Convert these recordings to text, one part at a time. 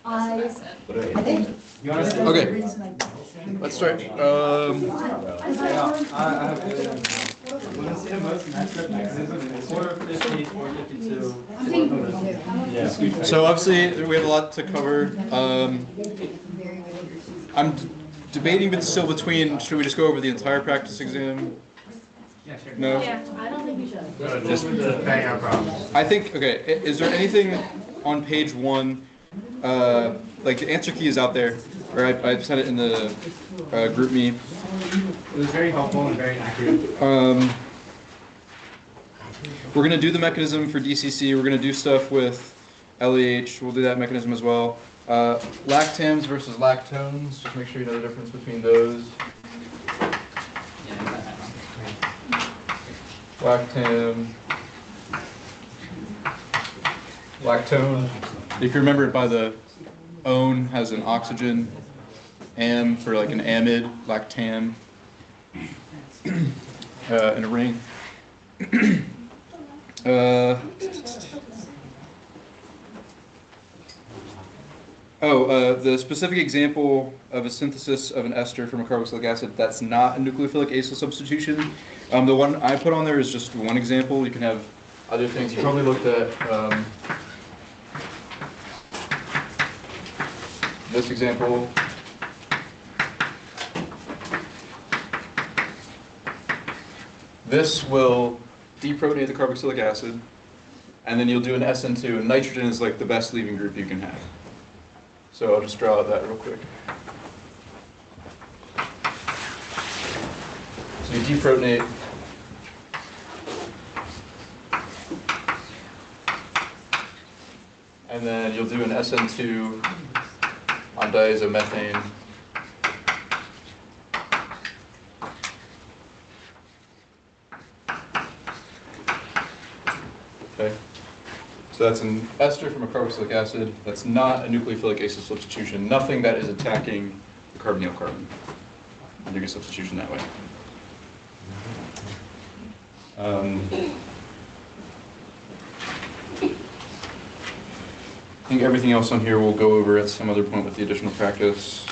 I think. Okay, let's start. So obviously we have a lot to cover. I'm debating still between, should we just go over the entire practice exam? No? Yeah, I don't think you should. Just bang out problems. I think, okay, is there anything on page 1, like the answer key is out there, or I sent it in the group me. It was very helpful and very accurate. We're going to do the mechanism for DCC. We're going to do stuff with LEH. We'll do that mechanism as well. Lactams versus lactones. Just make sure you know the difference between those. Lactam, lactone. If you remember it by the one has an oxygen, am for like an amide, lactam, in a ring. The specific example of a synthesis of an ester from a carboxylic acid that's not a nucleophilic acyl substitution. The one I put on there is just one example. You can have other things. You probably looked at this example. This will deprotonate the carboxylic acid, and then you'll do an SN2, and nitrogen is like the best leaving group you can have. So I'll just draw out that real quick. So you deprotonate. And then you'll do an SN2 on diazomethane. Okay. So that's an ester from a carboxylic acid. That's not a nucleophilic acyl substitution. Nothing that is attacking the carbonyl carbon. I'm doing a substitution that way. I think everything else on here we'll go over at some other point with the additional practice.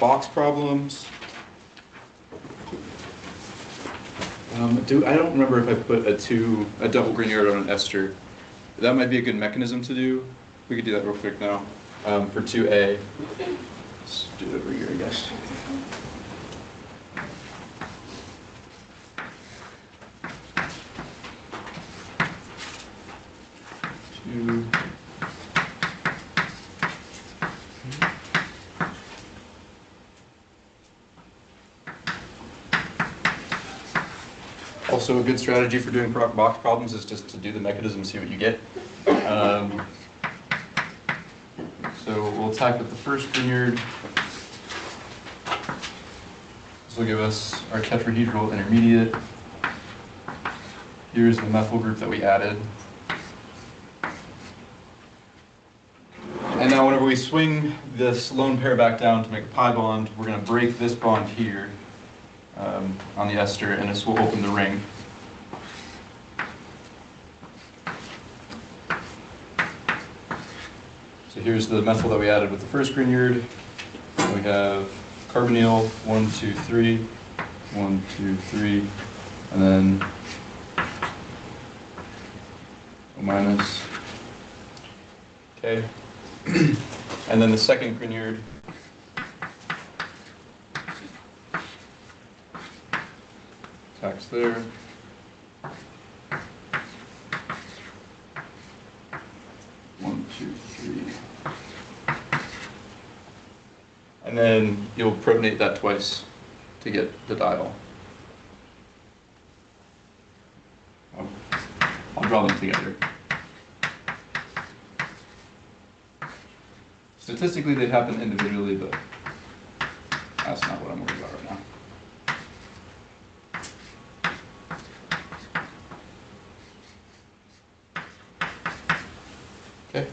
Box problems. I don't remember if I put a double Grignard on an ester. That might be a good mechanism to do. We could do that real quick now. For 2A. Let's do it over here, I guess. Also, a good strategy for doing box problems is just to do the mechanism and see what you get. So we'll attack with the first Grignard. This will give us our tetrahedral intermediate. Here's the methyl group that we added. And now whenever we swing this lone pair back down to make a pi bond, we're going to break this bond here on the ester, and this will open the ring. So here's the methyl that we added with the first Grignard. We have carbonyl, 1, 2, 3, 1, 2, 3, and then O minus. Okay. And then the second Grignard. Attacks there. One, two, three. And then you'll protonate that twice to get the diol. I'll draw them together. Statistically, they'd happen individually, but that's not what I'm worried about right now. Okay,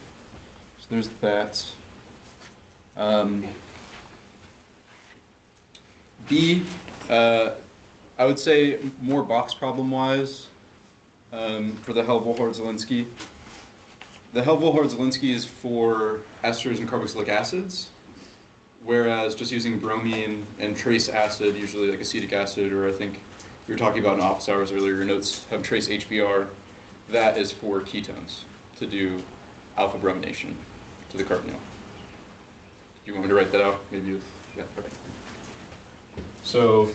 so there's that. B, I would say more box problem-wise for the Helvold-Zielinski. the Helvol-Hordzelinski is for esters and carboxylic acids, whereas just using bromine and trace acid, usually like acetic acid, or I think we were talking about in office hours earlier, your notes have trace HBr, that is for ketones, to do alpha bromination to the carbonyl. Do you want me to write that out? Maybe you, yeah, okay. So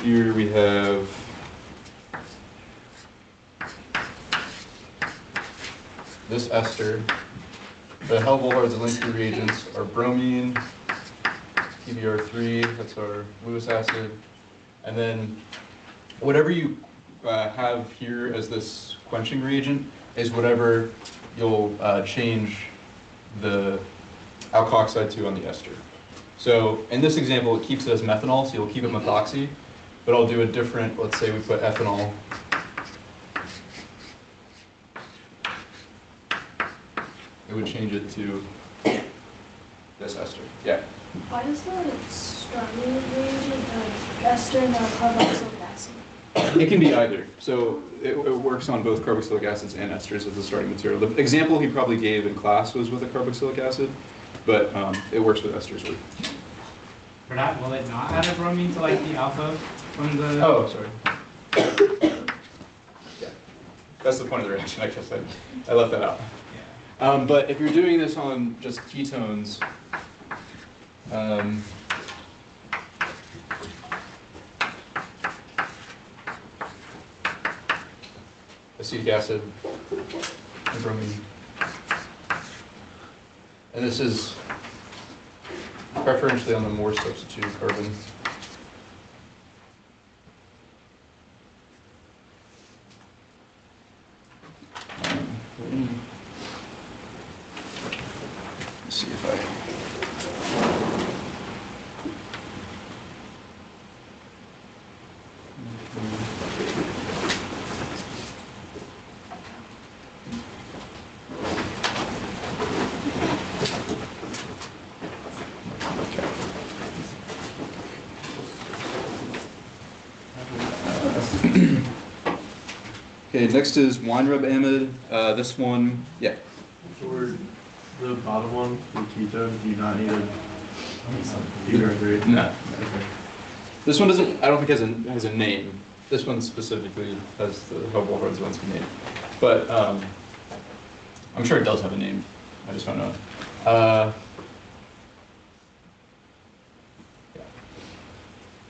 here we have this ester. The Helvol-Hordzelinski reagents are bromine, PBr3, that's our Lewis acid, and then whatever you have here as this quenching reagent is whatever you'll change the alkoxide to on the ester. So in this example, it keeps it as methanol, so you'll keep it methoxy, but I'll do a different, let's say we put ethanol. It would change it to this ester. Yeah. Why does the starting reagent ester and carboxylic acid? It can be either. So it works on both carboxylic acids and esters as the starting material. The example he probably gave in class was with a carboxylic acid, but it works with esters too. For that, will it not add a bromine to like the alpha from the? Oh, sorry. Yeah, that's the point of the reaction. I guess I left that out. Yeah. But if you're doing this on just ketones, acetic acid and bromine. And this is preferentially on the more substituted carbon. Let's see if Okay, next is wine rub amide. This one, yeah. For the bottom one, the ketone, do you not need a PBr3? No. Okay. This one doesn't, I don't think has a name. This one specifically has the Helvol-Hordzelinski name. But I'm sure it does have a name. I just don't know. Yeah.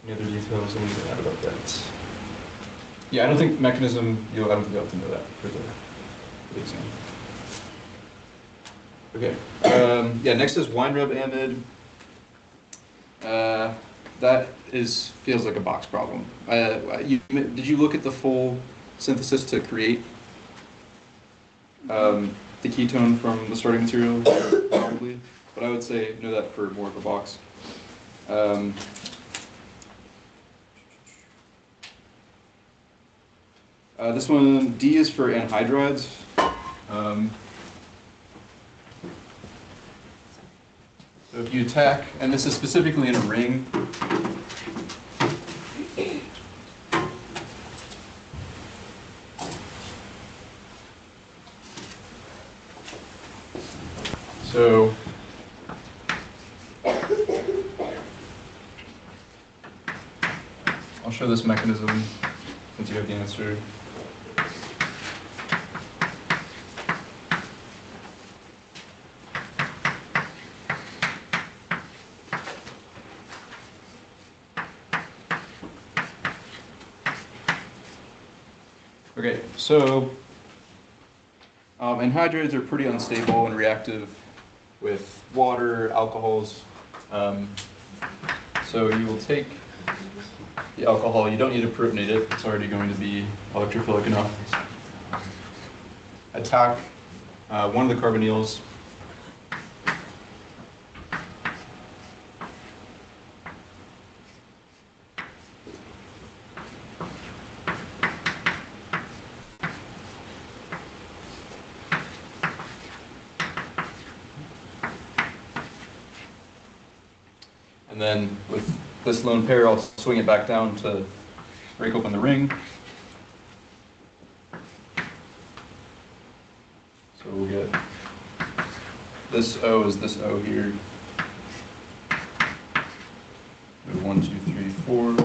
Any other details I need to add about that? Yeah, I don't think mechanism, I don't think you'll have to know that for the exam. Okay, yeah, next is wine rub amide. That feels like a box problem. Did you look at the full synthesis to create the ketone from the starting material? Probably, but I would say know that for more of a box. This one, D is for anhydrides. So if you attack, and this is specifically in a ring, so I'll show this mechanism since you have the answer. Okay, so anhydrides are pretty unstable and reactive with water, alcohols. So you will take the alcohol, you don't need to protonate it, it's already going to be electrophilic enough. Attack one of the carbonyls. And then with this lone pair, I'll swing it back down to break open the ring. So we'll get this O is this O here. 1, 2, 3, 4.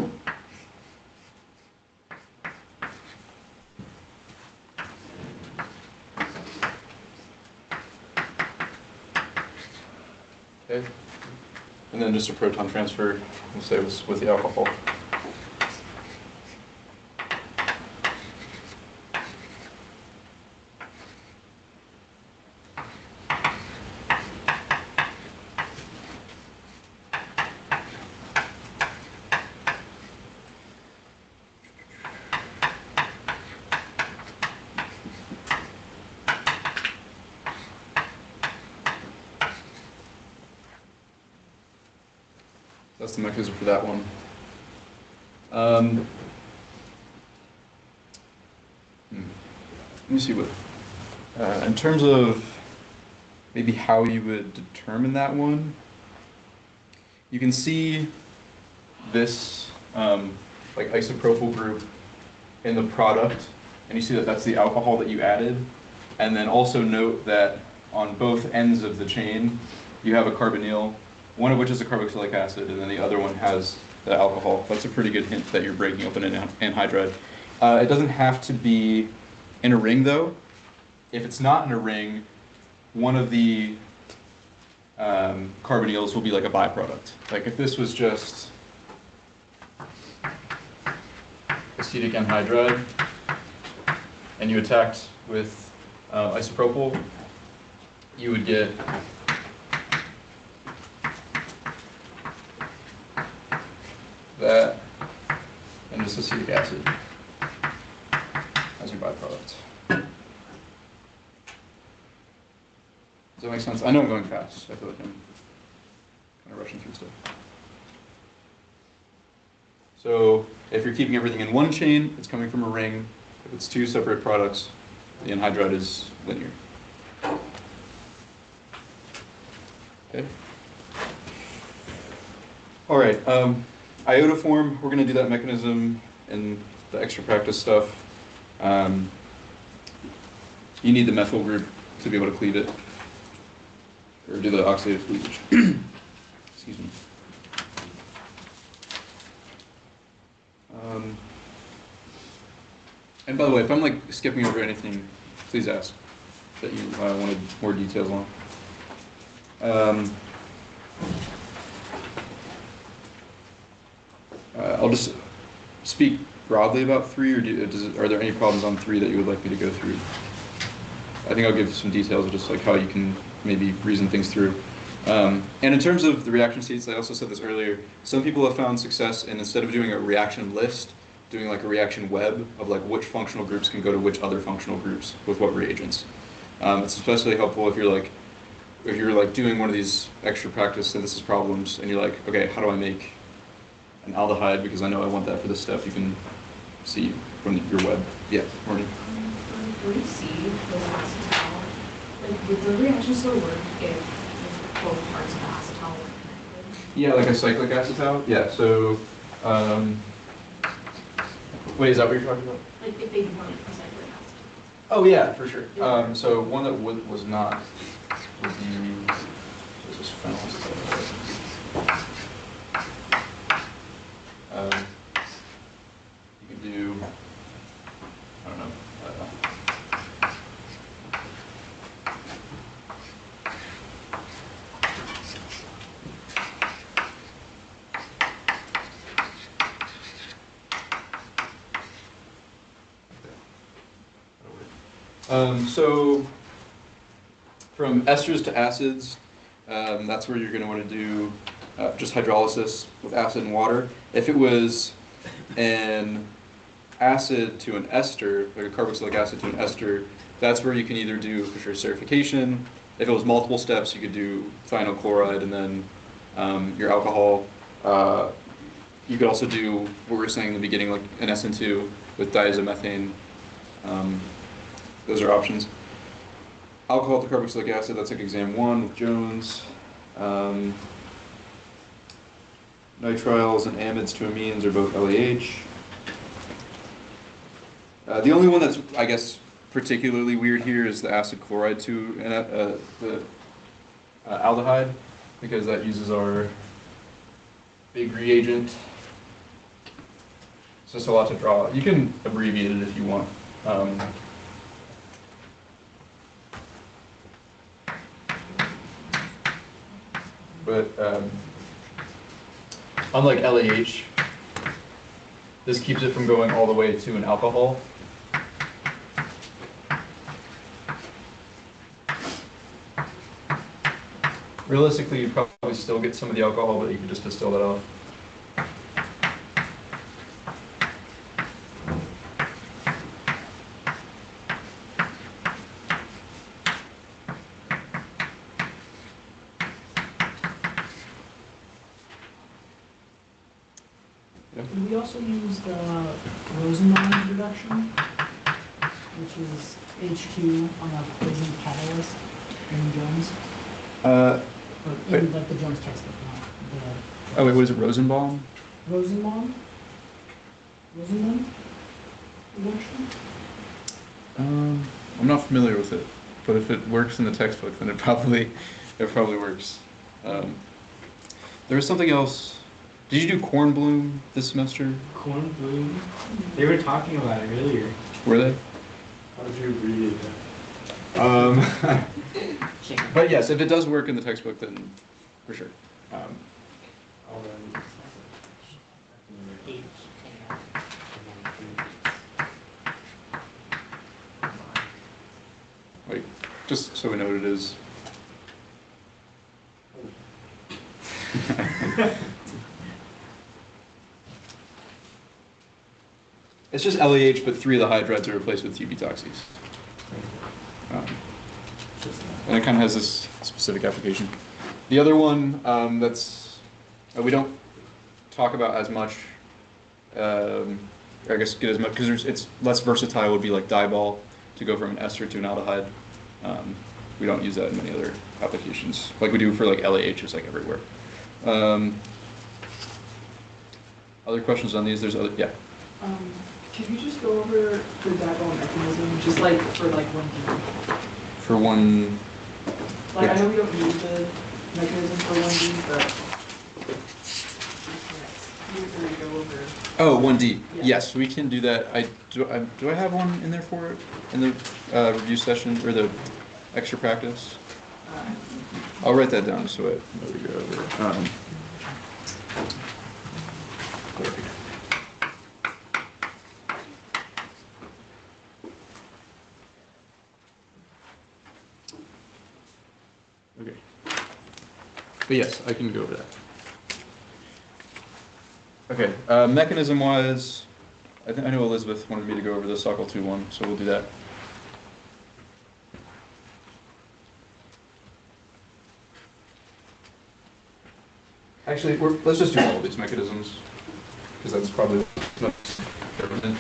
Okay. And then just a proton transfer, we'll say with the alcohol. That's the mechanism for that one. Let me see what, in terms of maybe how you would determine that one, you can see this like isopropyl group in the product, and you see that that's the alcohol that you added. And then also note that on both ends of the chain, you have a carbonyl, one of which is a carboxylic acid, and then the other one has the alcohol. That's a pretty good hint that you're breaking up an anhydride. It doesn't have to be in a ring, though. If it's not in a ring, one of the carbonyls will be like a byproduct. Like if this was just acetic anhydride, and you attacked with isopropyl, you would get that and just acetic acid as your byproduct. Does that make sense? I know I'm going fast. I feel like I'm kind of rushing through stuff. So if you're keeping everything in one chain, it's coming from a ring. If it's two separate products, the anhydride is linear. Okay. All right. Iodoform, we're going to do that mechanism in the extra practice stuff. You need the methyl group to be able to cleave it, or do the oxidative cleavage. Excuse me. And by the way, if I'm like skipping over anything, please ask that you wanted more details on. I'll just speak broadly about 3, or are there any problems on 3 that you would like me to go through? I think I'll give some details of just like how you can maybe reason things through. And in terms of the reaction states, I also said this earlier, some people have found success in, instead of doing a reaction list, doing like a reaction web of like which functional groups can go to which other functional groups with what reagents. It's especially helpful if you're like doing one of these extra practice synthesis problems and you're like, okay, how do I make an aldehyde, because I know I want that for this step. You can see from your web. Yeah, Morning. When you see those acetal, like would the reaction still work if both parts of the acetal were connected? Yeah, like a cyclic acetal. Yeah. So, wait, is that what you're talking about? Like if they weren't a cyclic acetal. Oh yeah, for sure. So one that was not would be this is phenyl acetal. You could do, I don't know. So from esters to acids, that's where you're going to want to do just hydrolysis with acid and water. If it was an acid to an ester, like a carboxylic acid to an ester, that's where you can either do for sure esterification. If it was multiple steps, you could do thionyl chloride and then your alcohol. You could also do what we were saying in the beginning, like an SN2 with diazomethane. Those are options. Alcohol to carboxylic acid, that's like exam 1 with Jones. Nitriles and amides to amines are both LAH. The only one that's, I guess, particularly weird here is the acid chloride the aldehyde, because that uses our big reagent. It's just a lot to draw. You can abbreviate it if you want. But unlike LAH, this keeps it from going all the way to an alcohol. Realistically, you'd probably still get some of the alcohol, but you could just distill that off. We also use the Rosenbaum reduction, which is HQ on a protein catalyst in Jones. Or in like the Jones textbook, not the Oh wait, what is it, Rosenbaum? Rosenbaum reduction. I'm not familiar with it, but if it works in the textbook, then it probably works. There was something else. Did you do Kornblum this semester? Corn bloom. They were talking about it earlier. Were they? How did you abbreviate that? But yes, if it does work in the textbook, then for sure. Wait, just so we know what it is. It's just LAH, but 3 of the hydrides are replaced with TB-toxies. And it kind of has this specific application. The other one that's we don't talk about as much, or I guess get as much, because it's less versatile, would be like dibol to go from an ester to an aldehyde. We don't use that in many other applications, like we do for like LAH, is like everywhere. Other questions on these? There's other, yeah. Can you just go over the dipole mechanism, just like for like 1D? For one, Like I know we don't need the mechanism for 1D, but you can go over. oh, 1D. Yeah. Yes, we can do that. Do I have one in there for it in the review session or the extra practice? I'll write that down so I know to go over it. Okay. But yes, I can go over that. Okay, mechanism-wise, I know Elizabeth wanted me to go over the SOCL2 one, so we'll do that. Actually, let's just do all of these mechanisms, because that's probably most pertinent.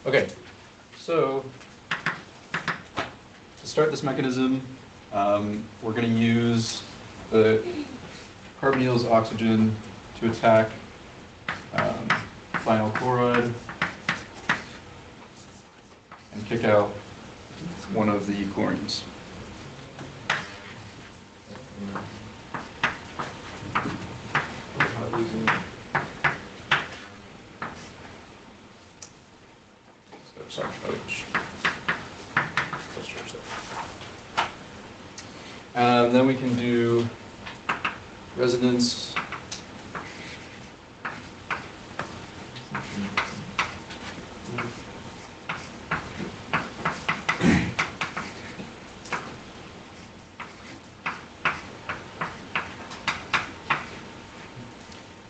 Okay, so to start this mechanism, we're going to use the carbonyls oxygen to attack phenyl chloride and kick out one of the chlorines. Sorry, let's change that. Then we can do resonance.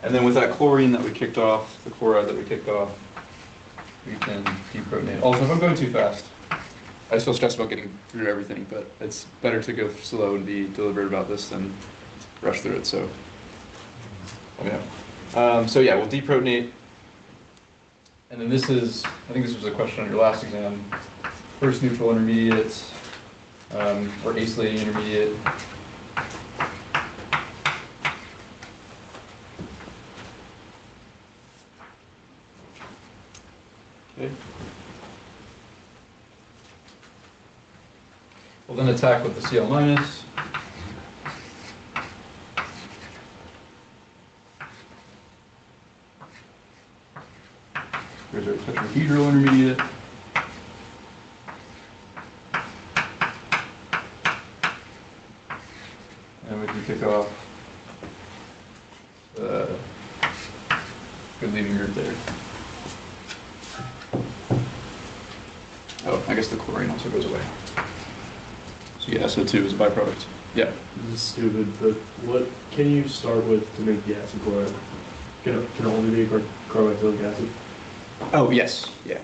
And then with that chlorine that we kicked off, the chloride that we kicked off, we can deprotonate. Also, if I'm going too fast, I still stress about getting through everything, but it's better to go slow and be deliberate about this than rush through it, so let me know. So yeah, we'll deprotonate. And then this is, I think this was a question on your last exam. First neutral intermediate, or acylating intermediate. Okay. We'll then attack with the Cl minus. There's our tetrahedral intermediate. And we can kick off the good leaving group there. Oh, I guess the chlorine also goes away. So yeah, SO2 is a byproduct. Yeah. This is stupid, but what can you start with to make the acid chloride? Can it only be carboxylic acid? Oh, yes, yeah.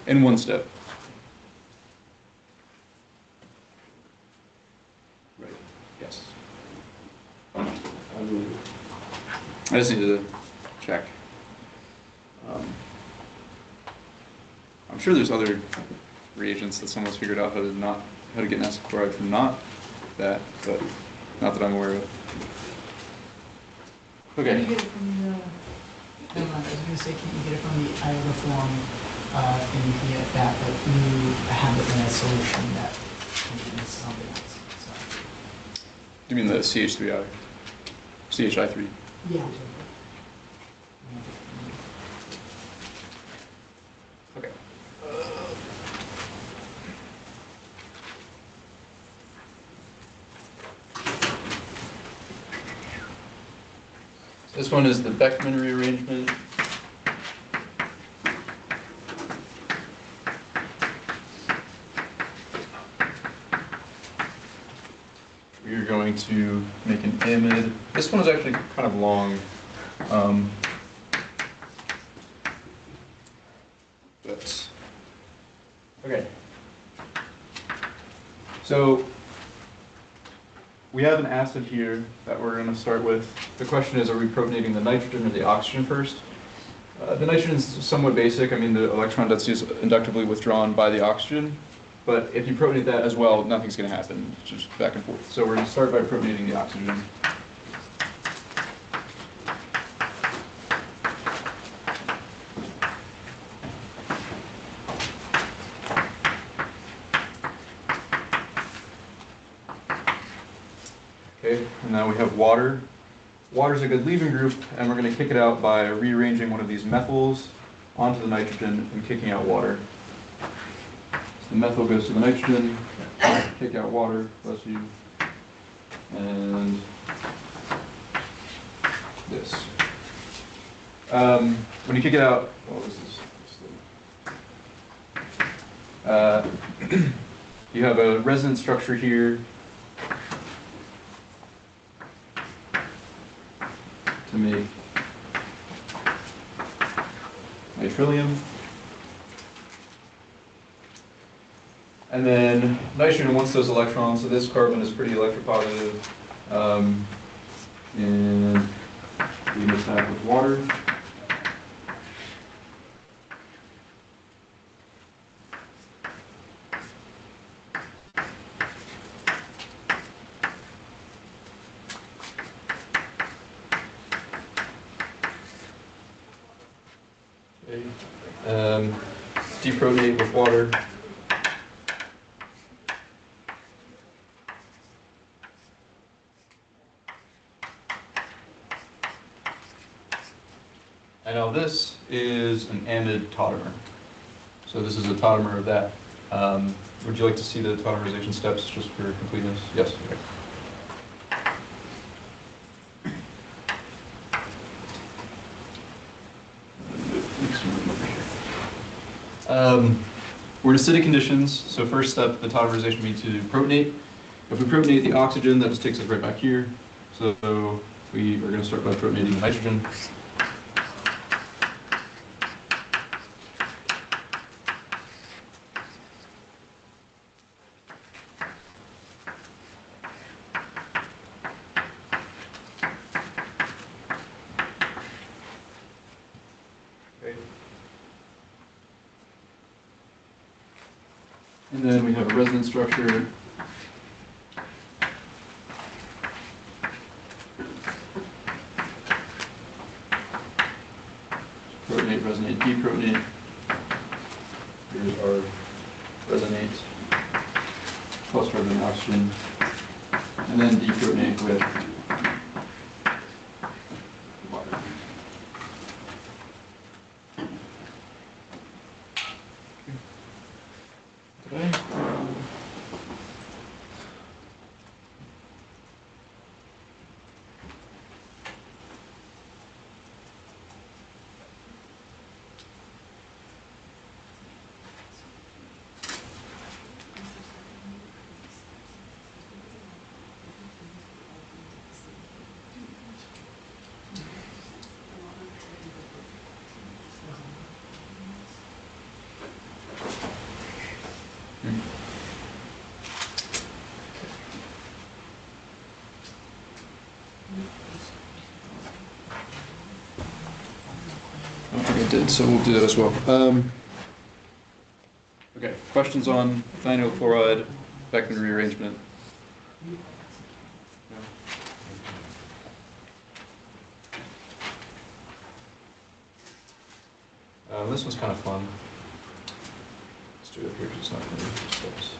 In one step. Right, yes. I believe it. I just need to check. I'm sure there's other reagents that someone's figured out how to get an acid chloride from not that, but not that I'm aware of. Can you Okay. get it from the, never mind, I was gonna say, can you get it from the iota form, and you can get that, but you have it in a solution that contains something else, so. Do you mean the CH3I? CHI3? Yeah. Okay. This one is the Beckmann rearrangement. We are going to make an amide. This one is actually kind of long. But, okay. So, we have an acid here that we're going to start with. The question is, are we protonating the nitrogen or the oxygen first? The nitrogen is somewhat basic. I mean, the electron density is inductively withdrawn by the oxygen. But if you protonate that as well, nothing's going to happen. It's just back and forth. So we're going to start by protonating the oxygen. Okay, and now we have water. Water's a good leaving group, and we're going to kick it out by rearranging one of these methyls onto the nitrogen and kicking out water. So the methyl goes to the nitrogen, kick out water, bless you, and this. When you kick it out, well, this is you have a resonance structure here to make nitrilium. And then nitrogen wants those electrons, so this carbon is pretty electropositive. And we mix that with water. Okay. Deprotonate with water. And now this is an amide tautomer. So this is a tautomer of that. Would you like to see the tautomerization steps just for completeness? Yes. Okay. We're in acidic conditions, so first step, the tautomerization would be to protonate. If we protonate the oxygen, that just takes us right back here. So we are going to start by protonating the nitrogen. Okay. And then we have a resonance structure protonate, resonate, deprotonate. Here's our resonate plus carbon oxygen, and then deprotonate with water. Okay. I don't think I did, so we'll do that as well. Okay, questions on thionyl chloride, Beckman rearrangement? This one's kind of fun. Let's do it here because it's not going to be steps.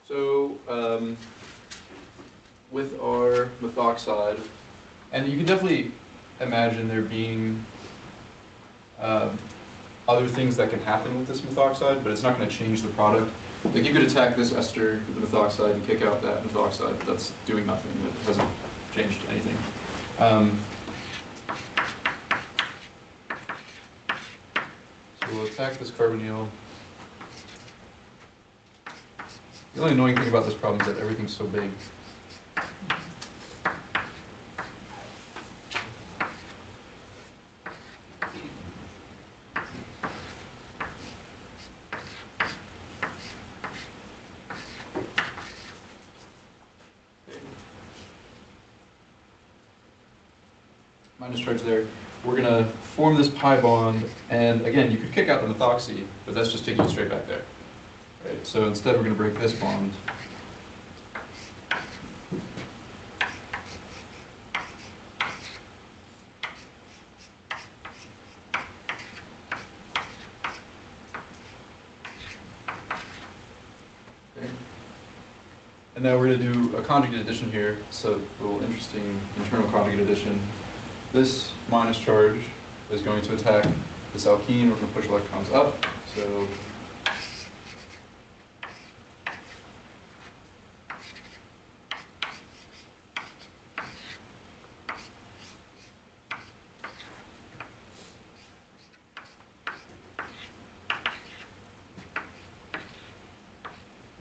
So, with our methoxide, and you can definitely imagine there being other things that can happen with this methoxide, but it's not going to change the product. Like you could attack this ester with the methoxide and kick out that methoxide, but that's doing nothing. It hasn't changed anything. So we'll attack this carbonyl. The only annoying thing about this problem is that everything's so big. Minus charge there. We're going to form this pi bond, and again, you could kick out the methoxy, but that's just taking you straight back there. Right, so instead we're going to break this bond. Okay. And now we're going to do a conjugate addition here, so a little interesting internal conjugate addition. This minus charge is going to attack this alkene. We're going to push electrons up, so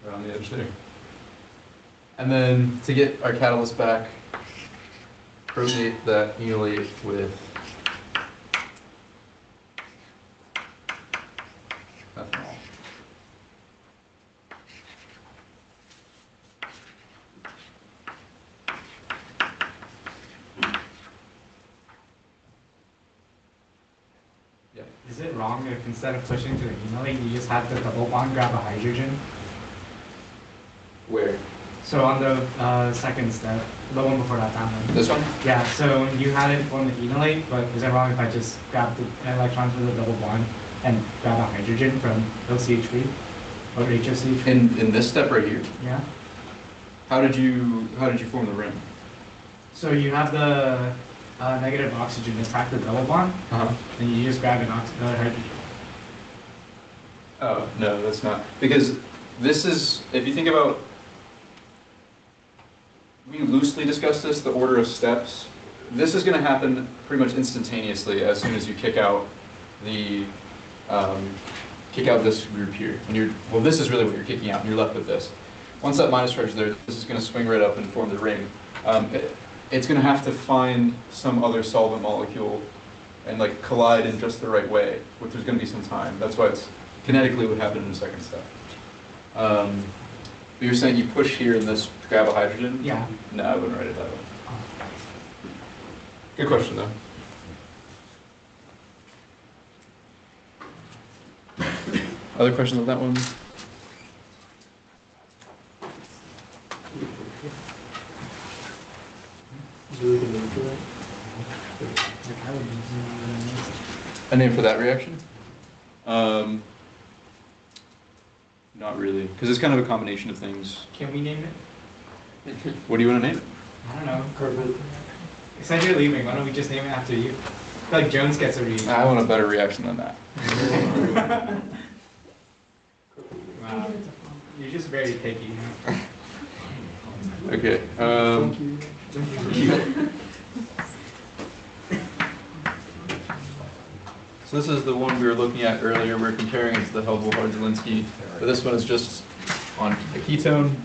around the edge there. And then to get our catalyst back, protonate that enolate with ethanol. Yeah. Is it wrong if instead of pushing to the enolate, you just have the double bond grab a hydrogen? Where? So on the second step, the one before that one. This one? Yeah, so you had it form the enolate, but is it wrong if I just grab the electrons with a double bond and grab a hydrogen from LCH3 or HOCH3? In this step right here. Yeah. How did you form the ring? So you have the negative oxygen attack the double bond, and you just grab another hydrogen. Oh no, that's not, because this is, if you think about, we loosely discussed this, the order of steps. This is going to happen pretty much instantaneously as soon as you kick out the this group here. And well, this is really what you're kicking out, and you're left with this. Once that minus charge is there, this is going to swing right up and form the ring. it's going to have to find some other solvent molecule and like collide in just the right way, which there's going to be some time. That's why it's kinetically would happen in the second step. But you're saying you push here and this to grab a hydrogen? Yeah. No, I wouldn't write it that way. Good question though. Other questions on that one? Is there like a name for that? Like, I would use A name for that reaction? Not really, because it's kind of a combination of things. Can we name it? What do you want to name it? I don't know. Carpet. Since you're leaving, why don't we just name it after you? I feel like Jones gets a read. I want a better reaction than that. Wow. You're just very picky. Huh? Okay. Thank you. So this is the one we were looking at earlier. We were comparing it to the Helbel-Hard-Zielinski, but this one is just on a ketone.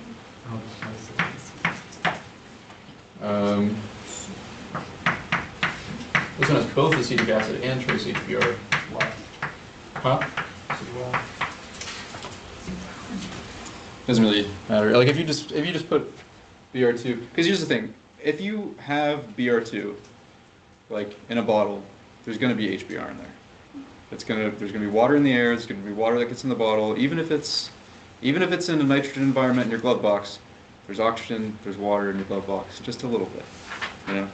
This one has both acetic acid and trace HBr. Huh? Doesn't really matter. Like if you just put Br2, because here's the thing: if you have Br2, like in a bottle, there's going to be HBr in there. There's going to be water in the air. There's going to be water that gets in the bottle. Even if it's in a nitrogen environment in your glove box, there's oxygen, there's water in your glove box, just a little bit, you know.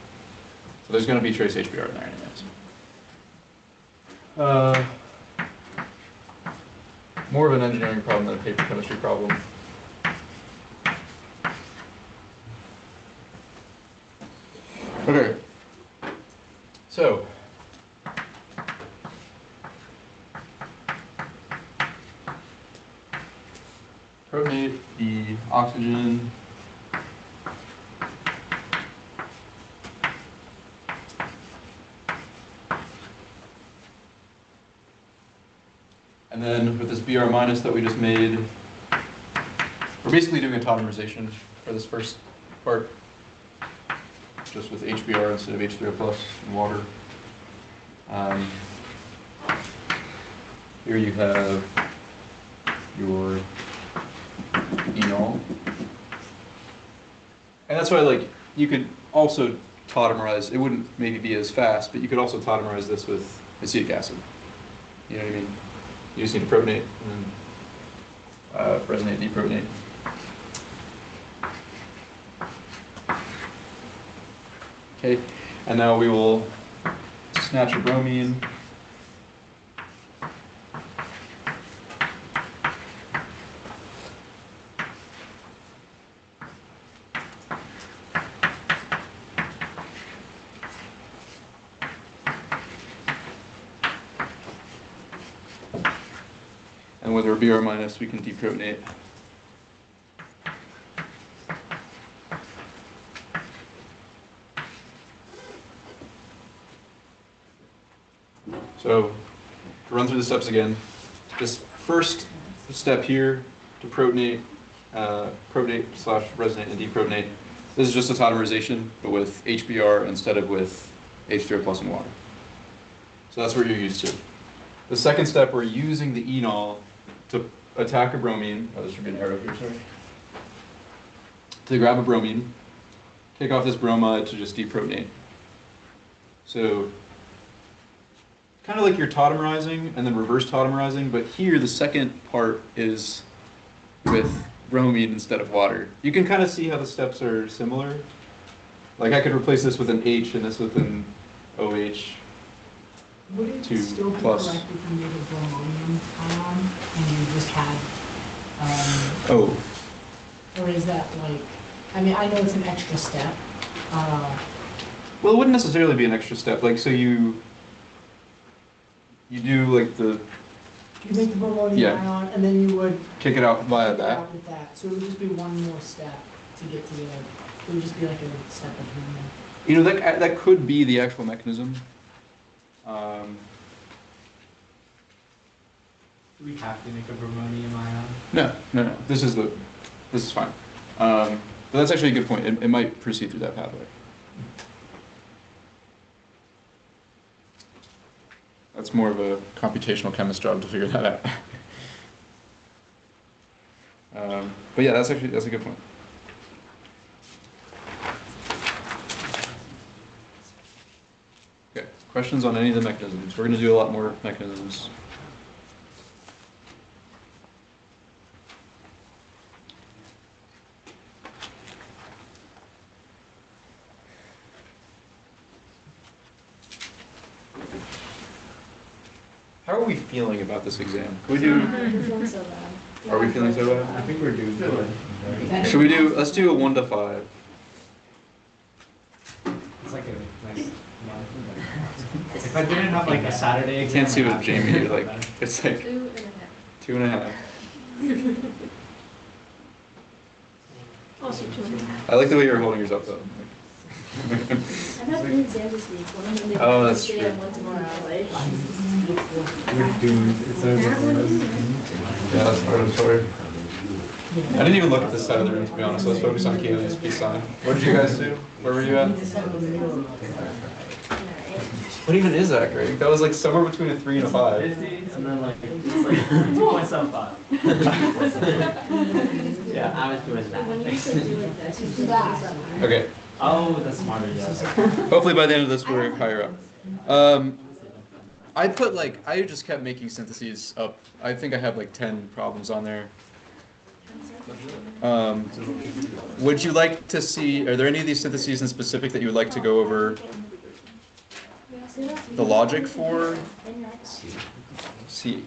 So there's going to be trace HBr in there anyways. More of an engineering problem than a paper chemistry problem. Okay. So. Protonate the oxygen. And then with this Br minus that we just made, we're basically doing a tautomerization for this first part, just with HBr instead of H3O plus and water. Here you have your enol. And that's why, like, you could also tautomerize, it wouldn't maybe be as fast, but you could also tautomerize this with acetic acid. You know what I mean? You just need to protonate and then resonate, deprotonate. Okay, and now we will snatch a bromine. And with our Br minus, we can deprotonate. So, to run through the steps again, this first step here, to protonate, protonate/resonate and deprotonate, this is just a tautomerization, but with HBr instead of with H3O plus and water. So that's what you're used to. The second step, we're using the enol to attack a bromine. Oh, there should be an arrow here, sorry. To grab a bromine, take off this bromide to just deprotonate. So, kind of like you're tautomerizing and then reverse tautomerizing, but here the second part is with bromine instead of water. You can kind of see how the steps are similar. Like I could replace this with an H and this with an OH. Would it 2 still be plus. correct if you made a bromonium ion and you just had, Oh, or is that like, I mean, I know it's an extra step. well, it wouldn't necessarily be an extra step. Like, so you do like the You make the bromonium Yeah. ion and then you would kick it out via take it that. out with that. So it would just be one more step to get to the, it would just be like a step between them. You know, that could be the actual mechanism. Do we have to make a bromonium ion? No. This is fine. But that's actually a good point. It might proceed through that pathway. That's more of a computational chemist job to figure that out. But yeah, that's a good point. Okay, questions on any of the mechanisms? We're going to do a lot more mechanisms. How are we feeling about this exam? Can we do? Are we feeling so bad? I think we're doing good. Should we do? Let's do a 1 to 5. It's like a nice month. If I didn't have like a Saturday I exam, can't see I'd what have to Jamie do did. Like better. it's like 2.5. Also 2.5. I like the way you're holding yours up though. I'm not doing exams this week. One of them is Oh, that's Thursday true. and one tomorrow. Like, We're doomed. It's over. Yeah, that's part of the story. I didn't even look at this side of the room, to be honest. Let's focus on Keely's peace sign. What did you guys do? Where were you at? What even is that, Greg? That was like somewhere between a 3 and a 5. And then like, it's like 2.75. Yeah, I was doing when you that. said do it, that's usually that. Okay. Oh, that's smarter, yeah. Hopefully by the end of this, we're higher up. I just kept making syntheses up. I think I have like 10 problems on there. Would you like to see, are there any of these syntheses in specific that you would like to go over the logic for? C.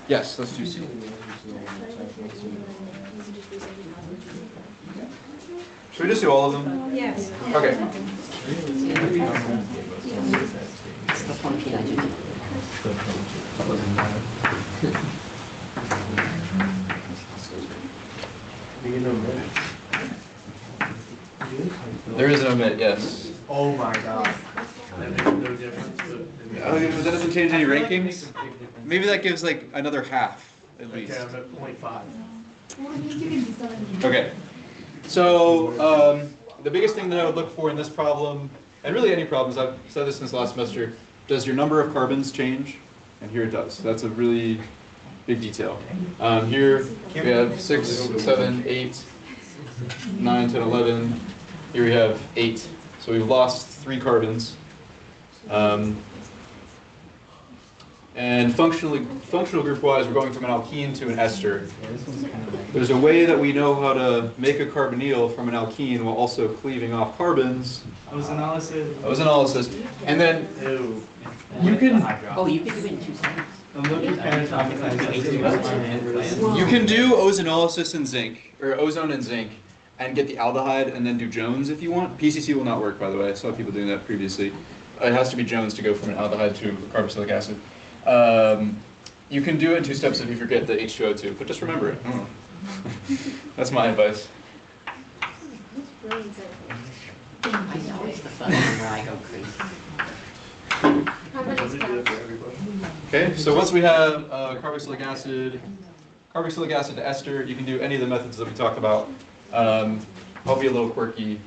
Yes, let's do C. Should we just do all of them? Yes. Okay. It's the funky nitrogen. There is an omit, yes. Oh my god. That makes no difference. Oh, that doesn't change any rankings? Maybe that gives like another half, at Okay, least. I'm at 0.5. Okay. So, the biggest thing that I would look for in this problem, and really any problems, I've said this since last semester, does your number of carbons change? And here it does. That's a really big detail. Here we have 6, 7, 8, 9, 10, 11. Here we have 8. So we've lost 3 carbons. And functional group-wise, we're going from an alkene to an ester. There's a way that we know how to make a carbonyl from an alkene while also cleaving off carbons. Ozonylysis. And then Ew. you can Oh, you can do it in 2 seconds. you can do ozonolysis in zinc, or ozone and zinc, and get the aldehyde and then do Jones if you want. PCC will not work, by the way. I saw people doing that previously. It has to be Jones to go from an aldehyde to carboxylic acid. You can do it in 2 steps if you forget the H2O2, but just remember it. I don't know. That's my advice. Really insightful. I know, it's the fun one where I go crazy. How about Does it do that for every question? Okay, so once we have carboxylic acid to ester, you can do any of the methods that we talked about. I'll be a little quirky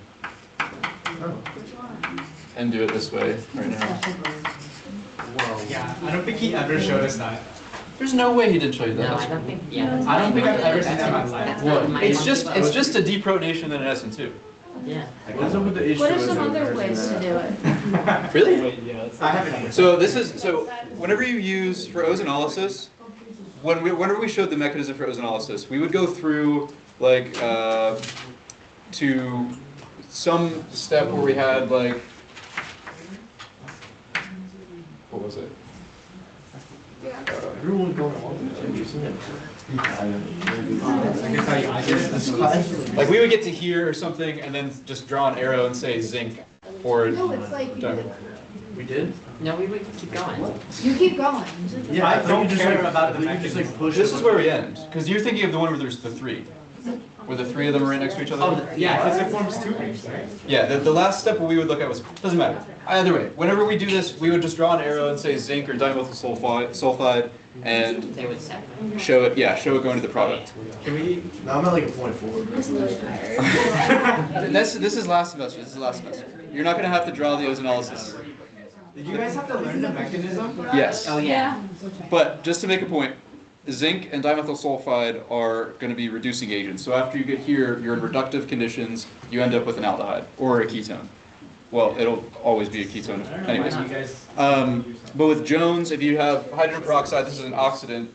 and do it this way right now. Yeah, I don't think he ever showed us that. There's no way he did show you that. No, I That's don't think, yeah. I don't think I've ever seen that in my life. That's not my It's monkey just bug. a deprotonation and an SN2. Yeah. What's up with the H2O? What are some other ways to do it? Really? I haven't. So whenever you use for ozonolysis, whenever we showed the mechanism for ozonolysis, we would go through like to some step where we had like, what was it? Everyone going along with it. Isn't it? I can tell you, I did it in this class. Like we would get to here or something and then just draw an arrow and say zinc or diamond. We did? No, we would keep going. You keep going. Yeah, I thought don't you just, care like, about the I thought you just like mechanism. push This it is where we end, because you're thinking of the one where there's the 3. Where the 3 of them are right next to each other? Oh, yeah, because it forms 2 rings, right? Yeah, the last step what we would look at was, doesn't matter. Either way, whenever we do this, we would just draw an arrow and say zinc or dimethyl sulfide and They would separate. show it going to the product. Can we? No, I'm at like a 0.4. I'm just a little tired. This is last semester. This is last semester. You're not gonna have to draw the ozonolysis. Did you guys have to learn the mechanism for that? Yes. Oh, yeah. But just to make a point, zinc and dimethyl sulfide are going to be reducing agents. So after you get here, you're in reductive conditions, you end up with an aldehyde or a ketone. Well, it'll always be a ketone anyways. You guys. But with Jones, if you have hydrogen peroxide, this is an oxidant.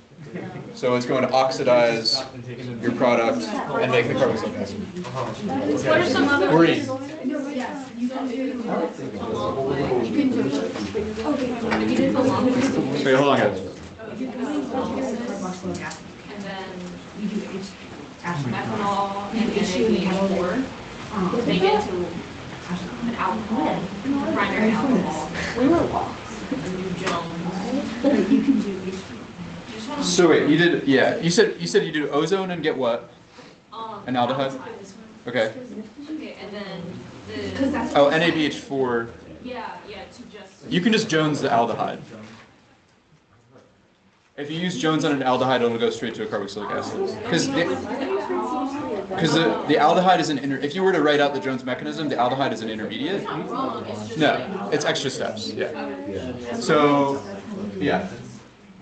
So it's going to oxidize your product and make the carboxylic acid. What are some other Green. Wait, hold on, guys. Carboxylic acid. And then we do methanol and NADH4. They get into an alcohol, primary alcohol. We were lost. And do Jones. But you can do So wait, you did, yeah, you said you do ozone and get what? An aldehyde? Okay. Okay, and then the. Oh, NADH4. Yeah, to just. You can just Jones the aldehyde. If you use Jones on an aldehyde, it'll go straight to a carboxylic acid. Because the aldehyde is if you were to write out the Jones mechanism, the aldehyde is an intermediate. No, it's extra steps, yeah. So, yeah.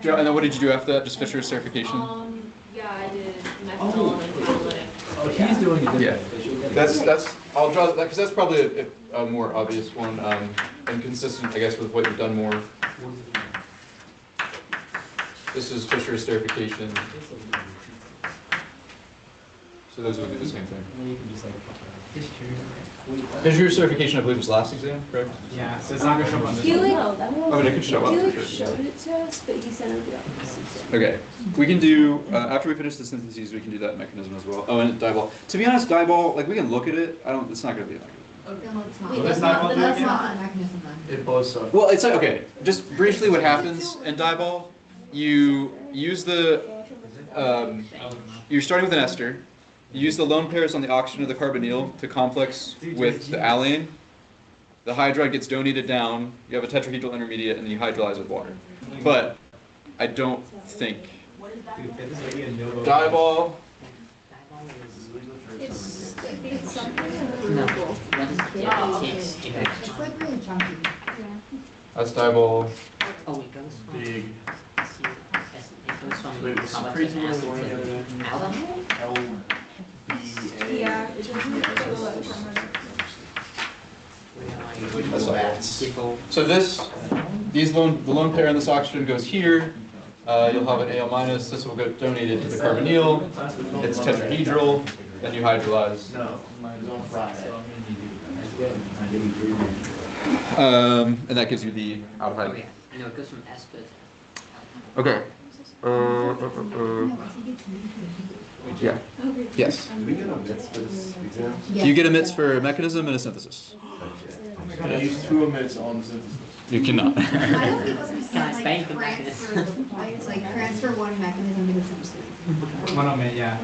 And then what did you do after that? Just Fisher certification? Yeah, I did methanol and catalytic. Oh, he's doing it. Yeah. I'll draw that because that's probably a more obvious one and consistent, I guess, with what you've done more. This is Fisher esterification. So those would be the same thing. Fisher esterification, I believe, was last exam, correct? Yeah, so it's not gonna show up on this He one. like, Oh, but it could show up he for like sure. showed it to us, but he said it would be opposite. Okay, we can do, after we finish the syntheses, we can do that mechanism as well. Oh, and Dibol. To be honest, Dibol, like, we can look at it, it's not gonna be a mechanism. Wait, that's not a mechanism then. It blows up. Well, it's like, okay, just briefly what happens in Dibol, you use you're starting with an ester, you use the lone pairs on the oxygen of the carbonyl to complex with the alane, the hydride gets donated down, you have a tetrahedral intermediate, and then you hydrolyze with water. But I don't think Dibol. It's something No. renewable. Yeah, it's It's like really chunky. That's Dibol. Oh, it goes from. Big. It goes from Wait, it's carboxylic crazy acid one. to aldehyde. Yeah, it doesn't go like That's all. So the lone pair on this oxygen goes here. You'll have an Al minus. This will get donated to the carbonyl. It's tetrahedral. Then you hydrolyze. No, don't fry it. And that gives you the Oh, aldehyde. yeah. No, it goes from ester to Okay. Yeah. Yes. Did we get a bits for this exam? You get a MITS for a mechanism and a synthesis. Can I use 2 emits on synthesis? You cannot. I don't think it's Can I like spank the transfer, it's like transfer one mechanism to the substitute. One on it, yeah.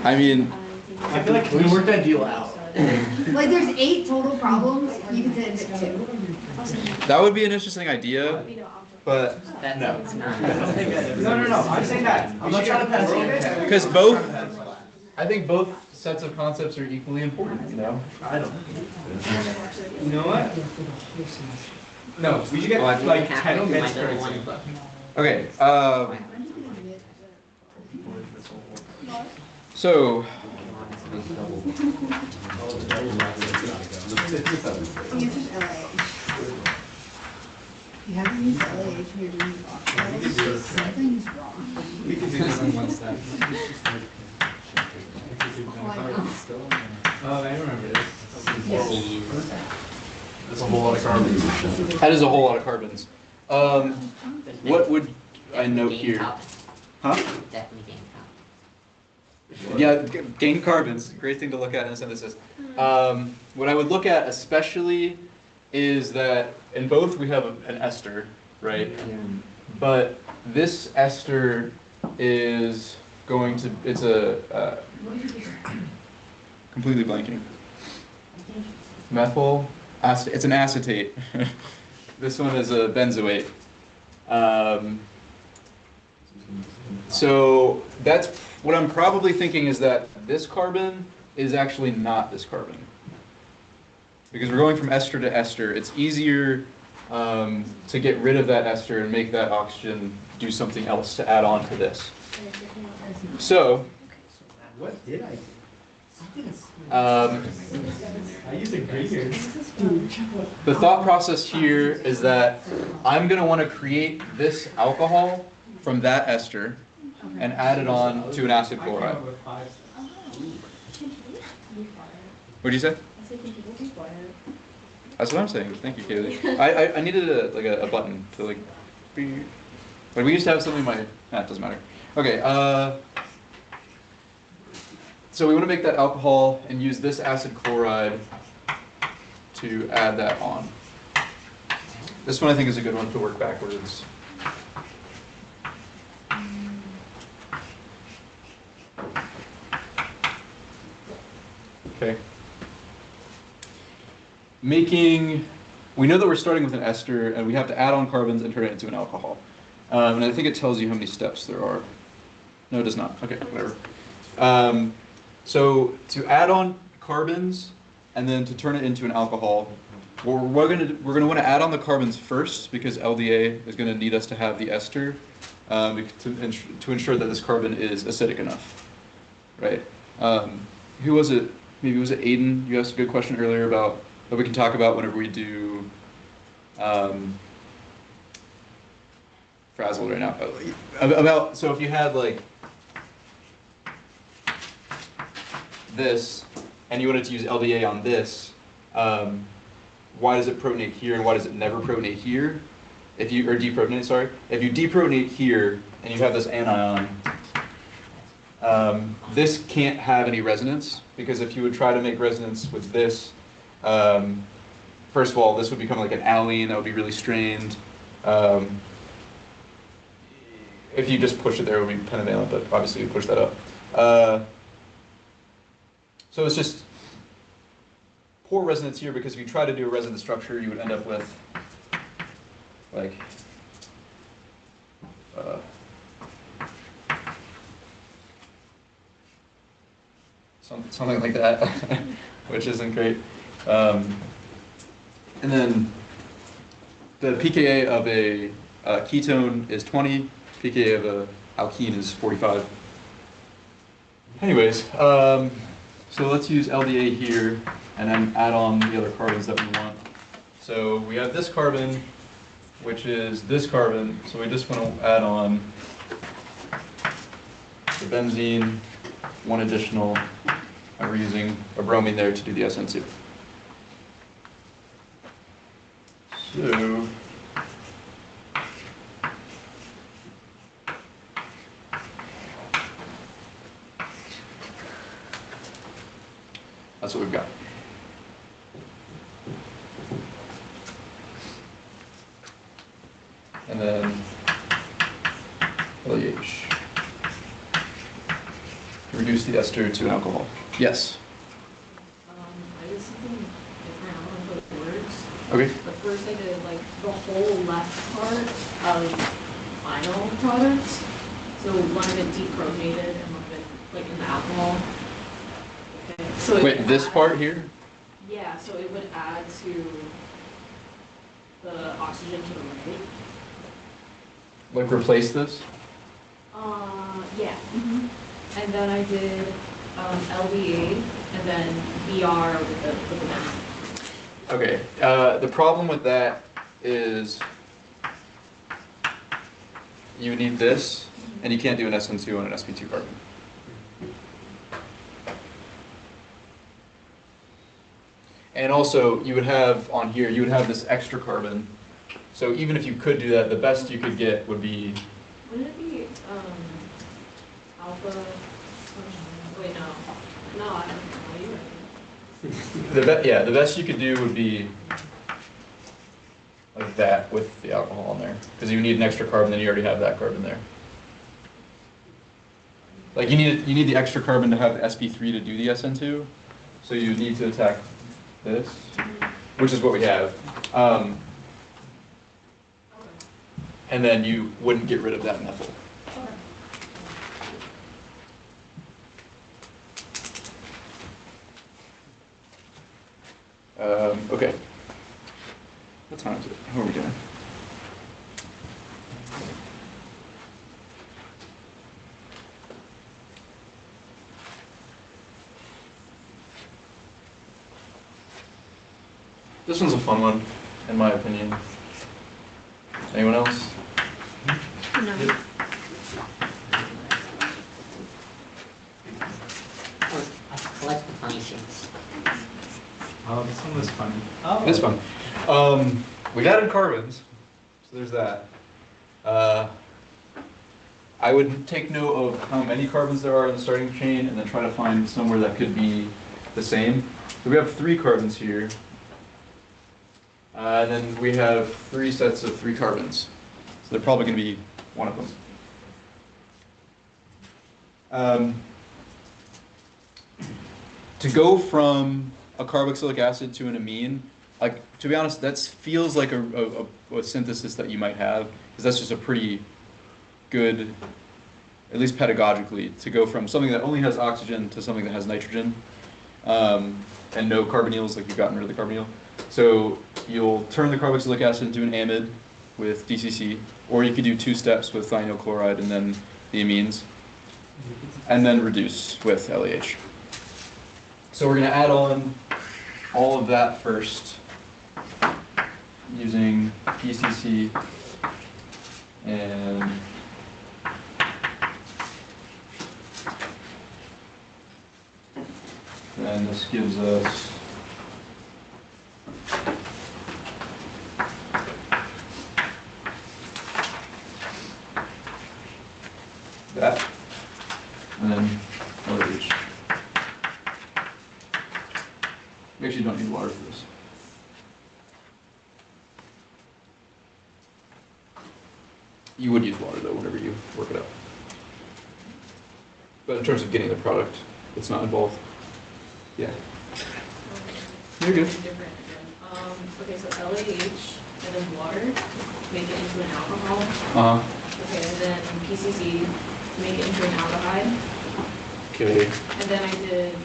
I mean, I feel like We worked that deal out. Like there's 8 total problems, you can send it to 2. that would be an interesting idea, but That's No. it's not. No, I'm saying that. I'm not trying to pass it. because I think both sets of concepts are equally important. You know. I don't. You know what? No, we should get Oh, I think like halfway 10 through my minutes per level one exam. book. Okay. So The answer's LA. You haven't used LAH when you're doing the something's wrong. We can do this in one step. Oh, I remember this. That's a whole lot of carbons. that is a whole lot of carbons. What would I note Gain here? carbon. Huh? Definitely gain carbon. Yeah, gain carbons. Great thing to look at in a synthesis. What I would look at especially is that in both we have an ester, right? But this ester is going to, it's a, completely blanking. Methyl, it's an acetate. This one is a benzoate. So that's what I'm probably thinking is that this carbon is actually not this carbon. Because we're going from ester to ester, it's easier to get rid of that ester and make that oxygen do something else to add on to this. So, What did I do? um, I used ingredients. the thought process here is that I'm going to want to create this alcohol from that ester and add it on to an acid chloride. What'd you say? That's what I'm saying. Thank you, Kaylee. I needed a button to like be. Like we used to have something in my. Nah, it doesn't matter. Okay. So we want to make that alcohol and use this acid chloride to add that on. This one I think is a good one to work backwards. Okay. We know that we're starting with an ester and we have to add on carbons and turn it into an alcohol. And I think it tells you how many steps there are. No, it does not. Okay, whatever. So to add on carbons and then to turn it into an alcohol, we're gonna want to add on the carbons first because LDA is going to need us to have the ester to ensure that this carbon is acidic enough, right? Who was it? Maybe was it Aiden? You asked a good question earlier about that we can talk about whenever we do frazzled right now. About so if you had like this and you wanted to use LDA on this, why does it protonate here and why does it never protonate here? If you or deprotonate, sorry. If you deprotonate here and you have this anion, this can't have any resonance because if you would try to make resonance with this, first of all, this would become like an allene that would be really strained. If you just push it there, it would be pentavalent, but obviously you push that up. So it's just poor resonance here because if you try to do a resonance structure, you would end up with like something like that, which isn't great. And then the pKa of a ketone is 20, pKa of a alkene is 45. Anyways, so let's use LDA here and then add on the other carbons that we want. So we have this carbon, which is this carbon, so we just want to add on the benzene, one additional, and we're using a bromine there to do the SN2. So, that's what we've got. And then LEH. Reduce the ester to an alcohol. Yes? I did something different on the words. Okay. But first I did like the whole left part of final products. So one of it deprotonated and one of it like in the alcohol. Okay. So Wait, this part here? Yeah, so it would add to the oxygen to the right. Like replace this? Yeah. And then I did LDA and then BR with the benzene. Okay. The problem with that is you need this, and you can't do an SN2 on an sp2 carbon. And also, you would have on here, you would have this extra carbon. So even if you could do that, the best you could get would be. Wouldn't it be alpha? Wait, no. No, I don't know. You're right. The best you could do would be like that with the alcohol in there, because you need an extra carbon, then you already have that carbon there. Like you need the extra carbon to have the sp3 to do the SN2, so you need to attack this, which is what we have. And then you wouldn't get rid of that methyl. Okay. What time is it? How are we doing? This one's a fun one, in my opinion. Anyone else? No. Collect the funny things. Oh, this one was funny. Oh. It's fun. We added carbons, so there's that. I would take note of how many carbons there are in the starting chain and then try to find somewhere that could be the same. So we have 3 carbons here. And then we have 3 sets of 3 carbons. So they're probably going to be one of them. To go from a carboxylic acid to an amine, like, to be honest, that feels like a synthesis that you might have, because that's just a pretty good, at least pedagogically, to go from something that only has oxygen to something that has nitrogen, and no carbonyls, like you've gotten rid of the carbonyl. So you'll turn the carboxylic acid into an amide with DCC, or you could do 2 steps with thionyl chloride and then the amines, and then reduce with LAH. So we're going to add on all of that first using DCC and then this gives us that, and then LH. We actually don't need water for this. You would use water though whenever you work it up. But in terms of getting the product, it's not involved. Yeah. You're good. Different again. Okay, so LAH and then water, make it into an alcohol. Okay, and then PCC, make it into an aldehyde. Okay. And then I did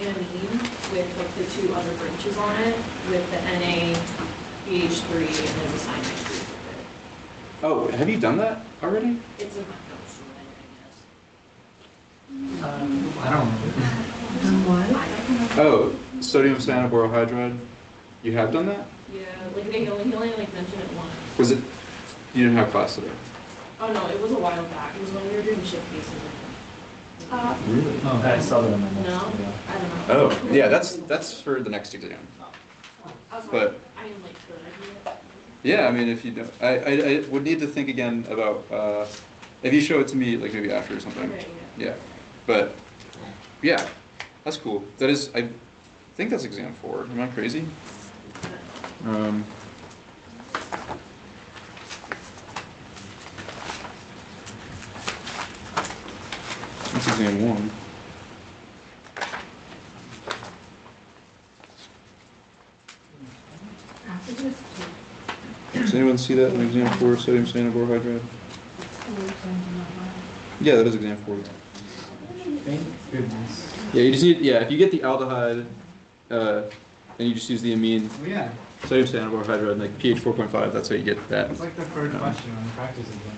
an amine with like the 2 other branches on it, with the NaBH3 and then the cyanide group with it. Oh, have you done that already? It's in my notes, I I don't remember. guess. Oh, sodium cyanoborohydride. You have done that? Yeah, like he only like mentioned it once. Was it? You didn't have class today. Oh no, it was a while back. It was when we were doing shift cases. Really? Oh, I saw that in my notes. No, Yeah. I don't know. Oh, yeah. That's for the next exam. I was but- like, I am like good idea. Yeah, I mean, if you don't, I would need to think again about if you show it to me, like maybe after or something. Okay, Yeah, but yeah, that's cool. That is, I think that's exam 4. Am I crazy? That's exam 1. Does anyone see that in exam 4, sodium cyanoborohydride? Yeah, that is exam 4. Thank goodness. Yeah, you just need, yeah, if you get the aldehyde, and you just use the amine, Oh, yeah. sodium cyanoborohydride, like pH 4.5, that's how you get that. It's like the third question on the practice exam.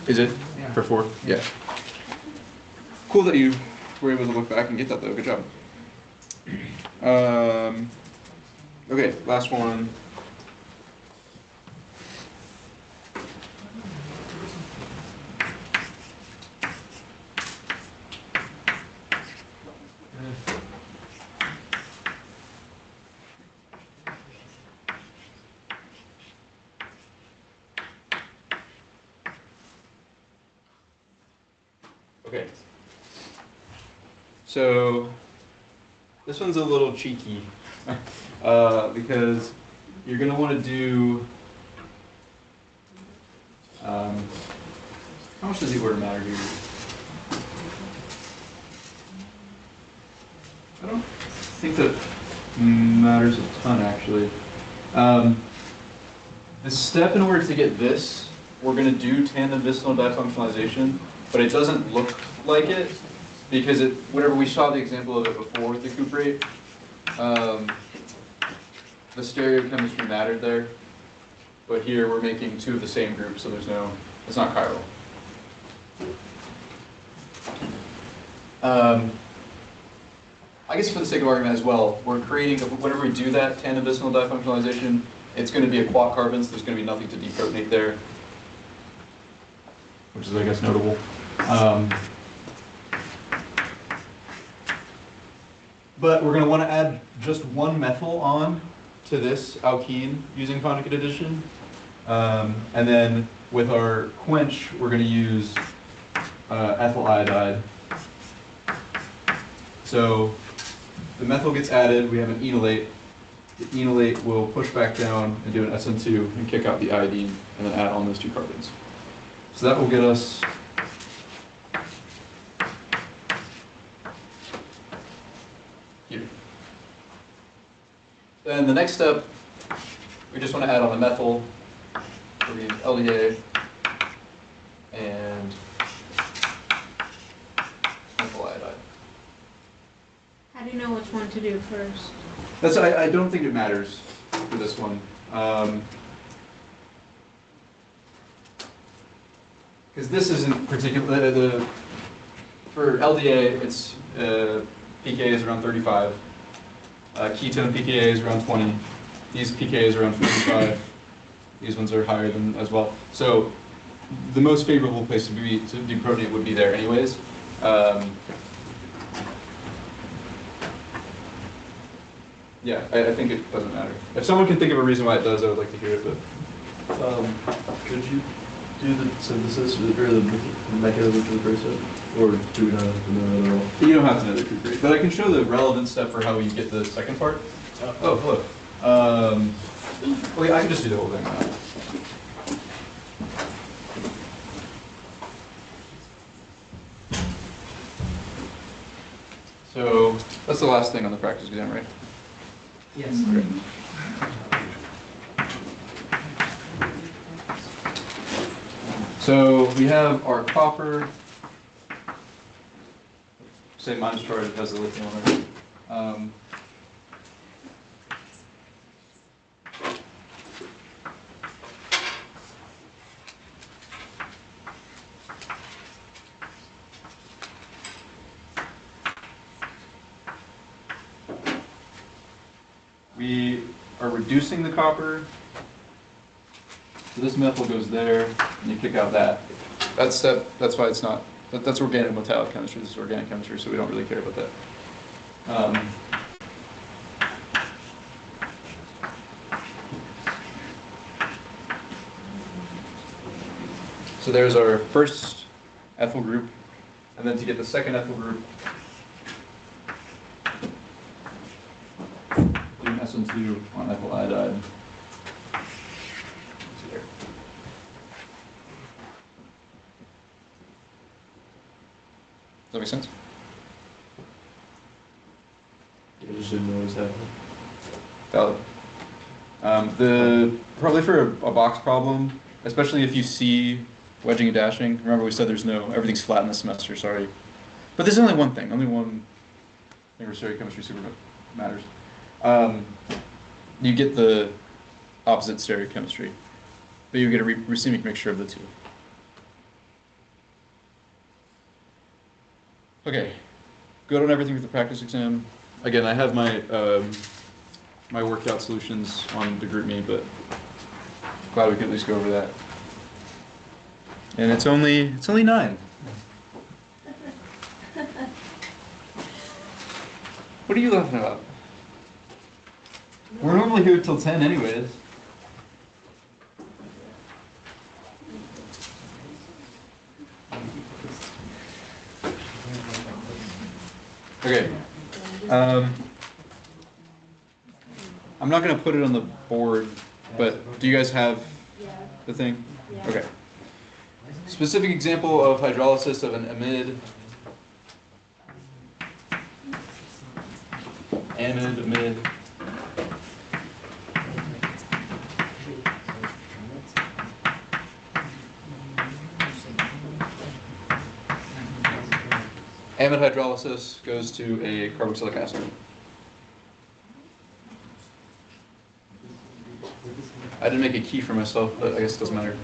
Is it? Yeah. For 4? Yeah. Cool that you were able to look back and get that though, good job. Okay, last one. Okay. So this one's a little cheeky because you're going to want to do, how much does the order matter here? I don't think that matters a ton actually. The step in order to get this, we're going to do tandem vicinal difunctionalization, but it doesn't look like it because whenever we saw the example of it before with the cuprate, the stereochemistry mattered there, but here we're making two of the same group, so it's not chiral. I guess for the sake of argument as well, we're creating, whenever we do that tandem vicinal difunctionalization, it's going to be a quat carbon, so there's going to be nothing to deprotonate there, which is, I guess, notable. But we're going to want to add just one methyl on to this alkene using conjugate addition. And then with our quench, we're going to use ethyl iodide. So the methyl gets added, we have an enolate. The enolate will push back down and do an SN2 and kick out the iodine and then add on those two carbons. So that will get us here. Then the next step, we just want to add on a methyl. So we use LDA and methyl iodide. How do you know which one to do first? I don't think it matters for this one. Because this isn't particular. For LDA, it's pK is around 35. Ketone pKa is around 20. These pKa is around 45. These ones are higher than as well. So the most favorable place to deprotonate would be there anyways. Yeah, I think it doesn't matter. If someone can think of a reason why it does, I would like to hear it. But Could you do the synthesis or the mechanism for the process? Or do we not have to know that at all? you don't have to know the group rate, but I can show the relevant step for how you get the second part. Oh, hello. Well, yeah, I can just do the whole thing now. So that's the last thing on the practice exam, right? Yes. Okay. So we have our copper, same minus charge as the lithium on it. We are reducing the copper. So this methyl goes there, and you kick out that. That's why it's not, that's organic metallic chemistry. This is organic chemistry, so we don't really care about that. So there's our first ethyl group, and then to get the second ethyl group, do an SN2 on ethyl iodide. Here. Does that make sense? I just didn't know what was happening. Valid. Probably for a box problem, especially if you see wedging and dashing. Remember we said everything's flat in this semester, sorry. But there's only one thing, only one thing where stereochemistry super matters. You get the opposite stereochemistry, but you get a racemic mixture of the two. Okay, good on everything for the practice exam. Again, I have my my worked out solutions on the GroupMe, but glad we could at least go over that. And it's only 9. What are you laughing about? We're normally here till 10 anyways. Okay. I'm not going to put it on the board, but do you guys have the thing? Okay. Specific example of hydrolysis of an amide. Amide. Amide hydrolysis goes to a carboxylic acid. I didn't make a key for myself, but I guess it doesn't matter.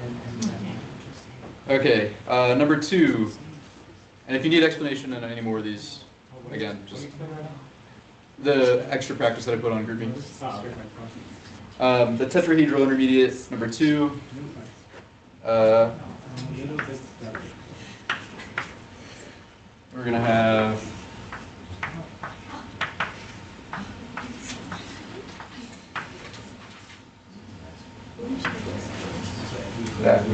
Okay, number 2. And if you need explanation on any more of these, again, just the extra practice that I put on grouping. The tetrahedral intermediate, number 2. We're going to have that.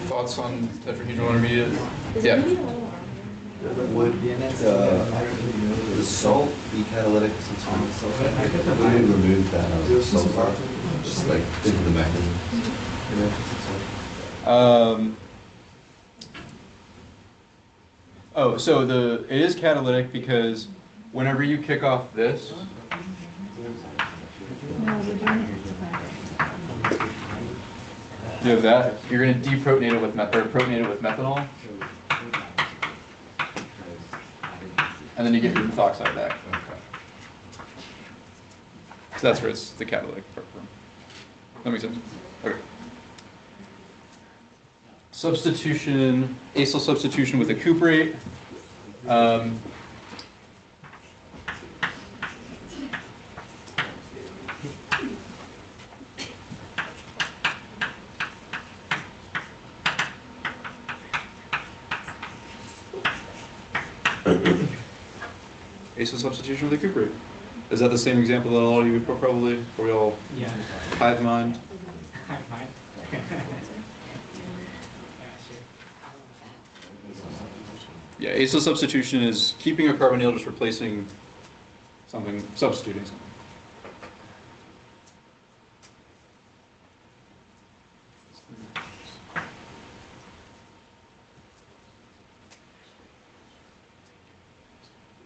Thoughts on tetrahedral intermediate? Yeah. Would the salt be catalytic since we didn't remove that salt part? Just like think of the mechanism. Oh, so it is catalytic because whenever you kick off this, you have that. You're going to deprotonate it with protonate it with methanol, and then you get your methoxide back. So that's where it's the catalytic part from. That makes sense. Okay. Substitution, acyl substitution with a cuprate. Acyl substitution with a cuprate. Is that the same example that all of you would probably, or we all hive mind? Hive mind. Yeah, acyl substitution is keeping a carbonyl, just replacing something, substituting something.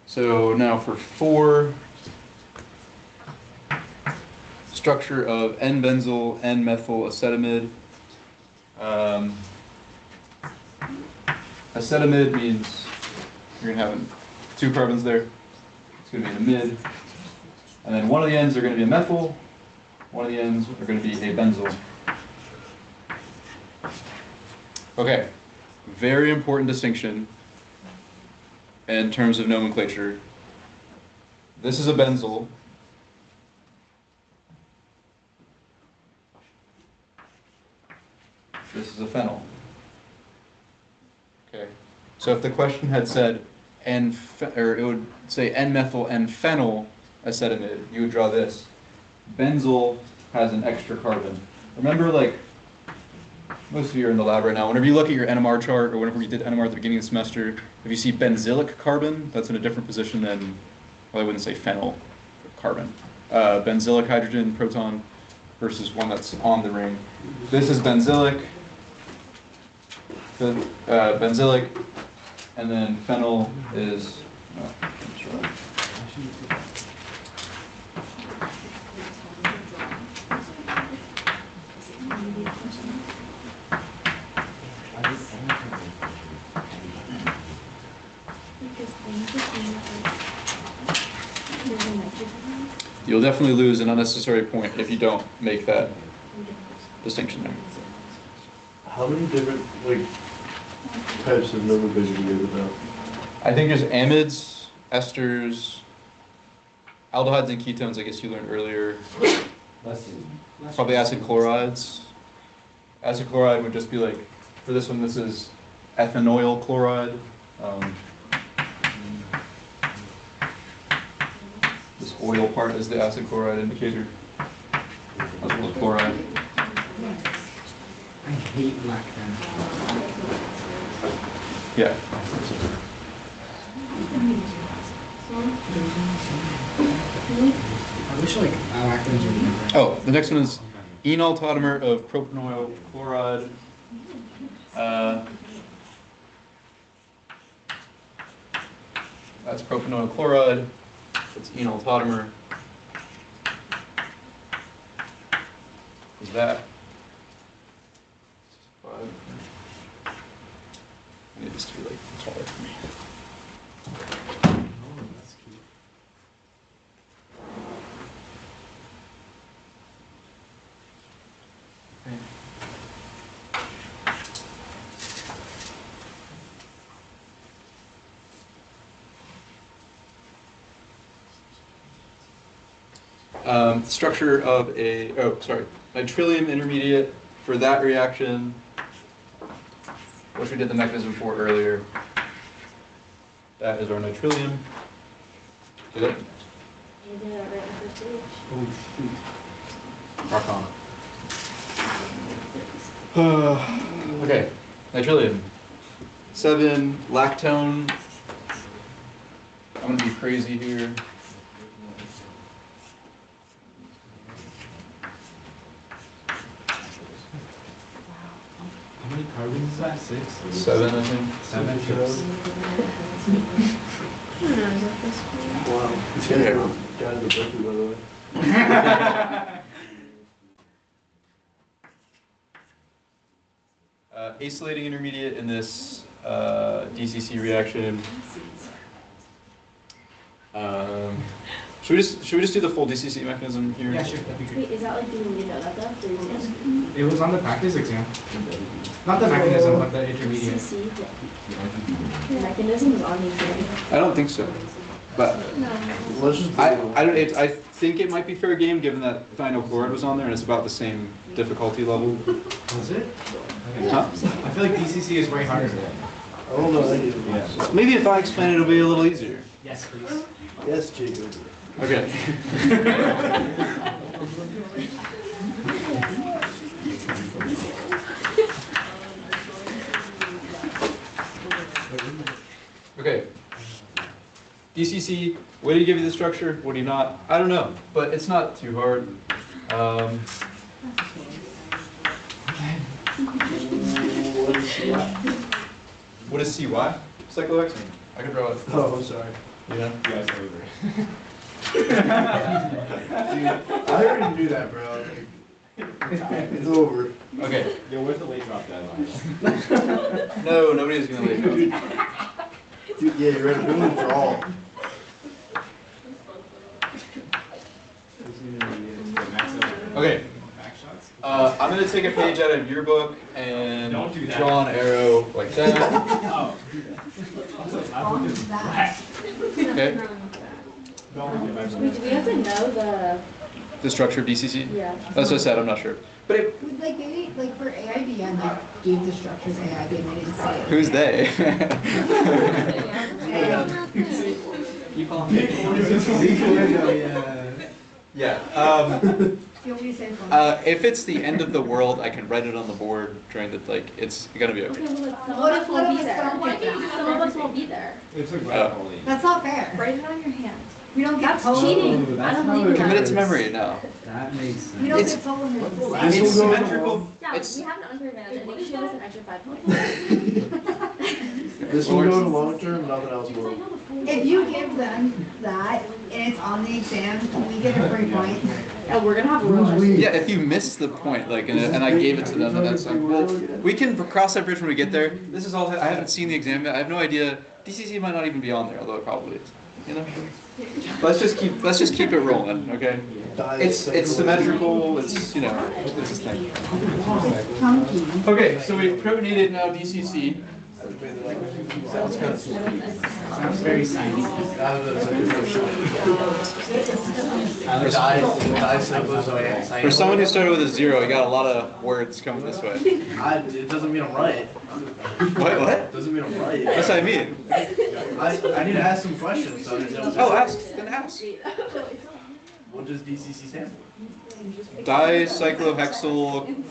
So now for 4, structure of N-benzyl, N-methyl acetamide. Acetamide means you're going to have 2 carbons there. It's going to be in the mid. And then one of the ends are going to be a methyl. One of the ends are going to be a benzyl. Okay, very important distinction in terms of nomenclature. This is a benzyl. This is a phenyl. Okay, so if the question had said or it would say N-methyl N-phenyl acetamide, you would draw this. Benzyl has an extra carbon. Remember, like, most of you are in the lab right now, whenever you look at your NMR chart, or whenever you did NMR at the beginning of the semester, if you see benzylic carbon, that's in a different position than, well, I wouldn't say phenyl carbon. Benzylic hydrogen proton versus one that's on the ring. This is benzylic, benzylic, and then phenyl is, you'll definitely lose an unnecessary point if you don't make that distinction there. How many different types of nomenclature do you guys about? I think there's amides, esters, aldehydes and ketones, I guess you learned earlier. Probably acid chlorides. Acid chloride would just be like, for this one, this is ethanoyl chloride. This oil part is the acid chloride indicator, as well as chloride. I hate lactone. Yeah. I wish lactones were different. Oh, the next one is enol tautomer of propanoyl chloride. That's propanoyl chloride. That's enol tautomer. Is that? I need this to be like taller for me. Oh, that's cute. Structure of a, nitrilium intermediate for that reaction, which we did the mechanism for earlier. That is our nitrilium. Get it? Oh, shoot. Rock on. Okay, nitrilium. 7 lactone. I'm gonna be crazy here. How many carbons is that? 6? 7, I think. 7 ships. Wow. It's gonna go down to the bookie, by the way. Acylating intermediate in this DCC reaction. Should we just do the full DCC mechanism here? Yeah, sure. That'd be great. Wait, is that like, do you know that stuff? It was on the practice exam. Not the mechanism, but the intermediate. CC, the mechanism is on the exam. I don't think so, but Let's just do I don't. I think it might be fair game given that thionyl chloride was on there and it's about the same difficulty level. Was it? Huh? I feel like DCC is way harder. I don't know. Yeah. Maybe if I explain it, it'll be a little easier. Yes, please. Yes, Jacob. Okay. Okay. DCC, what do you give you the structure? What do you not? I don't know, but it's not too hard. What is CY? Cyclohexane. I can draw it. Oh, I'm sorry. Yeah. Dude, I already knew that, bro. It's over. Okay. Yo, where's the late drop deadline? No, nobody's gonna leave. Dude, yeah, you're right. Doing it for all. Okay. I'm gonna take a page out of your book and Don't do that. draw an arrow like that. Oh. Okay. Wait, do we have to know The structure of DCC? yeah. That's what I said. I'm not sure. But it, Like maybe, like for AIBN, like gave the structures AIB and they didn't say it. who's they? You call me. Yeah. You want me to say something? If it's the end of the world, I can write it on the board during the it's gonna be okay. Okay, well, like, some What of if- us what won't if be it's there. not like that? Some of us won't be there. It's like Oh. That's not fair. Write it on your hand. We don't get That's told. cheating. I that's don't how believe it in Commit it that. to memory now. That makes sense. We don't It's- get told when you're It's saying. symmetrical. Yeah, It's we have an unfair advantage. I think she has an extra 5 points. This will go to long term, nothing else Because I will. know the full. If you give them that and it's on the exam, we get a free point. Oh, we're gonna have a ruler. Yeah, if you miss the point, like, and I gave it to them, then that's like, well, we can cross that bridge when we get there. This is all. I haven't seen the exam yet. I have no idea. DCC might not even be on there, although it probably is. You know. Let's just keep it rolling, okay? It's symmetrical. It's it's this thing. Chunky. Okay, so we've protonated now DCC. Sounds very science. For someone who started with a 0, you got a lot of words coming this way. It doesn't mean I'm right. What? Doesn't mean I'm right. What's that mean? I need to ask some questions. So Oh, ask. Then ask. What does DCC stand for? Dicyclohexyl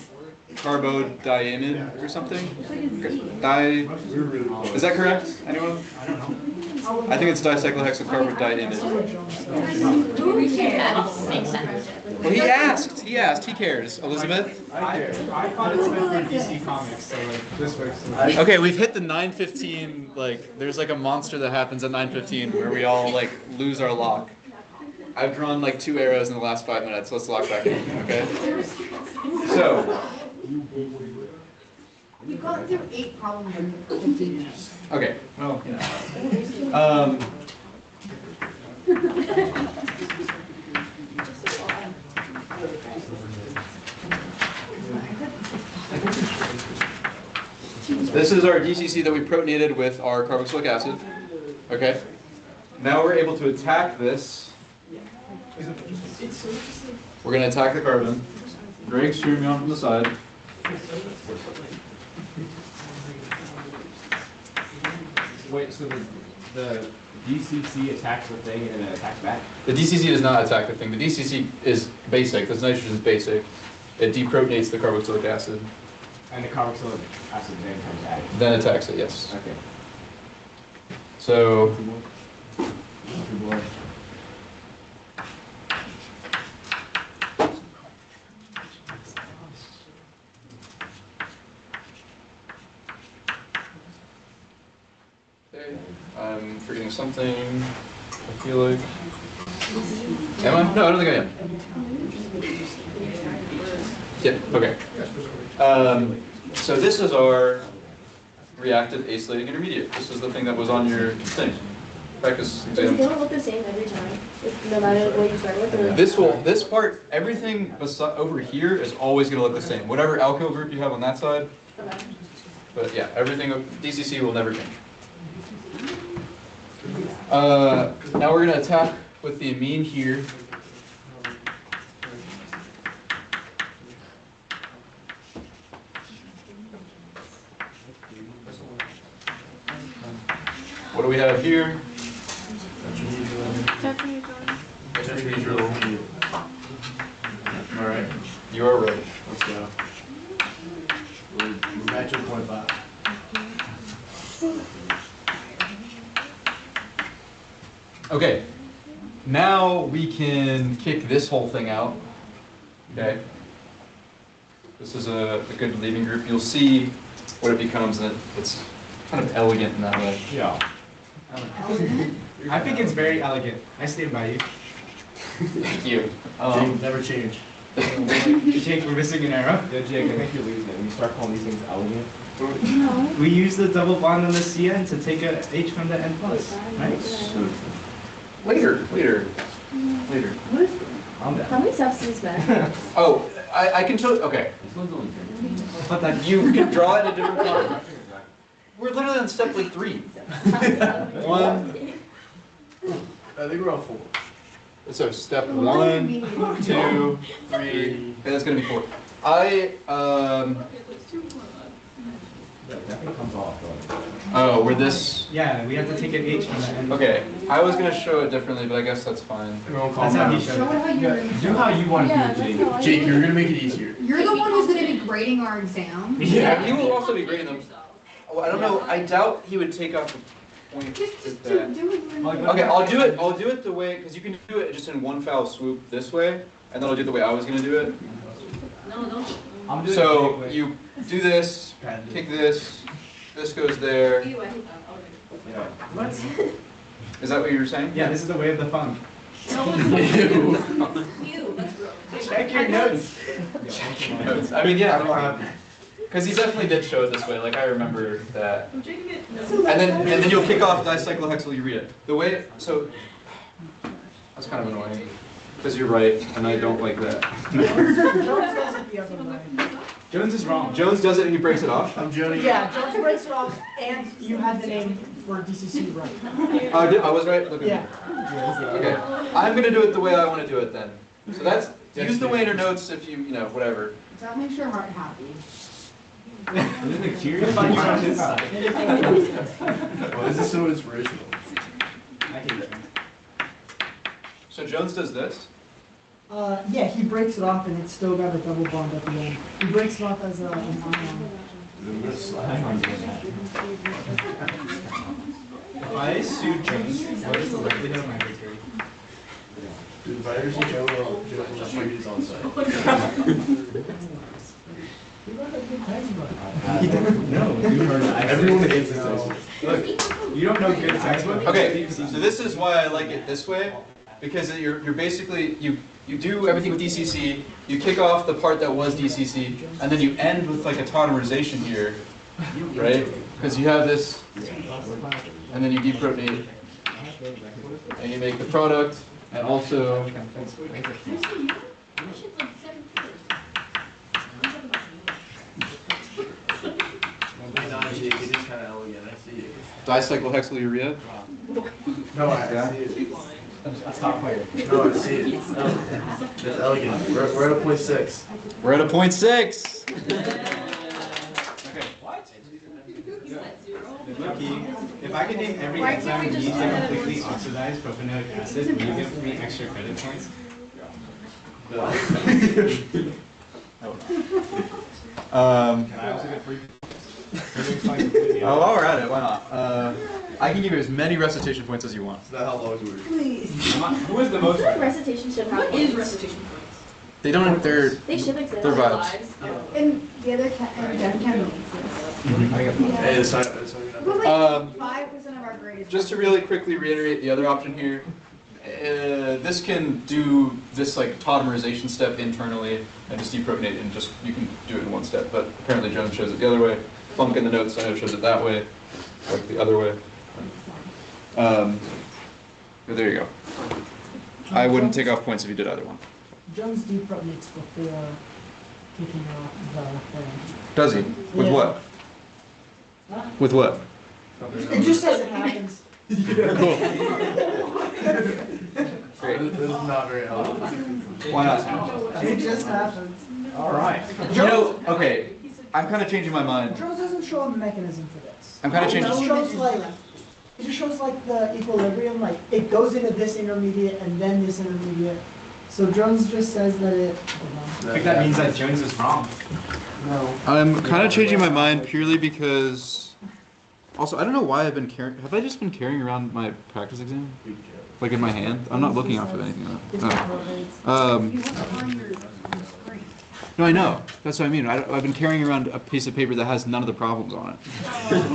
carbodiamide or something? Is that correct? Anyone? I don't know. I think it's dicyclohexyl carbodiamide. Who cares? Makes sense. Well, he asked. He cares. Elizabeth? I thought it's meant for DC Comics, so like this works. Okay, we've hit the 9:15. Like, there's like a monster that happens at 9:15 where we all like lose our lock. I've drawn like 2 arrows in the last 5 minutes. Let's lock back in, okay? So, You've gone through 8 problems in 15 minutes. okay. Well, this is our DCC that we protonated with our carboxylic acid. Okay. Now we're able to attack this We're gonna attack the carbon. Greg's cheering me on from the side. Wait, so the DCC attacks the thing and then it attacks back? The DCC does not attack the thing. The DCC is basic. This nitrogen is basic. It deprotonates the carboxylic acid, And the carboxylic acid then comes back. then attacks it. Yes. Okay. So okay, I'm forgetting something. I feel like. Am I? No, I don't think I am. Yeah. Okay. So this is our reactive acylating intermediate. This is the thing that was on your thing. Practice Does it exam. don't look the same every time, no matter what you start with? Or This part, everything over here is always going to look the same. Whatever alkyl group you have on that side, Okay. but yeah, everything DCC will never change. Now we're going to attack with the amine here. What do we have here? Tetrahedral. All right, you are right. Let's go. We're back to 0.5. Okay, now we can kick this whole thing out. Okay. This is a good leaving group. You'll see what it becomes, and it's kind of elegant in that way. Yeah. I think it's very elegant. I stand by you. Thank you. Never change. Jake, we're missing an arrow. Yeah, Jake, I think you're losing it. When you start calling these things elegant. No. We use the double bond on the CN to take a H from the N plus, right? Later. Calm down. How many steps is that? Oh, I can show. Okay. But that You can draw it in a different color. We're literally on step like 3. 1. I think we're on 4. So step 1, 2, 3. Okay, that's gonna be 4. That thing comes off though. Oh, we're this. yeah, we have to take an H from the N. Okay, I was gonna show it differently, but I guess that's fine. Everyone That's how he down. showed it. how you Do how you want to do it, Jake. Jake, You're gonna make it easier. You're the one who's gonna be grading our exam. Yeah, he will also be grading them. Oh, I don't know. I doubt he would take off the point. Just with that. do it. Okay, I'll do it the way, because you can do it just in one foul swoop this way, and then I'll do it the way I was gonna do it. No, no. I'm doing So it. you do this, kick this goes there. Ew, I hate that. Okay. Yeah. What? Is that what you were saying? Yeah, this is the way of the funk. No, ew, that's gross. Check your notes. Notes. I mean, yeah, I don't have, because he definitely did show it this way. Like I remember that. I'm taking it. And then you'll kick off dicyclohexylurea. The way so that's kind of annoying because you're right, and I don't like that. Jones is wrong. Jones does it and he breaks it off. I'm Jody. Yeah, Jones breaks it off, and you had the name for DCC right. I was right. Look at Yeah. me. Okay, I'm gonna do it the way I want to do it then. So that's use the Wayner notes if you whatever. That makes your heart happy. Isn't it curious? Fun you on this side. Well, this is so inspirational. I hate it. So Jones does this. Yeah, he breaks it off, and it's still got a double bond at the end. He breaks it off as an ion. Hang on. If I sue Jones, what is the likelihood of my victory? Dude, if I ever see Joe, Joe just like he's on site. No, you heard it. Everyone hates this. Look, you don't know good textbook. Okay, so this is why I like it this way, because you're basically you do everything with DCC, you kick off the part that was DCC, and then you end with like a tautomerization here, right? Because you have this, and then you deprotonate, and you make the product, and also. It is kind of elegant. I see it. Dicyclohexylurea. No, I Yeah. see it. a top player. No, I see it. It's elegant. We're at a .6. We're at a .6. Lucky, if I could name every Why can't enzyme we we just need do to that completely once? oxidize propanolic acid, will you give me extra credit points? Um, I also get free. oh, while we're at it, why not? I can give you as many recitation points as you want. It's not how long we were. Who is the most? Recitation should have What is points. recitation points? They don't. They're They should exist. they're vibes. Lives? Oh. And the other and can exist. Hey, it's not. But like 5% of our grade is. Just to really quickly reiterate the other option here, this can do this like tautomerization step internally and just deprotonate, and just you can do it in one step. But apparently Jones shows it the other way. Funk in the notes I know shows it that way, like the other way. But there you go. I wouldn't take off points if you did either one. Jones deprotonates before kicking off the thing. Does he? With Yeah. what? Huh? With what? It just as it happens. Cool. Great. This is not very elegant. Why not? It just happens. All right. You know, okay, I'm kind of changing my mind. Jones doesn't show a mechanism for this. I'm kind of It just changing. shows like, it just shows like the equilibrium, like it goes into this intermediate and then this intermediate. So Jones just says that it, I think that means that Jones is wrong. no. I'm kind of changing my mind purely because, also, I don't know why I've been carrying, have I just been carrying around my practice exam? Like in my hand? I'm not looking off of anything. Oh. You want to find your screen. No, I know. That's what I mean. I've been carrying around a piece of paper that has none of the problems on it.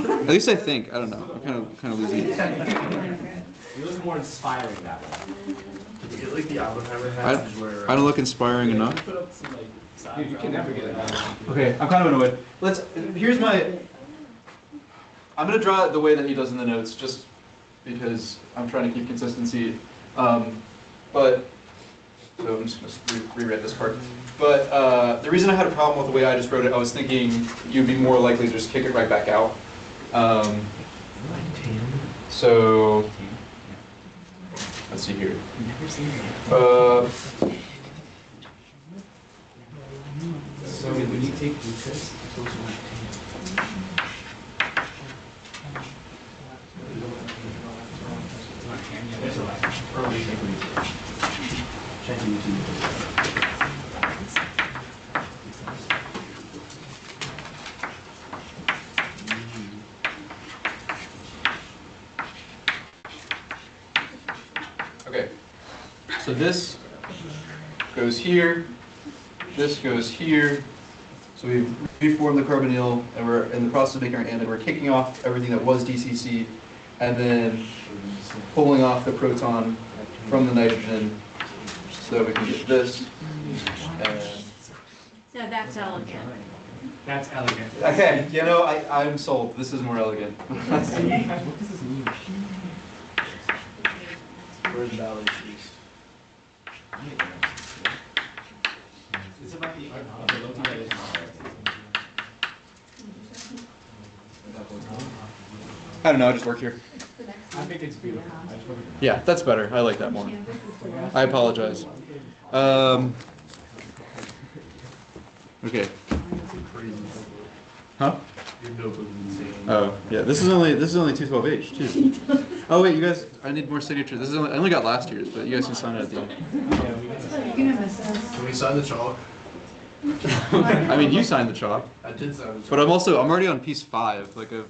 At least I think. I don't know. I'm kind of losing it. It was more inspiring that way. You get like the Oppenheimer I passage where. don't look inspiring enough. Dude, you can never get it out. Okay, I'm kind of annoyed. Here's my, I'm gonna draw it the way that he does in the notes, just because I'm trying to keep consistency. But, so I'm just gonna rewrite this part. But the reason I had a problem with the way I just wrote it, I was thinking you'd be more likely to just kick it right back out. So, let's see here. So when you take glucose, Okay, so this goes here, this goes here. So we've reformed the carbonyl, and we're in the process of making our and we're kicking off everything that was DCC, and then pulling off the proton from the nitrogen so that we can get this. And So that's elegant. that's elegant. okay, you know, I'm sold. This is more elegant. What does this mean? Where's Valley East? It's about the I don't know, I just work here. I think it's beautiful. I just want to- Yeah, that's better. I like that more. I apologize. Okay. Huh? Your notebook is insane. Oh, yeah. This is only 212H too. Oh wait, you guys, I need more signatures. This is I only got last year's, but you guys can sign it at the end. You're gonna miss us. Can we sign the chalk? I mean, you signed the chalk, I did sign the chalk. but I'm already on piece 5. Like I'm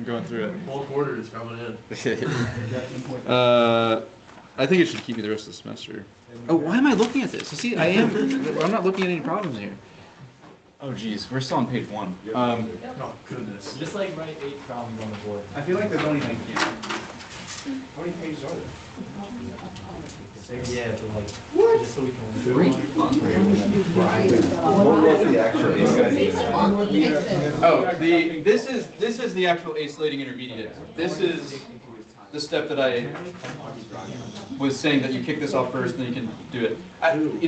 going through it. Full quarter is coming in. I think it should keep me the rest of the semester. Oh, why am I looking at this? You see, I'm not looking at any problems here. Oh geez, we're still on page 1. Oh, goodness. Just like write 8 problems on the board. I feel like there's only like, how many pages are there? Yeah, but like. Just so we can. What was the actual Oh, this is the actual acylating intermediate. This is the step that I was saying that you kick this off first, then you can do it. I'm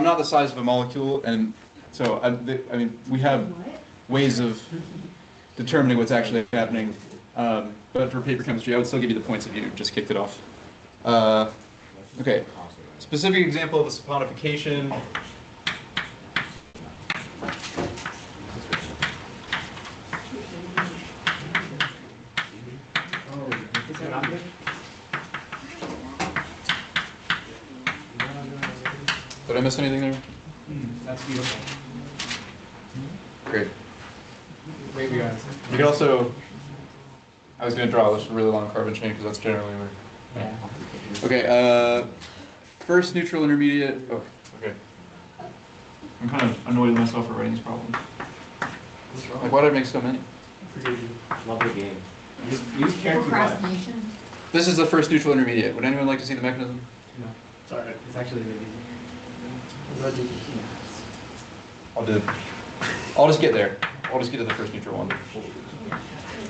not the size of a molecule, and so I mean, we have ways of determining what's actually happening. But for paper chemistry, I would still give you the points if you just kicked it off. Okay, specific example of a saponification. Did I miss anything there? That's beautiful. Great. Wait, we got it. You could also, I was going to draw this really long carbon chain because that's generally where. Yeah. Okay, first neutral intermediate. Oh, okay. I'm kind of annoyed with myself for writing these problems. Like, why did I make so many? Love the game. Use care too much. Procrastination. This is the first neutral intermediate. Would anyone like to see the mechanism? No, sorry, it's actually really easy. I'll just get there. I'll just get to the first neutral one.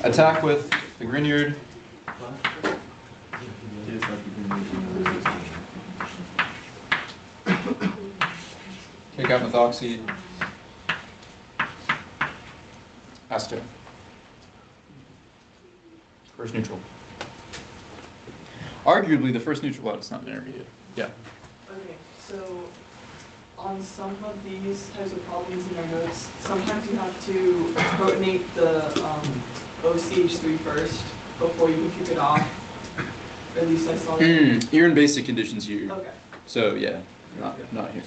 Attack with the Grignard. Take out methoxy. Acetone. First neutral. Arguably, the first neutral it's not an intermediate. Yeah. Okay, so on some of these types of problems in your notes, sometimes you have to protonate the OCH3 first before you can kick it off. Or at least I saw that. You're in basic conditions here. Okay. So yeah, not here.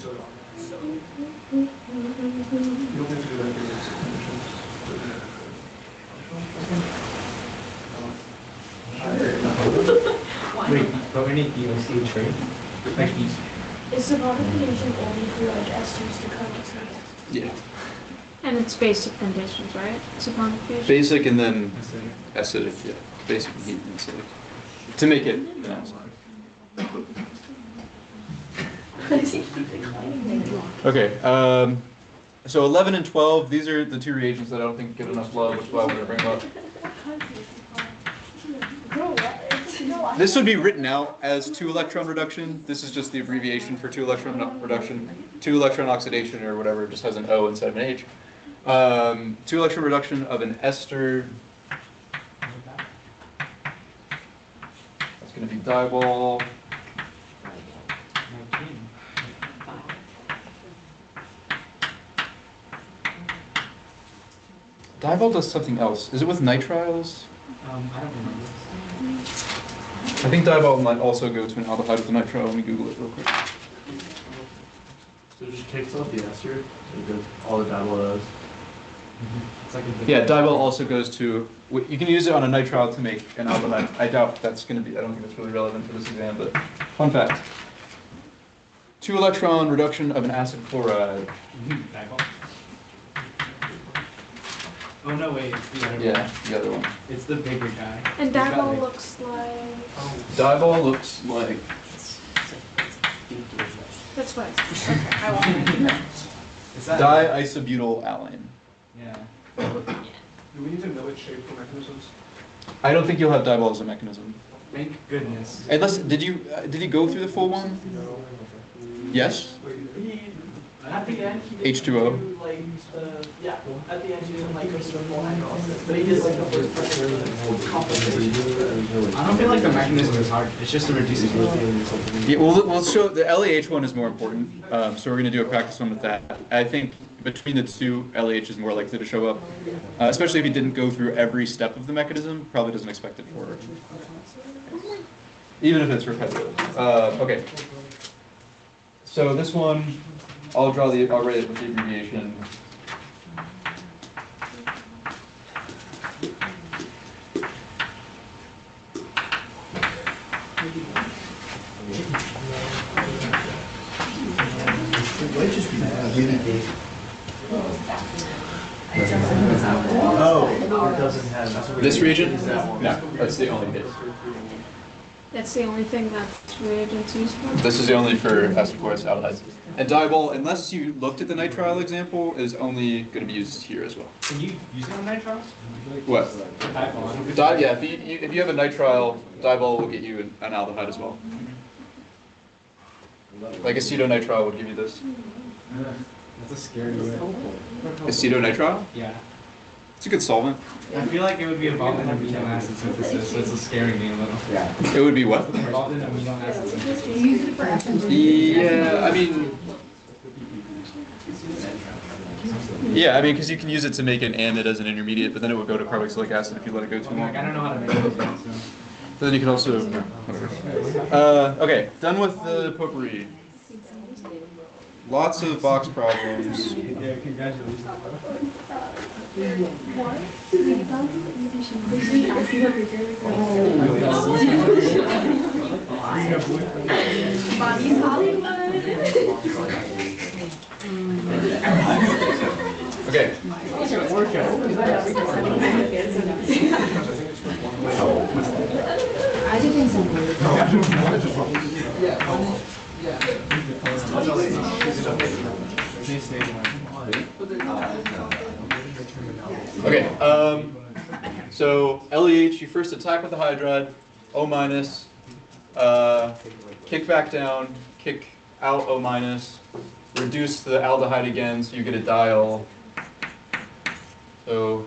Wait, but we need DOC trade. Like these. Is saponification only for like esters to come to? Yeah. And it's basic conditions, right? Saponification? Basic and then acidic. Yeah. Basic and heat and acidic. To make it an acid. Okay. So 11 and 12, these are the two reagents that I don't think get enough love, which is why I wanted to bring them up. This would be written out as 2-electron reduction. This is just the abbreviation for 2-electron reduction. 2-electron oxidation or whatever, it just has an O instead of an H. 2-electron reduction of an ester. That's going to be diol. Diol does something else. Is it with nitriles? I don't remember. I think diol might also go to an aldehyde with a nitrile. Let me Google it real quick. So it just takes off the ester, all the diol does. It's like a Yeah, diol also goes to. You can use it on a nitrile to make an aldehyde. I doubt that's going to be. I don't think that's really relevant for this exam, but fun fact: 2-electron reduction of an acid chloride. Diol. Oh no, wait, it's the other one. Yeah, the other one. It's the bigger guy. And He's got, diol like- looks like... Diol looks like. That's what it's... Okay, I won't. Is that Diisobutyl alane. Yeah. Do we need to know its shape for mechanisms? I don't think you'll have diol as a mechanism. Thank goodness. Unless did you go through the full one? Yes. At the end, he didn't H2O. do, like, yeah, at the end, he didn't, like, go through the full hydrolysis, but he did, like, the first part complication. I don't feel like the mechanism is hard. It's just a reducibility. Yeah, we'll show the LAH one is more important, so we're going to do a practice one with that. I think between the two, LAH is more likely to show up, especially if you didn't go through every step of the mechanism. Probably doesn't expect it for it, even if it's repetitive. Okay. So this one, I'll write it with the abbreviation. Oh, it doesn't have. This reagent? No, that's the only case. That's the only thing that reagents used for? This is the only for acid chlorides aldehydes. And diol, unless you looked at the nitrile example, is only going to be used here as well. Can you use it on nitriles? What? Diol. Yeah, if you have a nitrile, diol will get you an aldehyde as well. Like acetonitrile would give you this. That's a scary word. Acetonitrile? Yeah. It's a good solvent. I feel like it would be involved in amino acid synthesis, so it's a scary name a little. Yeah. It would be what? Involved in amino acid synthesis. You use it for essence. Yeah, I mean, because you can use it to make an amide as an intermediate, but then it would go to carboxylic acid if you let it go too long. Like, I don't know how to make it. So. But then you can also, whatever. Okay, done with the potpourri. Lots of box problems. Yeah, congratulations. Bobby's Hollywood. Okay. I do think so. Okay, so LEH, you first attack with the hydride, O minus, kick back down, kick out O minus, reduce the aldehyde again, so you get a diol. So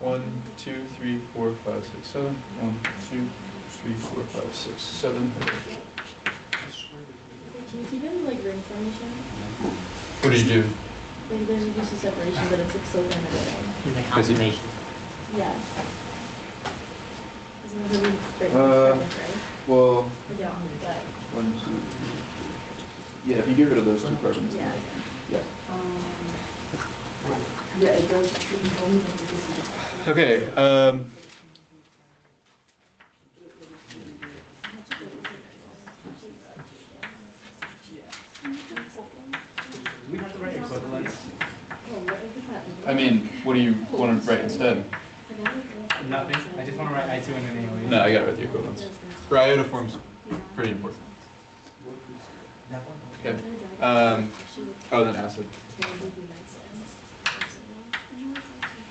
1, 2, 3, 4, 5, 6, 7. 1, 2, 3, 4, 5, 6, 7. Can you keep it in like ring formation? What did you do? Like then reduce the separation, but it's like so limited. In the confirmation. Yeah. Isn't that a really great right? Well, Yeah, but 1, 2. Yeah, if you get rid of those 2 carbons. yeah. Yeah. Yeah, it does. Okay. We have to write equivalence. I mean, what do you want to write instead? Nothing. I just want to write I2 and an AOE. No, I got to write the equivalents. For iodoforms, pretty important. Okay. Oh, then acid.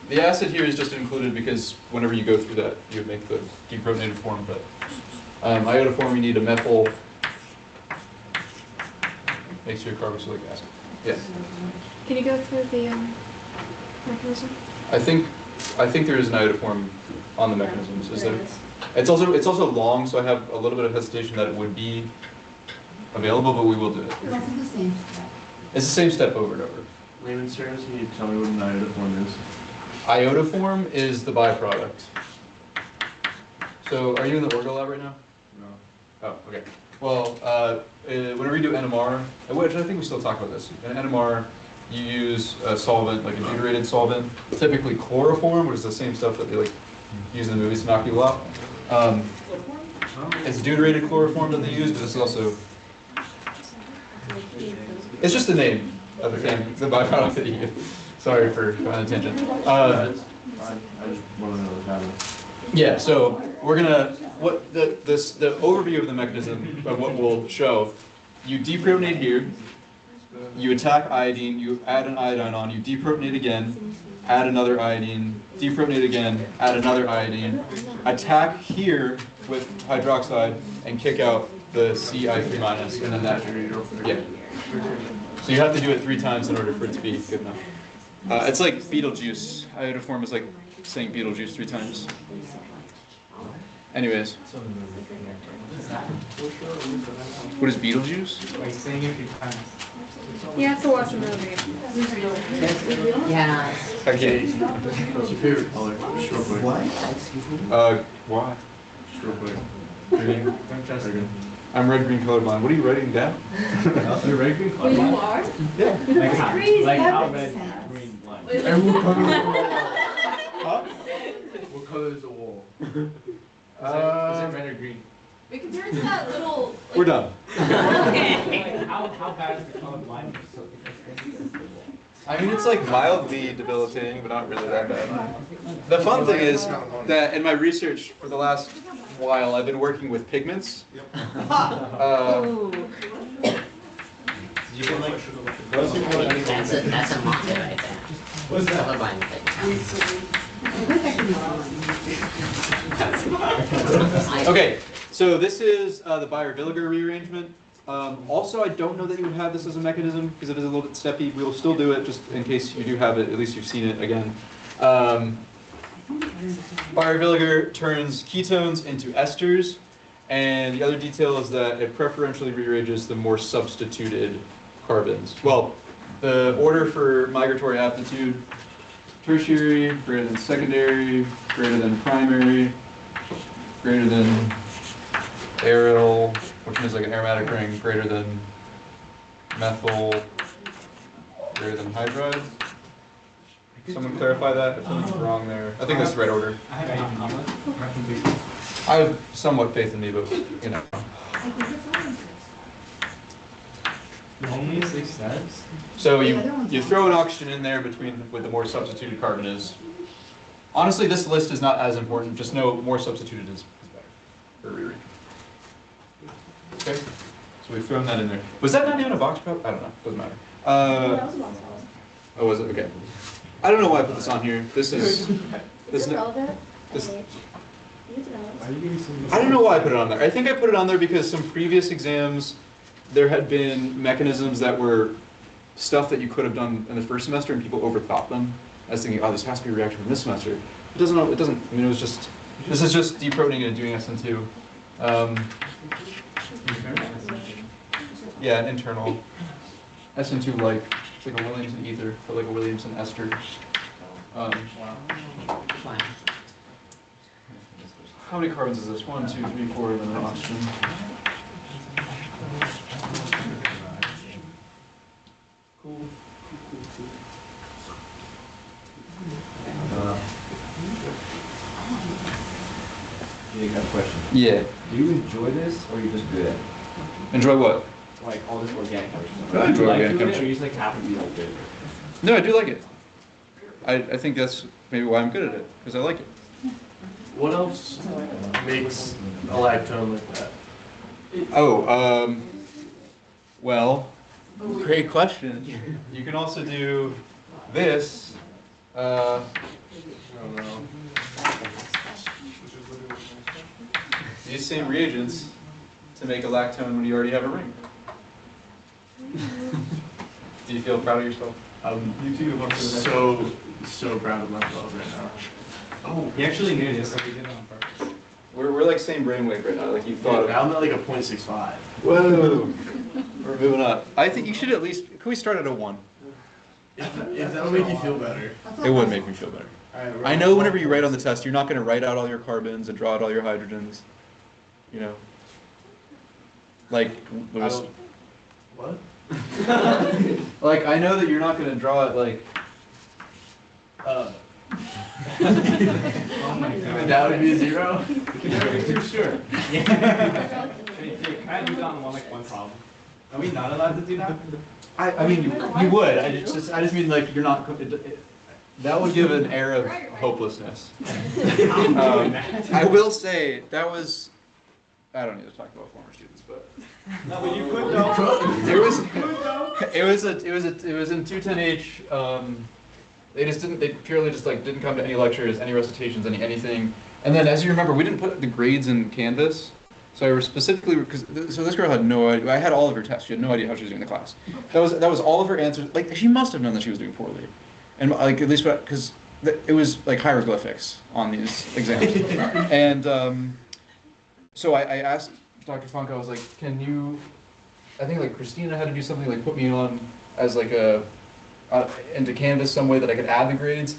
The acid here is just included because whenever you go through that, you would make the deprotonated form. But iodoform, you need a methyl. Makes you a carboxylic acid. Yeah. Can you go through the mechanism? I think there is an iodoform on the mechanisms. Is there? It's also long, so I have a little bit of hesitation that it would be available, but we will do it. It's also the same step. It's the same step over and over. Layman's terms, can you tell me what an iodoform is? Iodoform is the byproduct. So, are you in the orgo lab right now? No. Oh, okay. Well, whenever you do NMR, which I think we still talk about this, in NMR, you use a solvent, like a deuterated solvent, typically chloroform, which is the same stuff that they like use in the movies to knock people out. It's deuterated chloroform that they use, but it's also, it's just the name of the thing, the byproduct that you use. Sorry for going on a tangent. I just want to know the pattern. Yeah, so we're gonna, the overview of the mechanism of what we'll show, you deprotonate here, you attack iodine, you add an iodine on, you deprotonate again, add another iodine, deprotonate again, add another iodine, attack here with hydroxide, and kick out the Ci3 minus, and then that, yeah. So you have to do it 3 times in order for it to be good enough. It's like Beetlejuice. Iodoform is like saying Beetlejuice 3 times. Anyways. What is Beetlejuice? Like saying it 3 times. You have to watch the movie. Yeah. Okay. What's your favorite color? Just real quick. What? Why? Just real quick. Green. Don't trust me. I'm red-green colorblind. What are you writing down? You're red, green, Well, you color. are? Like how red, green, black. And what color is the wall? Huh? What color is the wall? Is it red or green? Wait, compared to that little. Like, We're done. Okay. How bad is the color blindness? I mean, it's like mildly debilitating, but not really that bad. The fun thing is that in my research for the last while, I've been working with pigments. That's a monster right there. What's that? Colorblind thing. Okay, so this is the Bayer-Villiger rearrangement. Also, I don't know that you would have this as a mechanism because it is a little bit steppy. We will still do it just in case you do have it. At least you've seen it again. Bayer-Villiger turns ketones into esters, and the other detail is that it preferentially rearranges the more substituted carbons. Well, the order for migratory aptitude: tertiary, greater than secondary, greater than primary, greater than aryl, which is like an aromatic ring, greater than methyl, greater than hydride. Someone clarify that if something's wrong there. I think that's the right order. I have I have somewhat faith in me, but you know. only 6 steps. So you throw an oxygen in there between with the more substituted carbon is. Honestly, this list is not as important. Just know more substituted is better for rearranging. Okay, so we've thrown that in there. Was that not even a box prop? I don't know. Doesn't matter. That was a box problem. Oh, was it? Okay. I don't know why I put this on here. This is. Is it relevant? this- Use relevant. Are you giving some? I don't know why I put it on there. I think I put it on there because some previous exams, there had been mechanisms that were stuff that you could have done in the first semester, and people overthought them. I was thinking, oh, this has to be a reaction from this semester. It doesn't. It doesn't. I mean, it was just. This is just deprotoning and doing SN2. Yeah, internal. SN2 like it's like a Williamson ether, but like a Williamson ester. How many carbons is this? 1, 2, 3, 4, and then an oxygen. Cool. You got a question? Yeah. Do you enjoy this, or are you just good at it? Enjoy what? Like all this organic chemistry? I enjoy You like organic doing it, chemistry. or you just like happen to be like good? No, I do like it. I think that's maybe why I'm good at it, because I like it. What else makes a lactone like that? Oh, well, great question. You can also do this. I don't know. These same reagents to make a lactone when you already have a ring. Do you feel proud of yourself? So proud of myself right now. Oh, you actually knew this, so we did it on purpose. We're like same brainwave right now. Like you thought. I'm at like a 0.65. Whoa. We're moving up. I think you should at least. Can we start at a 1? If that'll make you feel better. It would make me feel better. I know whenever you write on the test, you're not going to write out all your carbons and draw out all your hydrogens. You know. Like. What? Like I know that you're not going to draw it like. Oh my god. That would be a 0? Too sure. Yeah. Can I do that on one problem? Are we not allowed to do that? I mean, you would. I just mean like you're not. That would give an air of hopelessness. I will say that was. I don't need to talk about former students, but. No, but you could though. It was in 210H. They just didn't. They purely just like didn't come to any lectures, any recitations, anything. And then, as you remember, we didn't put the grades in Canvas. So I was specifically because this girl had no idea. I had all of her tests. She had no idea how she was doing the class. That was all of her answers. Like she must have known that she was doing poorly, and like at least because it was like hieroglyphics on these exams. And so I asked Dr. Funk. I was like, "Can you?" I think like Christina had to do something like put me on as like a into Canvas some way that I could add the grades.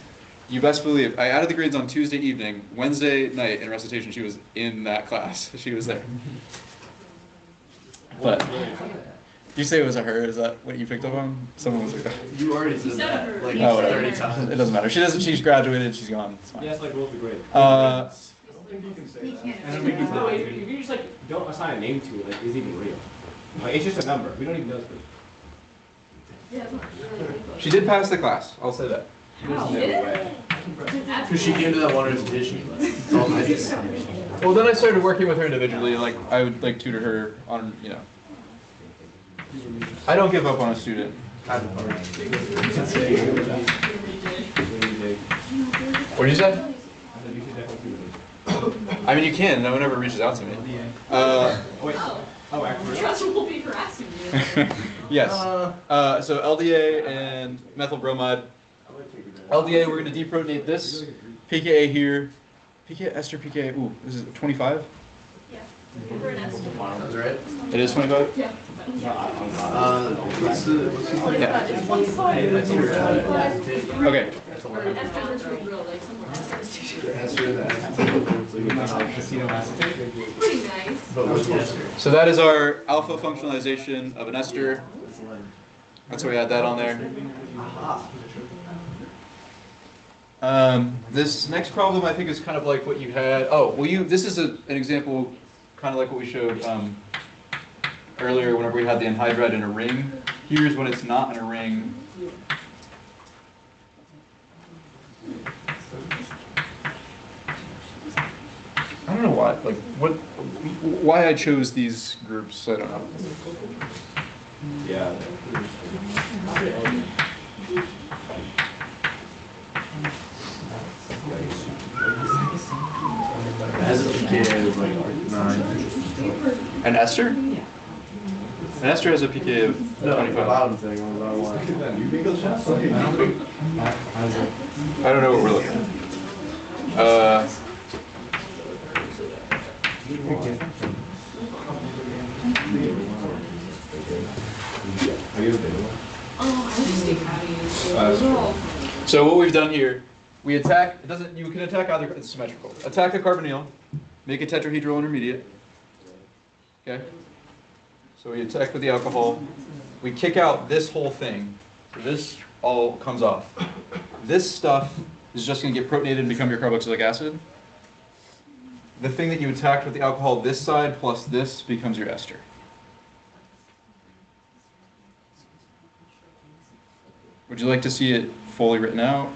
You best believe I added the grades on Tuesday evening. Wednesday night in recitation, she was in that class. She was there. But you say it was a her? Is that what you picked up on? Someone was like that. You already said that like Oh, 30 whatever. times. It doesn't matter. She doesn't. She's graduated. She's gone. It's fine. Yeah, it's like roll the grade. Uh, I don't think you can say that. And then no, if you just like don't assign a name to it, like is it even real? Like it's just a number. We don't even know it's real. she did pass the class. I'll say that. There's no way. Because she came to that one recitation. It's all nice. Well, then I started working with her individually. Like I would like tutor her on, you know. I don't give up on a student. What did you say? I mean, you can. No one ever reaches out to me. Wait. Oh, actually. Trust will be harassing you. Yes. So LDA and methyl bromide. LDA, we're going to deprotonate this pKa here. pKa, ester pKa, ooh, this is 25? Yeah. We're an ester. That's right. It is 25? Yeah. What's the Yeah. It's 25. Okay. Esters are pretty real, like someone esters. Casino acetate. Pretty nice. So that is our alpha functionalization of an ester. That's why we add that on there. This next problem I think is kind of like what you had. Oh, well, this is an example kind of like what we showed earlier whenever we had the anhydride in a ring. Here's when it's not in a ring. I don't know why, like why I chose these groups, I don't know. Yeah. As a pKa of like 9. An ester? An ester has a pKa of No, the 25. bottom thing on the bottom line. I don't know what we're looking at. Oh, I just think how to use those are all. So what we've done here, we attack, you can attack either, it's symmetrical. Attack a carbonyl, make a tetrahedral intermediate. Okay? So we attack with the alcohol, we kick out this whole thing. So this all comes off. This stuff is just going to get protonated and become your carboxylic acid. The thing that you attacked with the alcohol, this side plus this becomes your ester. Would you like to see it fully written out?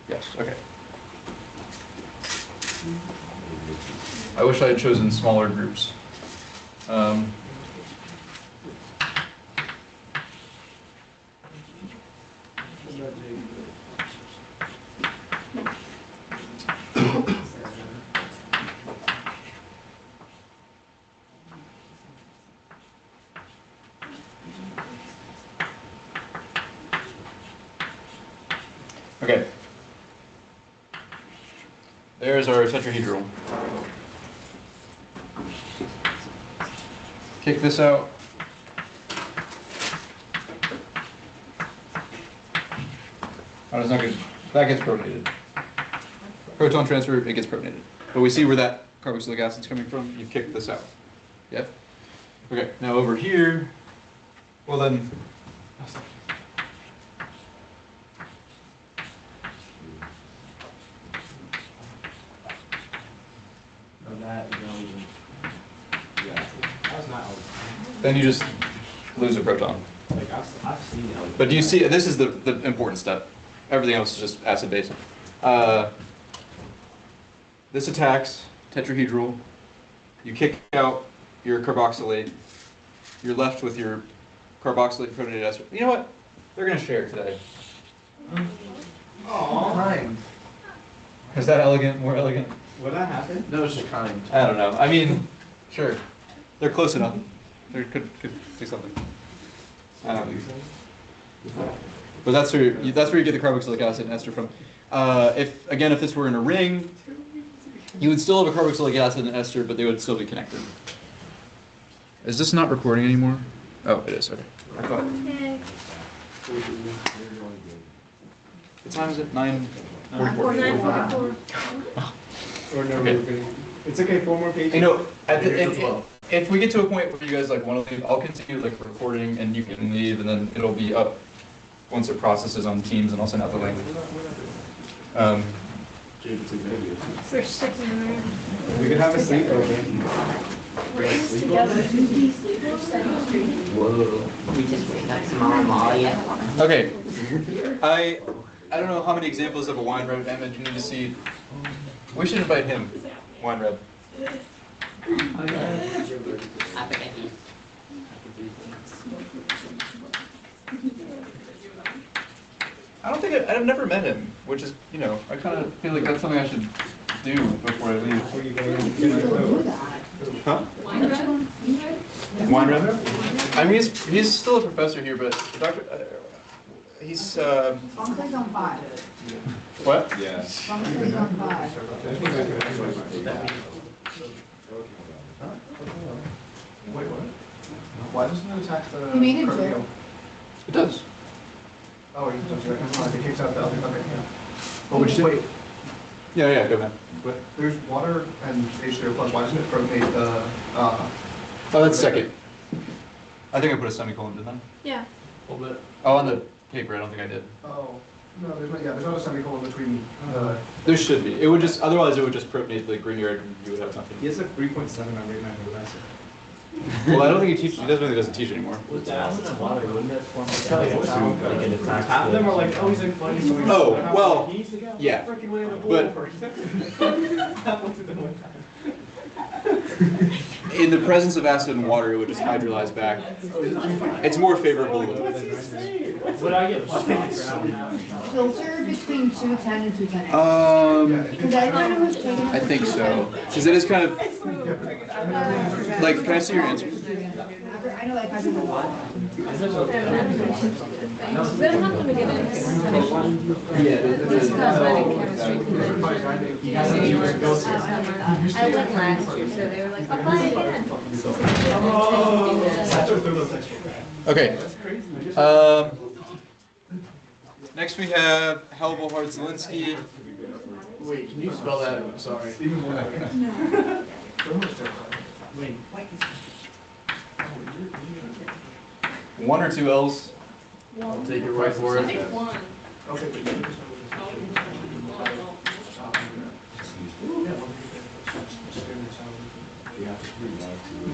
Yes, okay. I wish I had chosen smaller groups. Okay. There's our tetrahedral. Kick this out. Oh, it's not good. That gets protonated. Proton transfer, it gets protonated. But we see where that carboxylic acid's coming from. You kick this out. Yep. Okay, now over here, well then, then you just lose a proton. Like I've seen it. But do you see, this is the important step. Everything else is just acid-base. This attacks tetrahedral. You kick out your carboxylate. You're left with your carboxylate protonated ester. You know what? They're going to share today. Aww. Is that elegant? More elegant? Would that happen? No, it's just kind. I don't know. I mean, sure. They're close enough. There could be something. But that's where you get the carboxylic acid and ester from. If this were in a ring, you would still have a carboxylic acid and ester, but they would still be connected. Is this not recording anymore? Oh, it is. Okay. Okay. What time is it? 9:44. 9:44. Or no, Okay. It's okay, 4 more pages. You know, if we get to a point where you guys want to leave, I'll continue recording, and you can leave, and then it'll be up once it processes on Teams, and I'll send out the link. For sticking around. We could have a sleepover. Together. Whoa. We just wake up tomorrow morning. Okay. I don't know how many examples of a wine reb image you need to see. We should invite him, wine reb. I don't think I've never met him, which is, I kind of feel like that's something I should do before I leave. Huh? Wine reb? I mean, he's still a professor here, but he's I'll click on 5. What? Yeah. Something's on 5. Wait, what? Why doesn't it attack the? He made it curve too. wheel? It does. Oh, he does, it kicks out the other, okay, yeah. Oh, which, wait, Yeah, go ahead. but there's water and H2O plus, why doesn't it protonate the, Oh, that's second. I think I put a semicolon, didn't I? Yeah. A little bit. Oh, on the paper, I don't think I did. oh, no, there's not, yeah, there's not a semicolon between the, There should be. It would just, otherwise it would just protonate the green yard and you would have nothing. He has a 3.7 on rate 9 professor. Well, I don't think he definitely doesn't teach anymore. With acid and water, wouldn't it form like Like it attacks Half of them are like, oh, he's like funny. So he's Oh, like, half well, like, he's the guy yeah, freaking way in the pool but- first. Half of them went down. In the presence of acid and water, it would just hydrolyze back. It's more favorable. Would I get shocked? Filter between 210 and 210. Because I kind of was taking. I think so. Because it is kind of, like, can I see your answer? I know like I did a lot. We don't have to begin it. I went last year, so they were like, apply again. Okay. Next we have Helbo Hard-Zelinsky. Wait, can you spell that? I'm sorry. Wait. One or two L's? I'll take your word for I it. think one. okay.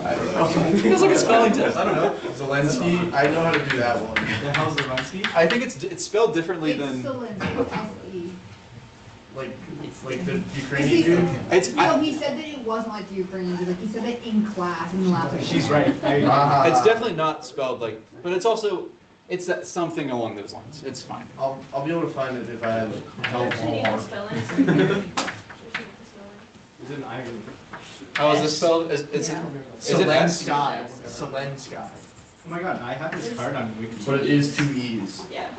I don't know. It feels like a spelling test. I don't know. Zelensky, I know how to do that one. The hell's the Runsky? I think it's spelled differently It's than. still in S-E. Like the Ukrainian dude? It's. No, he said that it wasn't like the Ukrainian dude. Like he said that in class in the last. She's right. It's definitely not spelled like, but it's also, it's something along those lines. It's fine. I'll be able to find it if I have help. Is it an iron? Oh, is this spelled? Is it S? Zelensky. Zelensky. Oh my god, I have this card on Wikipedia. But it is 2 E's. Yeah.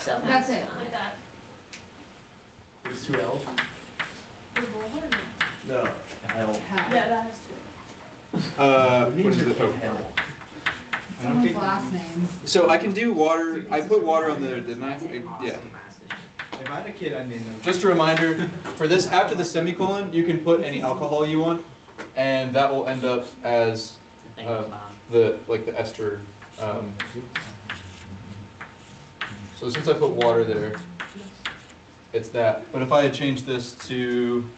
That's it. Like that. It's 2 L's? No. L. Yeah, that has to. What is it? Oh. Someone's last name. So I can do water. I put water on the knife. Yeah. If I had a kid, I'd name them. Just a reminder, for this, after the semicolon, you can put any alcohol you want, and that will end up as the ester. So since I put water there, it's that. But if I had changed this to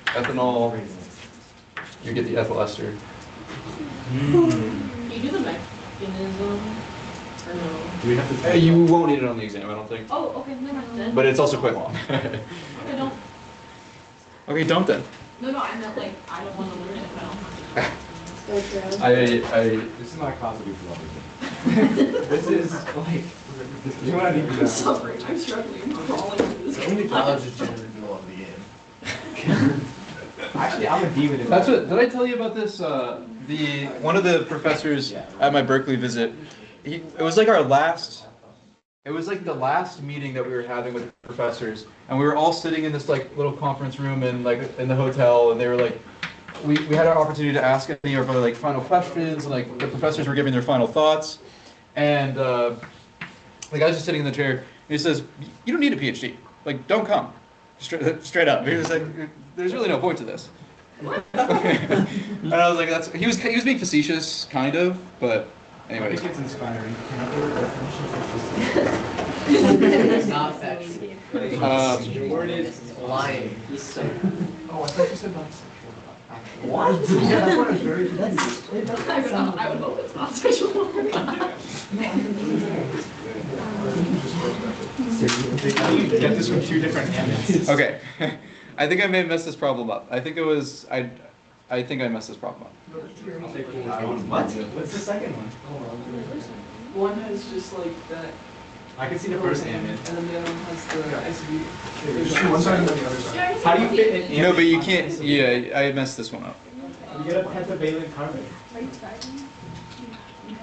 ethanol, you get the ethyl ester. You do the mechanism, or no? Do we have to? You won't need it on the exam, I don't think. Oh, okay, never mind then. But it's also quite long. Okay, don't. Okay, don't then. No, I meant like, I don't want to learn it if I don't have This is not a class of This is like. You want to to. I'm suffering, I'm struggling, I'm crawling into this. The only college is generally do love the game. Actually, I'm a demon. That's what, did I tell you about this? One of the professors at my Berkeley visit, it was like the last meeting that we were having with professors, and we were all sitting in this like little conference room in the hotel, and they were like, we had our opportunity to ask any of our like final questions, and like the professors were giving their final thoughts, and the guy's just sitting in the chair, and he says, "You don't need a PhD. Like, don't come." Straight up. He was like, "There's really no point to this." And I was like, "That's." He was being facetious, kind of, but anyway. I think it's inspiring. It's not factual. Your word is lying. Oh, I thought you said bisexual. What? Yeah, that's what I was very. I would hope it's not sexual. Get this from 2 different animals. Okay. I think I may have messed this problem up. I think I messed this problem up. I'll take one. What? What's the second one? One has just like that, I can see the first animal. and then the other one has the ICD. There's one side and then the other side. How do you fit an No, but you can't. Yeah, I messed this one up. You get a pentavalent carbon.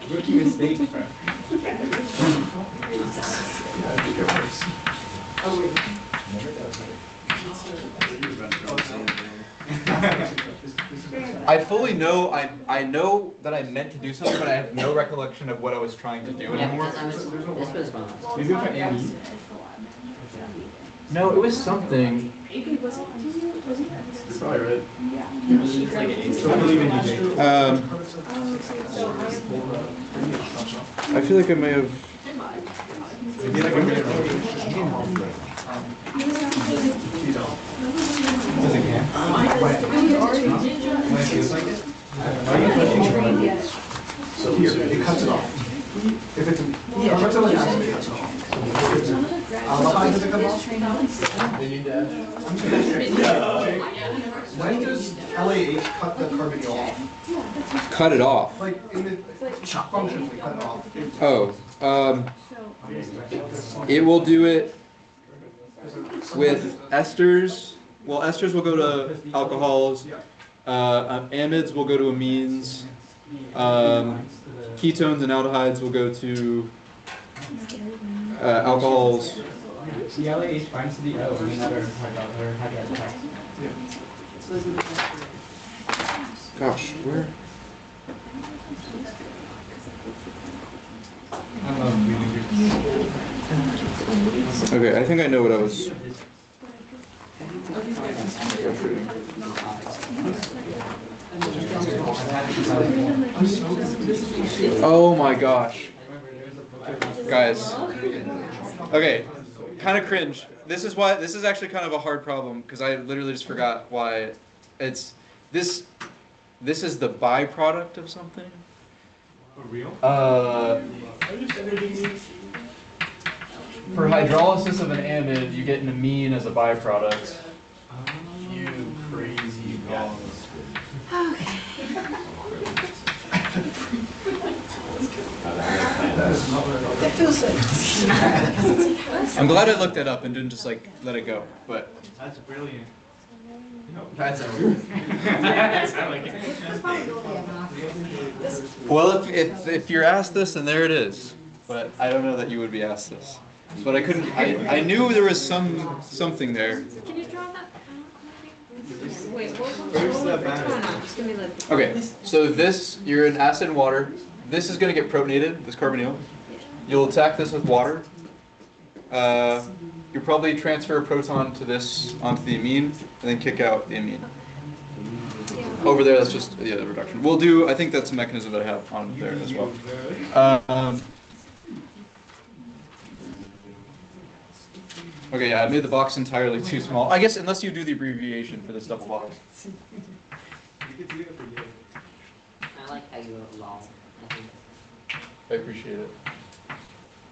Rookie mistake, bro. Oh, wait. I fully know, I know that I meant to do something, but I have no recollection of what I was trying to do anymore. Maybe if I am. No, it was something. Maybe was it? You're probably right. Don't believe in DJ. I feel like I may have. Maybe like a minute. Does it can? When it feels like it? So here, it cuts it off. If it's, it cuts it like acid, it cuts it off. If it's aldehyde, does it come off? They need to. When does LAH cut the carbonyl off? Cut it off. Like, in the functionally cut it off. Oh, it will do it with esters. Well, esters will go to alcohols. Amides will go to amines. Ketones and aldehydes will go to alcohols. The LAH binds to the O and another hydroxide. Gosh, where? I love really good. Okay, I think I know what I was. Oh my gosh. Guys. Okay, kind of cringe. This is actually kind of a hard problem because I literally just forgot why it's this is the byproduct of something. For real? For hydrolysis of an amide, you get an amine as a byproduct. You crazy dog. I'm glad I looked it up and didn't just like let it go, but That's brilliant. that's Like well, if you're asked this, then there it is. But I don't know that you would be asked this. But I couldn't. I knew there was something there. Can you draw that? Wait, Where's the banner? Just give me the. Okay, so this you're in acid and water. This is going to get protonated. This carbonyl. You'll attack this with water. You'll probably transfer a proton to this onto the amine, and then kick out the amine. Over there, that's just the reduction. We'll do. I think that's a mechanism that I have on there as well. Okay, yeah, I made the box entirely too small. I guess unless you do the abbreviation for this double box. I like how you wrote lol. I appreciate it.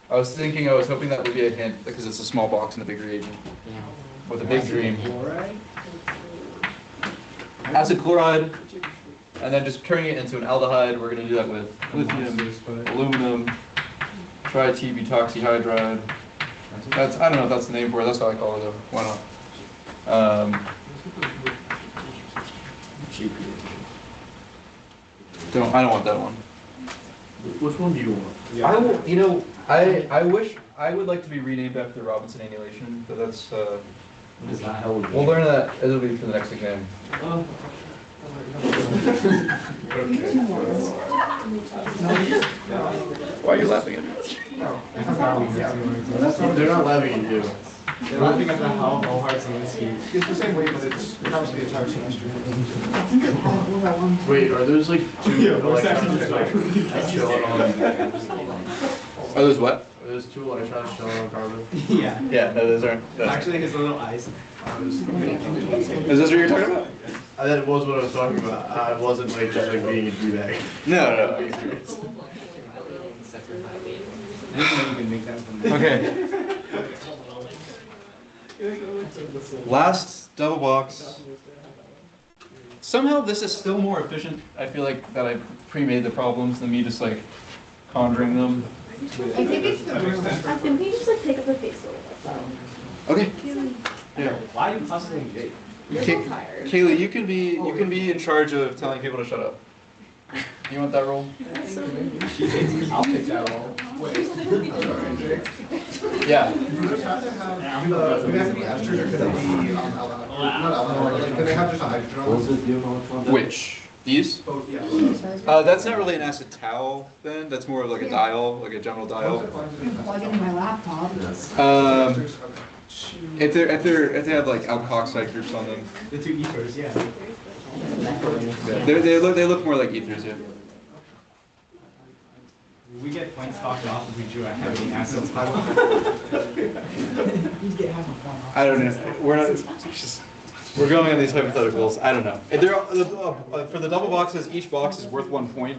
I was hoping that would be a hint because it's a small box and a big reagent. Yeah. With a big dream. Acid chloride, and then just turning it into an aldehyde. We're going to do that with lithium, aluminum, tri-T-butoxyhydride. That's, I don't know if that's the name for it. That's how I call it though. Why not? I don't want that one. Which one do you want? I will, you know, I wish I would like to be renamed after Robinson annulation, but that's Is that how we we'll learn that. It'll be for the next exam. Why are you laughing at me? They're not laughing at you. They're laughing at the how hard someone's skiing. It's the same way, but it's across the entire semester. Wait, are those like two Yeah, what's electrons actually like chilling on? Are those what? Are those two electrons chilling on carbon? Yeah. Yeah, no, those aren't. Actually, his little eyes. Is this what you're talking about? That was what I was talking about. I wasn't like just like being a D-bag. No. You can make that from Okay. Last double box. Somehow this is still more efficient. I feel like that I pre-made the problems than me just like conjuring them. I think it's the room. I think we just like pick up the face a little. Okay. Yeah. Why are you hustling Jake? Kaylee, you can be in charge of telling people to shut up. You want that role? I'll take that role. Yeah. Do they have to be esters or could they be, not alcohol, like, could they have just a hydrogen on them? Which? These? Both, yeah. That's not really an acetal then. That's more of like a diol, like a general diol. Plug in my laptop. If they have like alkoxide groups on them, The two ethers, yeah. they look more like ethers. Yeah. We get points knocked off if we drew a heavy acid. These get half a point off. I don't know. We're going on these hypotheticals. I don't know. If for the double boxes, each box is worth 1 point.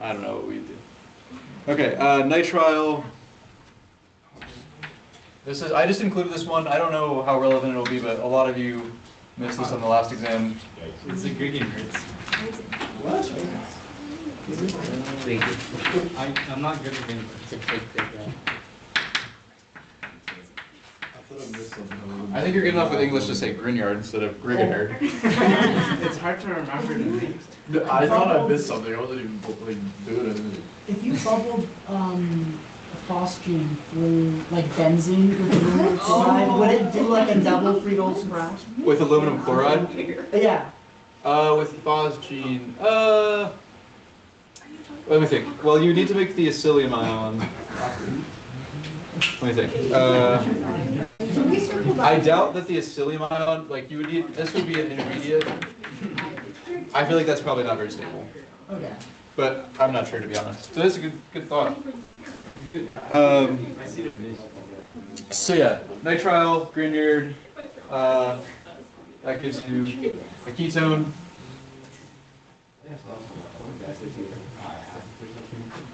I don't know what we do. Okay, nitrile. I just included this one. I don't know how relevant it'll be, but a lot of you missed this on the last exam. It's a Greek nerds. What? I'm not good at being I think you're good enough with English to say Grignard instead of Grignard. It's hard to remember the names. I thought I missed something. I wasn't even like doing it. If you bubbled phosgene through like benzene with aluminum chloride, would it do like a double Friedel splash? With aluminum chloride? Yeah. With phosgene. Let me think. Well, you need to make the acylium ion. Let me think. I doubt that the acylium ion, like you would need, this would be an intermediate. I feel like that's probably not very stable. Okay. But I'm not sure, to be honest. So that's a good thought. So yeah, nitrile, Grignard, that gives you a ketone.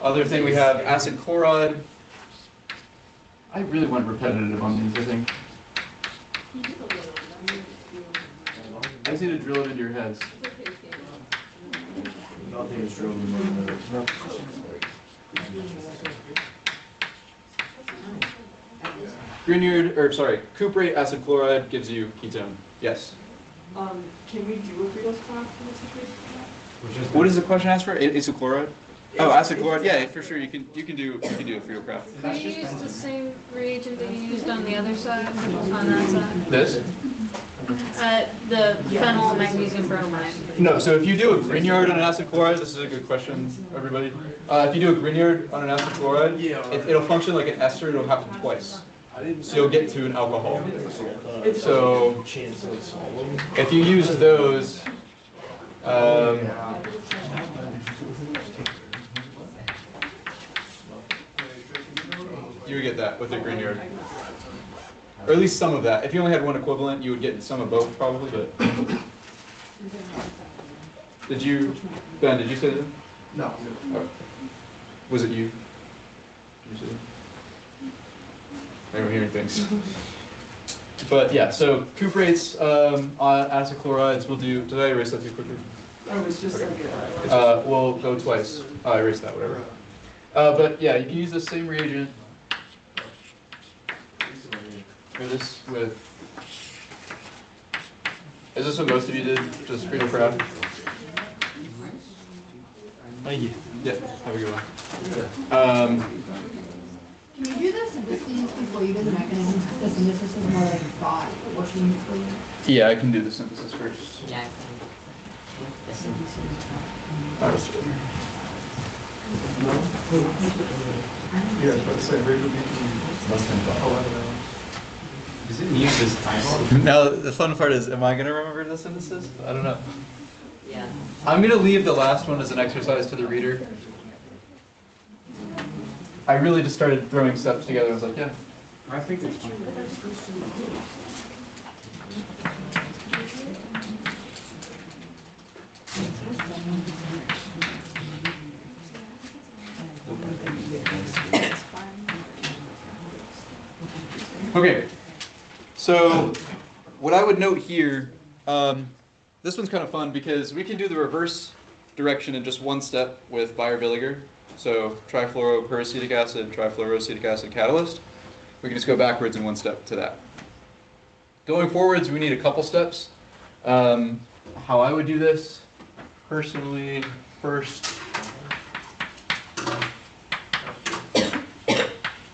Other thing we have acid chloride. I really went repetitive on these, I think. I just need to drill it into your heads. Nothing is drilled in my head. Cuprate acid chloride gives you ketone. Yes. Can we do a Friedel splash in this situation? What does the question ask for? Acid chloride? Oh, acid chloride. Yeah, for sure. You can do a Friedel craft. Can you use the same reagent that you used on the other side, on that side? This? The phenyl magnesium bromide. No. So if you do a Grignard on an acid chloride, this is a good question, everybody. If you do a Grignard on an acid chloride, it'll function like an ester. It'll happen twice. So you'll get to an alcohol. So if you use those. You would get that with a Grignard. Or at least some of that. If you only had one equivalent, you would get some of both probably, but... Ben, did you say that? No. Oh. Was it you? Did you say that? I'm hearing things. But yeah, so cuprates on acid chlorides will do... Did I erase that too quickly? Oh, it was just Okay. like We'll go twice. I erased that, whatever. But yeah, you can use the same reagent. Or this with... Is this what most of you did? Just Friedel craft? Thank you. Yeah, have a good one. Can you do the syntheses before you do the mechanism? The synthesis is more like a thought working for you. Yeah, I can do the synthesis first. Yeah. Yeah, but say rate would be. Does it need this title? Now, the fun part is, am I going to remember the synthesis? I don't know. Yeah. I'm going to leave the last one as an exercise to the reader. I really just started throwing steps together. I was like, yeah. I think it's fine. Okay, so what I would note here, this one's kind of fun because we can do the reverse direction in just one step with Bayer-Villiger. So trifluoroperoacetic acid, trifluoroacetic acid catalyst. We can just go backwards in one step to that. Going forwards, we need a couple steps. How I would do this, personally, first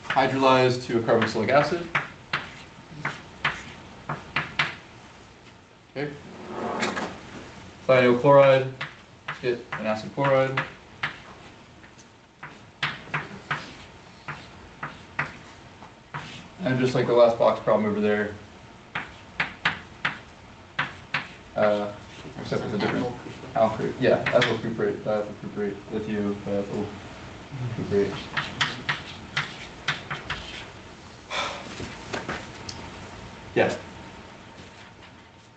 hydrolyze to a carboxylic acid. Okay. Thionyl chloride, get an acid chloride. And just like the last box problem over there, except with a different alkyl. Yeah, ethyl cuprate, diethyl cuprate, lithium, diethyl cuprate. Yeah.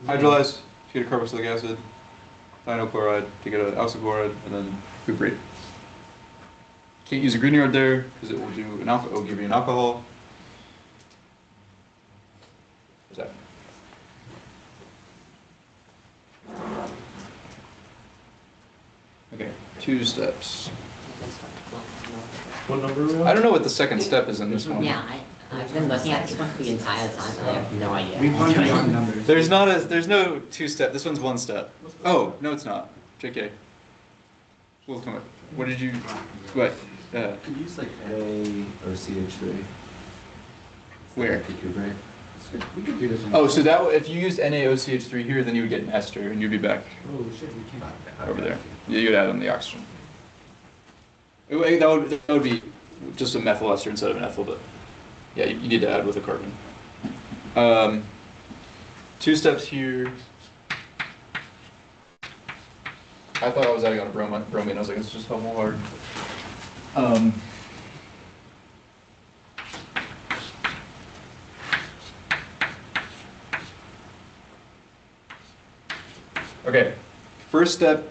Hydrolyze to get a carboxylic acid, thionyl chloride to get an alkyl chloride, and then cuprate. Can't use a Grignard there because it will do an alcohol. It will give you an alcohol. What's that? Okay, 2 steps. What number are we on? I don't know what the second step is in this one. Yeah, I've been looking at this one the entire time, and I have no idea. We've gone beyond numbers. There's no 2 step. This one's 1 step. Oh, no, it's not. JK. We'll come up. What did you? What? Could use like A or CH3. Where? Cuprate. We could do this one. Oh, so that if you used NaOCH3 here, then you would get an ester, and you'd be back Oh, shit, we can't. over there. Yeah, you'd add on the oxygen. That would be just a methyl ester instead of an ethyl, but yeah, you need to add with a carbon. 2 steps here. I thought I was adding on a bromine. I was like, it's just double hard. Okay, first step,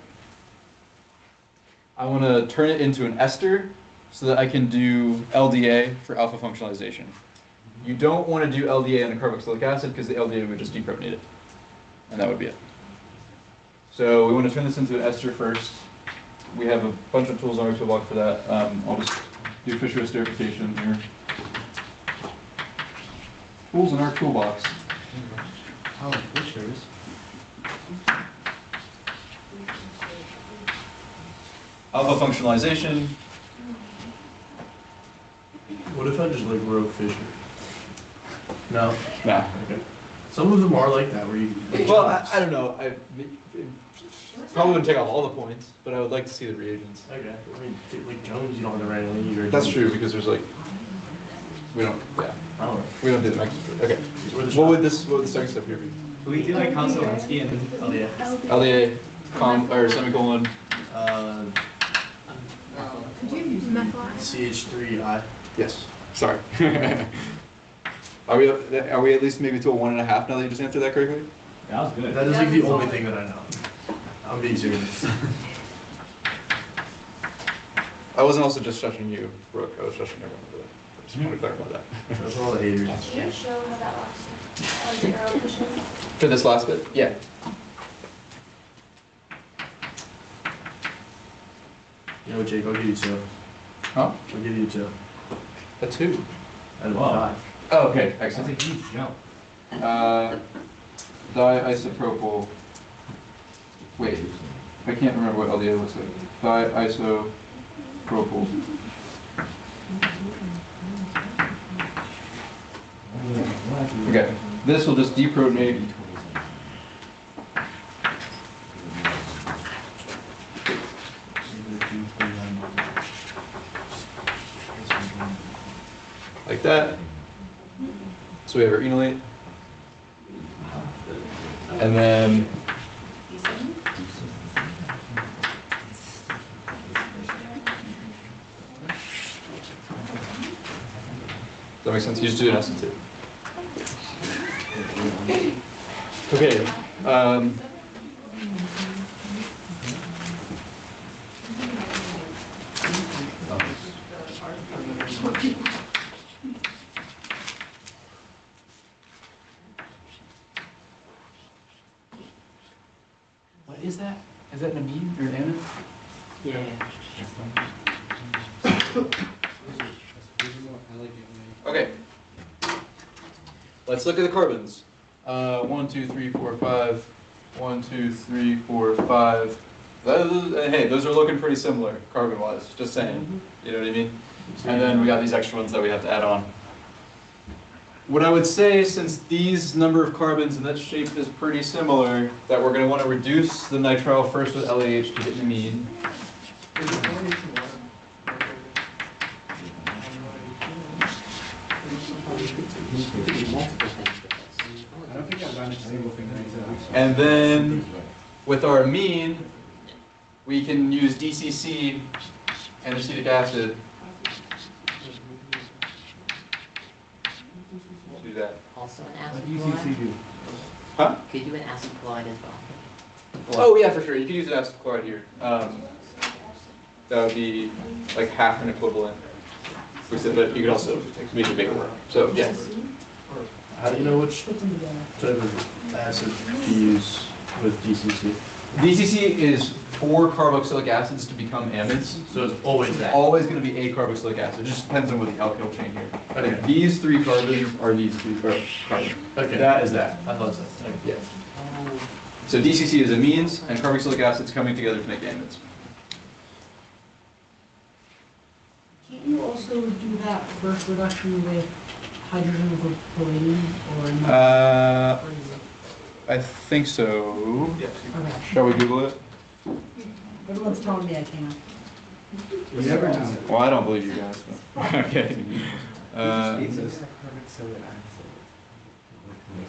I want to turn it into an ester so that I can do LDA for alpha functionalization. You don't want to do LDA on a carboxylic acid because the LDA would just deprotonate it, and that would be it. So we want to turn this into an ester first. We have a bunch of tools on our toolbox for that. I'll just do Fischer esterification here. Tools in our toolbox. Oh, Fischer's. Alpha functionalization. What if I just like wrote Fischer? No? Nah. Okay. Some of them are like that where you. Well, I don't know. I probably wouldn't take off all the points, but I would like to see the reagents. Okay. I mean, like Jones, you don't have to write anything either. That's true because there's like we don't. Yeah. I don't know. We don't do the next. Okay. What would the second step here be? We do like Konsolensky and then LDA, or semicolon. CH3I. Yes. Sorry. Are we at least maybe to a 1.5 now that you just answered that correctly? That was good. That is like the only thing that I know. I'm being serious. I wasn't also just shushing you, Brooke. I was shushing everyone over there. I just want to clarify that. That's all the haters. Can you show how that last one? Arrow pushing? For this last bit? Yeah. You know what, Jake? I'll give you 2. Huh? I'll give you 2. A 2. Out of 5. Oh, okay. Excellent. That's a huge jump. Diisopropyl. Wait, I can't remember what LDA looks like. Diisopropyl. Okay, this will just deprotonate. Like that. So we have our enolate. And then does that make sense? You just do an S and 2. Okay. What is that? Is that an amine or an amide? Yeah. Okay. Let's look at the carbons. 1, 2, 3, 4, 5. 1, 2, 3, 4, 5. Hey, those are looking pretty similar carbon-wise, just saying. You know what I mean? And then we got these extra ones that we have to add on. What I would say, since these number of carbons in that shape is pretty similar, that we're going to want to reduce the nitrile first with LAH to get the mean. And then with our mean, we can use DCC and acetic acid to do that. Also an acid chloride? Huh? Could you do an acid chloride as well? Oh yeah, for sure. You could use an acid chloride here. That would be like half an equivalent. We said, but you could also make it bigger. So yeah. How do you know which type of acid to use with DCC? DCC is 4 carboxylic acids to become amides. So it's always that? Always going to be a carboxylic acid. It just depends on what the alkyl chain here. Okay. Like these 3 carbons are these 3 carbons. Okay. That is that. I thought so. Okay. Yeah. So DCC is amines and carboxylic acids coming together to make amides. Can't you also do that first reduction with hydrogen over palladium or not? I think so. Okay. Shall we Google it? Everyone's telling me I can't. You never know. Well, I don't believe you guys. But. Okay.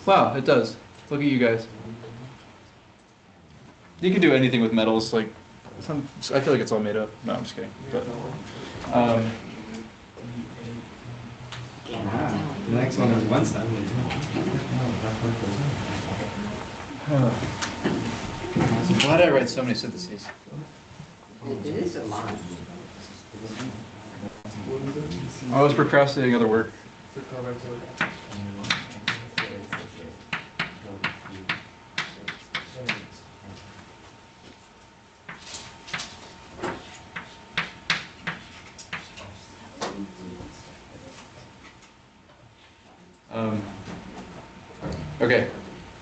Wow, it does. Look at you guys. You can do anything with metals, like I feel like it's all made up. No, I'm just kidding. But, The next one is 1 step. Why did I write so many syntheses? It is a lot. I was procrastinating other work. Okay,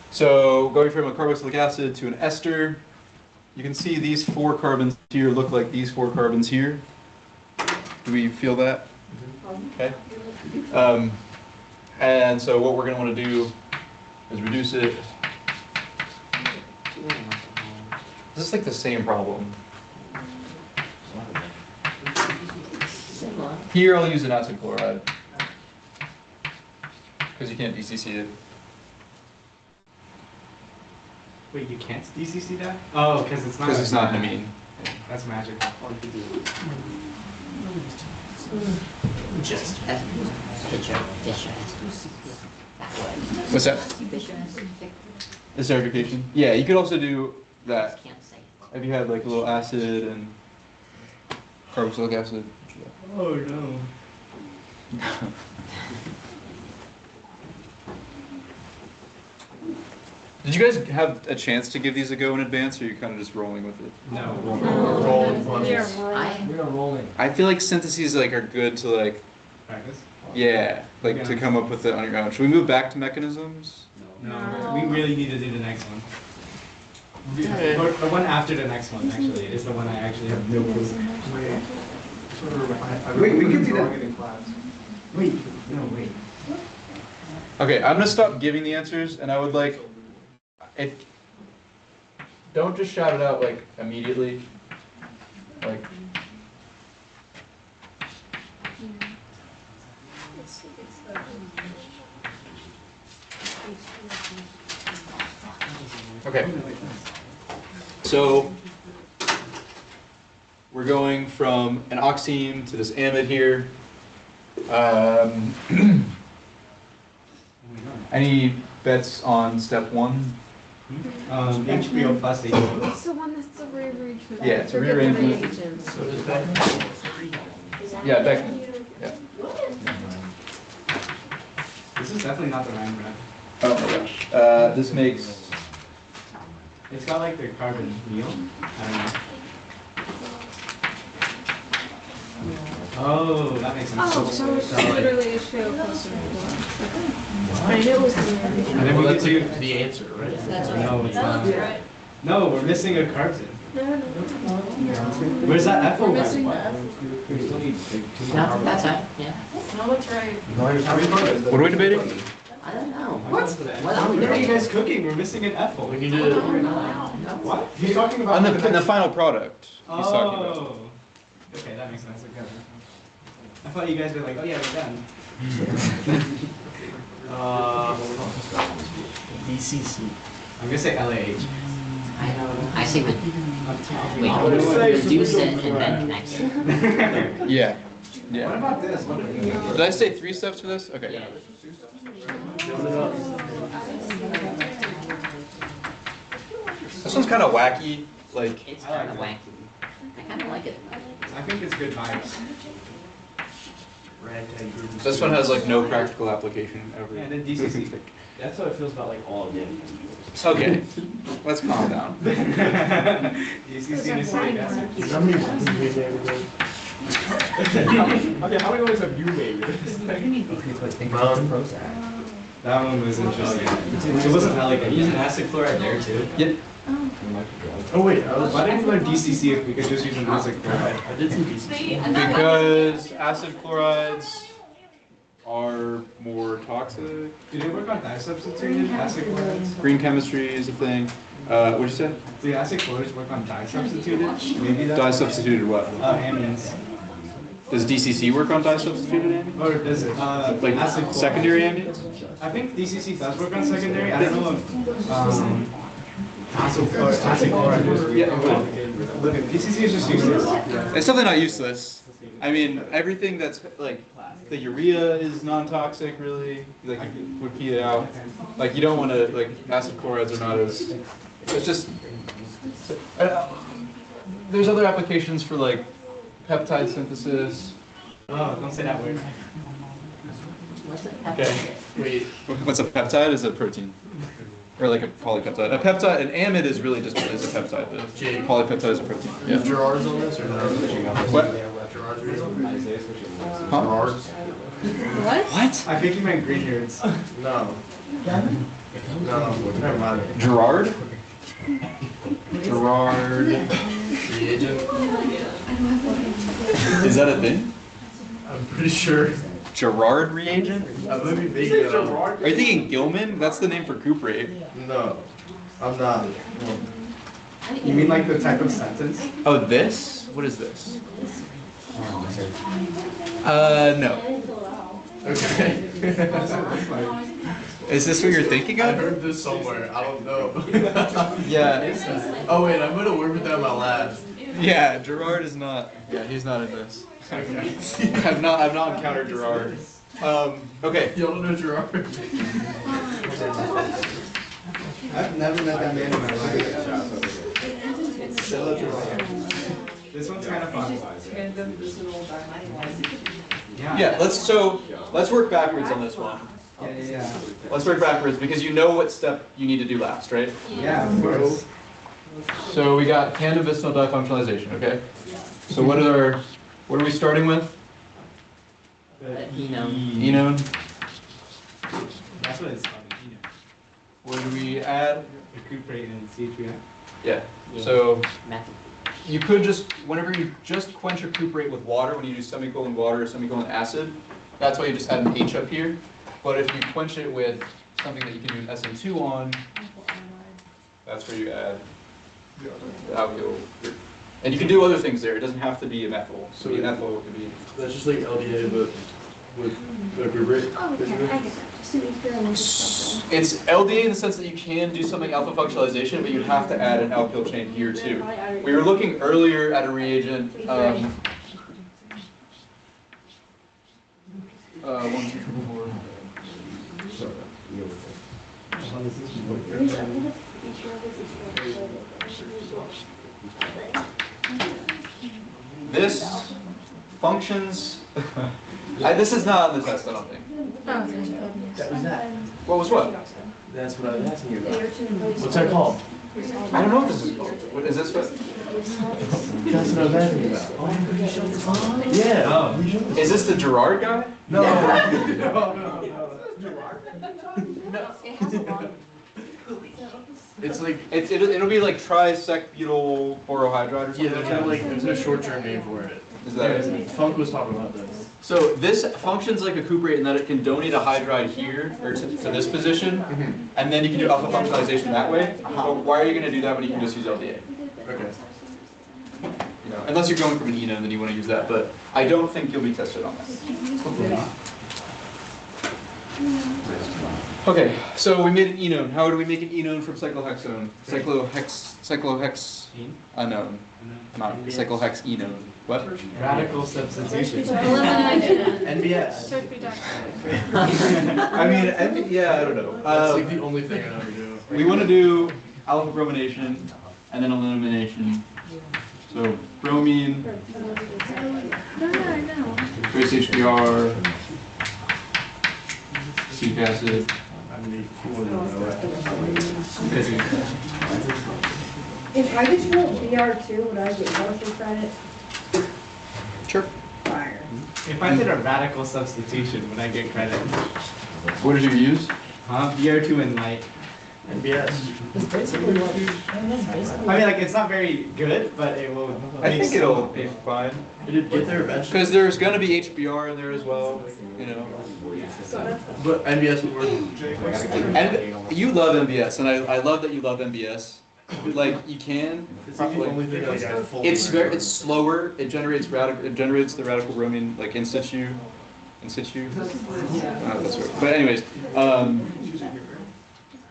so going from a carboxylic acid to an ester, you can see these 4 carbons here look like these 4 carbons here. Do we feel that? Okay. And so what we're going to want to do is reduce it. This is like the same problem. Here I'll use an acid chloride because you can't DCC it. Wait, you can't DCC that? Oh, because it's not. Because it's not an amine. That's magic. Just What's that? The Esterification? Yeah, you could also do that. Can't say. If you had like a little acid and carboxylic acid. Oh no. Did you guys have a chance to give these a go in advance, or are you kind of just rolling with it? No. Rolling. We're rolling. I feel like syntheses like are good to like, Practice? yeah, like to come up with it on your own. Should we move back to mechanisms? No. We really need to do the next one. Or the one after the next one, actually, is the one I actually have no clue. Wait, we can do that in class. Wait, no, wait. Okay, I'm gonna stop giving the answers, and I would like, if don't just shout it out like immediately, like. Okay. So we're going from an oxime to this amide here. Any bets on step 1? HBO plus H2O. It's the one that's the rearrangement. Yeah, it's a Forget the rearrangement. reagents. So does that? Yeah, Beckman. Yeah. This is definitely not the line graph. Oh my gosh. This makes. It's got like the carbon wheel. I don't know. Oh, that makes sense. Oh, so it's literally a show plus I knew it was the And then we get to the answer, right? That's No, it's That not. looks right. No, we're missing a carbon. Where's that ethyl? We're missing the F. We still need like two more No, carbon that's atoms. right, yeah. No, that's right. What are we debating? I don't know. What? What are we What are you doing? guys cooking? We're missing an ethyl. We can do it. What? He's talking about On the final product. He's talking about. Oh. Okay, that makes sense. Okay. I thought you guys were like, oh yeah, we're done. DCC. I'm gonna say LAH. I say wait, reduce it and then next. Yeah. What Yeah. about this? What if we Did I say 3 steps for this? Okay. This one's kind of wacky. Like, It's kind of wacky. I kind of like it. I think it's good vibes. Ragtag group. this one has like no practical application ever. And then DCC. That's how it feels about like all of them. It's okay. Let's calm down. DCC is great. How many ones do we have every day? Okay, how many ones have you made? That one was interesting. It wasn't elegant. Using acid chloride there too. Yep. Oh wait, Why didn't we learn DCC if we could just use an acid chloride? I did some DCC. Because acid chlorides are more toxic. Do they work on disubstituted acid chlorides? Green chemistry is a thing. What'd you say? Do acid chlorides work on disubstituted? Maybe that's Dye-substituted what? amines. Does DCC work on dye-substituted amines? Or does it? Like acid chloride. secondary amines? I think DCC does work on secondary. I don't know if acid chloride is. Yeah. Look, DCC is just useless. It's definitely not useless. I mean, everything that's like the urea is non-toxic, really. Like you would pee it out. Like you don't want to like acid chlorides are not as. It's just. There's other applications for like peptide synthesis. Oh, don't say that word. What's it? Okay. Wait. What's a peptide? Is a protein. Or like a polypeptide. A peptide, an amide is really just is a peptide. A polypeptide is a protein. Yeah. Gerard's on this or no? What? Gerard's reading? Huh? Gerard's? What? I think you meant greenyards. No. No, never mind. Gerard? Gerard. Reagent? Is that a thing? I'm pretty sure. Gerard reagent? I might be making it up. Are you thinking Gilman? That's the name for cuprate. No, I'm not. You mean like the type of sentence? Oh, this? What is this? No. Okay. Is this what you're thinking I of? heard this somewhere. I don't know. Yeah. Oh wait, I'm gonna work with that in my lab. Yeah, Gerard is not. Yeah, he's not in this. I've not encountered Gerard. Okay. You don't know Gerard? I've never met that man in my life. This one's kind of fun. Yeah. Let's work backwards on this one. Yeah. Let's work backwards because you know what step you need to do last, right? Yeah, of course. So we got tandem vicinal difunctionalization, okay? So what are we starting with? Enone. That's what it's called. What do we add? Recuperate and C3. Yeah. So you could just, whenever you just quench recuperate with water, when you do semicolon water or semicolon acid, that's why you just add an H up here. But if you quench it with something that you can do an SN2 on, that's where you add the alkyl group. And you can do other things there. It doesn't have to be a methyl. So an ethyl could be. That's just like LDA, but with recuperate. Oh, okay, I get that. Just to be clear on this. It's LDA in the sense that you can do something alpha functionalization, but you have to add an alkyl chain here too. We were looking earlier at a reagent. 1, 2, 4. This functions. This is not on the test, I don't think. Oh, thank goodness. That was that. What was what? That's what I was asking you about. What's that called? I don't know what this is called. What is this? What? That's what I was asking you about. Yeah. Oh. Is this the Gerard guy? No. No. It's like, it'll be like trisec-butyl borohydride or something. yeah, there's a short-term name for it. Is that Funk was talking about this. So this functions like a cuprate in that it can donate a hydride here, or to this position, and then you can do alpha functionalization that way. But why are you going to do that when you can just use LDA? Okay. You know, unless you're going from an enone, then you want to use that. But I don't think you'll be tested on that. Okay, so we made an enone. How do we make an enone from cyclohexone? Cyclohex unknown. Not cyclohexenone. What? Radical substitution. NBS. I mean, yeah, I don't know. That's like the only thing I know to do. We want to do alpha bromination and then elimination. So bromine, trace HBr, acetic acid. If I just wrote BR2, would I get partial credit? Sure. Fire. If I did a radical substitution, would I get credit? What did you use? Huh? BR2 and light. NBS. It's basically what, that's basically. I mean, like, it's not very good, but it will. I think it'll be fine. Did it get there eventually? Because there's going to be HBr in there as well, you know. But NBS would work. And you love MBS, and I love that you love MBS. Like you can. It's like the only thing like I fully It's slower. It generates the radical bromine like in situ. That's right. But anyways,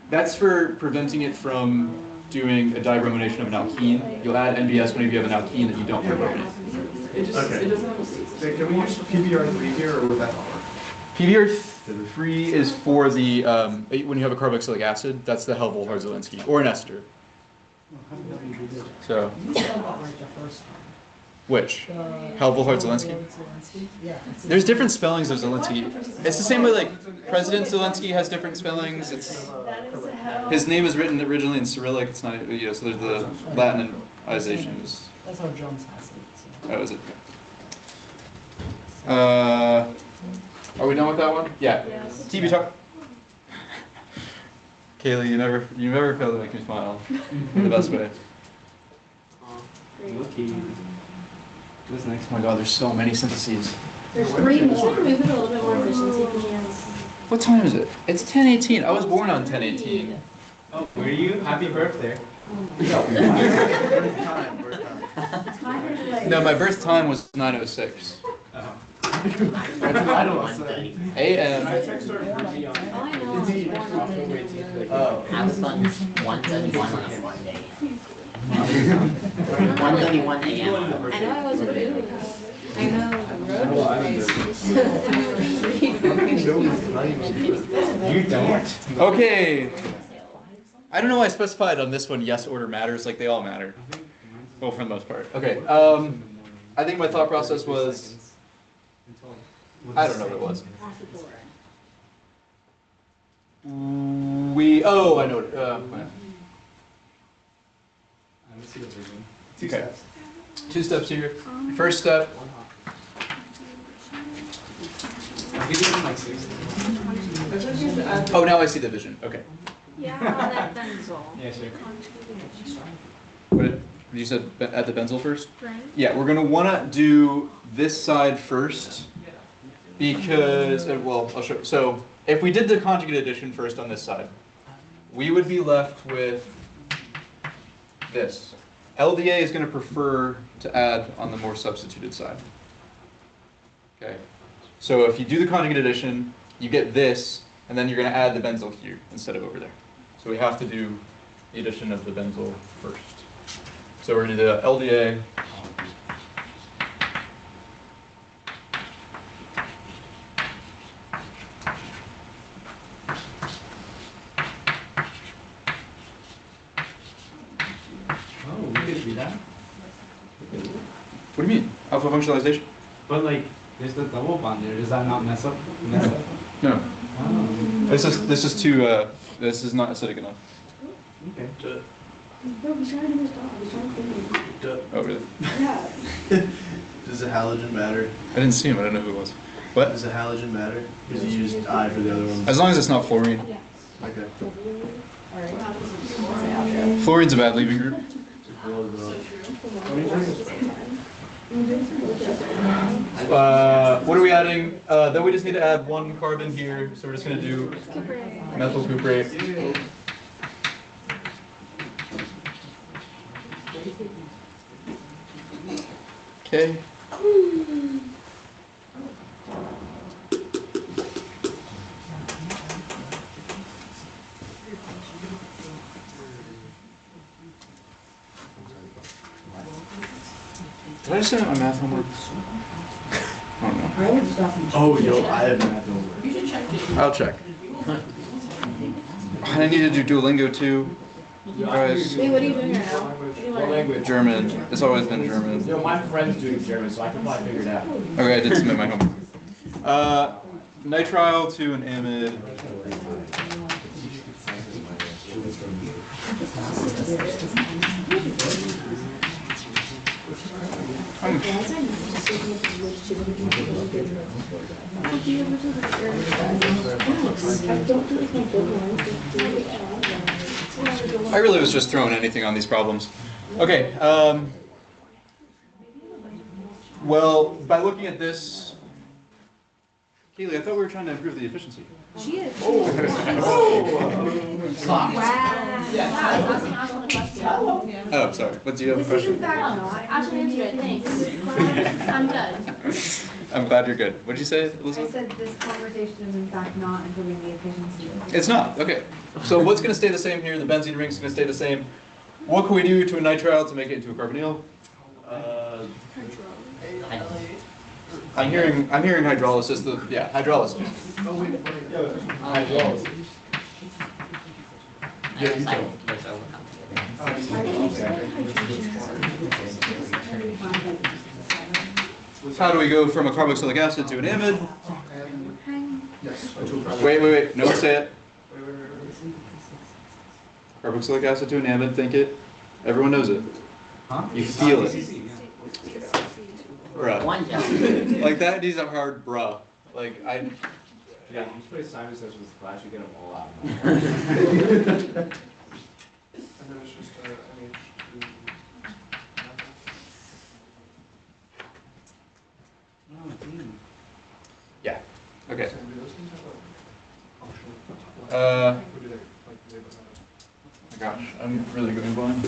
that's for preventing it from doing a dibromination of an alkene. You'll add NBS whenever you have an alkene that you don't dibrominate. It just, Okay. it doesn't have a state. Can we use PBR3 here, or would that not work? PBR3 is for the when you have a carboxylic acid. That's the Helvol-Hart-Zielinski or an ester. So which Helvol-Hart-Zielinski? Yeah. There's different spellings of Zielinski. It's the same way like President Zielinski has different spellings. It's his name is written originally in Cyrillic. It's not, you know, so there's the Latinization. That's how Jones has it. So. Oh, is it? Are we done with that one? Yeah. Yes. TV talk. Kaylee, you never fail to make me smile in the best way. Okay. What's next? Oh my God, there's so many syntheses. There's 3 more. Move it a little bit more efficiency because he has. What time is it? It's 10:18. I was born on 10:18. Oh, were you? Happy birthday. No, my birth time was 9:06 a.m. All I know is born on Oh. I was born 1:31 on Monday. 1:31 a.m. I know I was blue. I know the road You don't. Okay. I don't know why I specified on this one yes order matters, like they all matter. Well, for the most part. Okay. I think my thought process was, I don't know what it was. I know it. Let's see what we're doing. Okay. 2 steps here. First step. I'll give you like 6. Oh, now I see the vision. Okay. Yeah, that benzoyl. Yeah, sure. What did you said at the benzyl first? Right. Yeah, we're gonna wanna do this side first because well, I'll show. So if we did the conjugate addition first on this side, we would be left with this. LDA is gonna prefer to add on the more substituted side. Okay. So if you do the conjugate addition, you get this, and then you're gonna add the benzyl here instead of over there. So we have to do the addition of the benzyl first. So we're gonna do the LDA. Oh, we could do that. What do you mean? Alpha functionalization? But like, there's the double bond there. Does that not mess up? No. Oh. This is too. This is not acidic enough. Okay. No, he's trying to do his job. He's trying to do Oh really? Yeah. Does the halogen matter? I didn't see him. I don't know who it was. What? Does the halogen matter? Because you used I for the other one. As long as it's not fluorine. Okay. Fluorine's a bad leaving group. What are we adding? Then we just need to add one carbon here, so we're just going to do methyl cuprate. Okay. Did I just send out my math homework? I don't know. Oh, yo, I have math homework. You should check it. I'll check. I need to do Duolingo too. Guys, Wait, what are you doing right now? What do you What learn? language? German. It's always been German. Yo, my friend's doing German, so I can probably figure it out. Okay, I did submit my homework. Nitrile to an amide. I really was just throwing anything on these problems. Okay, well, by looking at this, Kaylee, I thought we were trying to improve the efficiency. She is. Oh. Oh, sorry. What do you have a question? I should answer it, thanks. I'm good. I'm glad you're good. What did you say, I Elizabeth? said this conversation is in fact not improving the efficiency. It's not. Okay. So what's going to stay the same here? The benzene ring's going to stay the same. What can we do to a nitrile to make it into a carbonyl? I'm hearing hydrolysis. Hydrolysis. Hydrolysis. Yeah, you tell. How do we go from a carboxylic acid to an amide? Wait. No one say it. Carboxylic acid to an amide. Think it. Everyone knows it. You feel it. Bruh. One gel. Like that needs a hard bruh. Like I. Yeah, you put Simon Says with Flash, you get them all out. And then it's just Yeah. Okay. Gosh, I'm really going blind.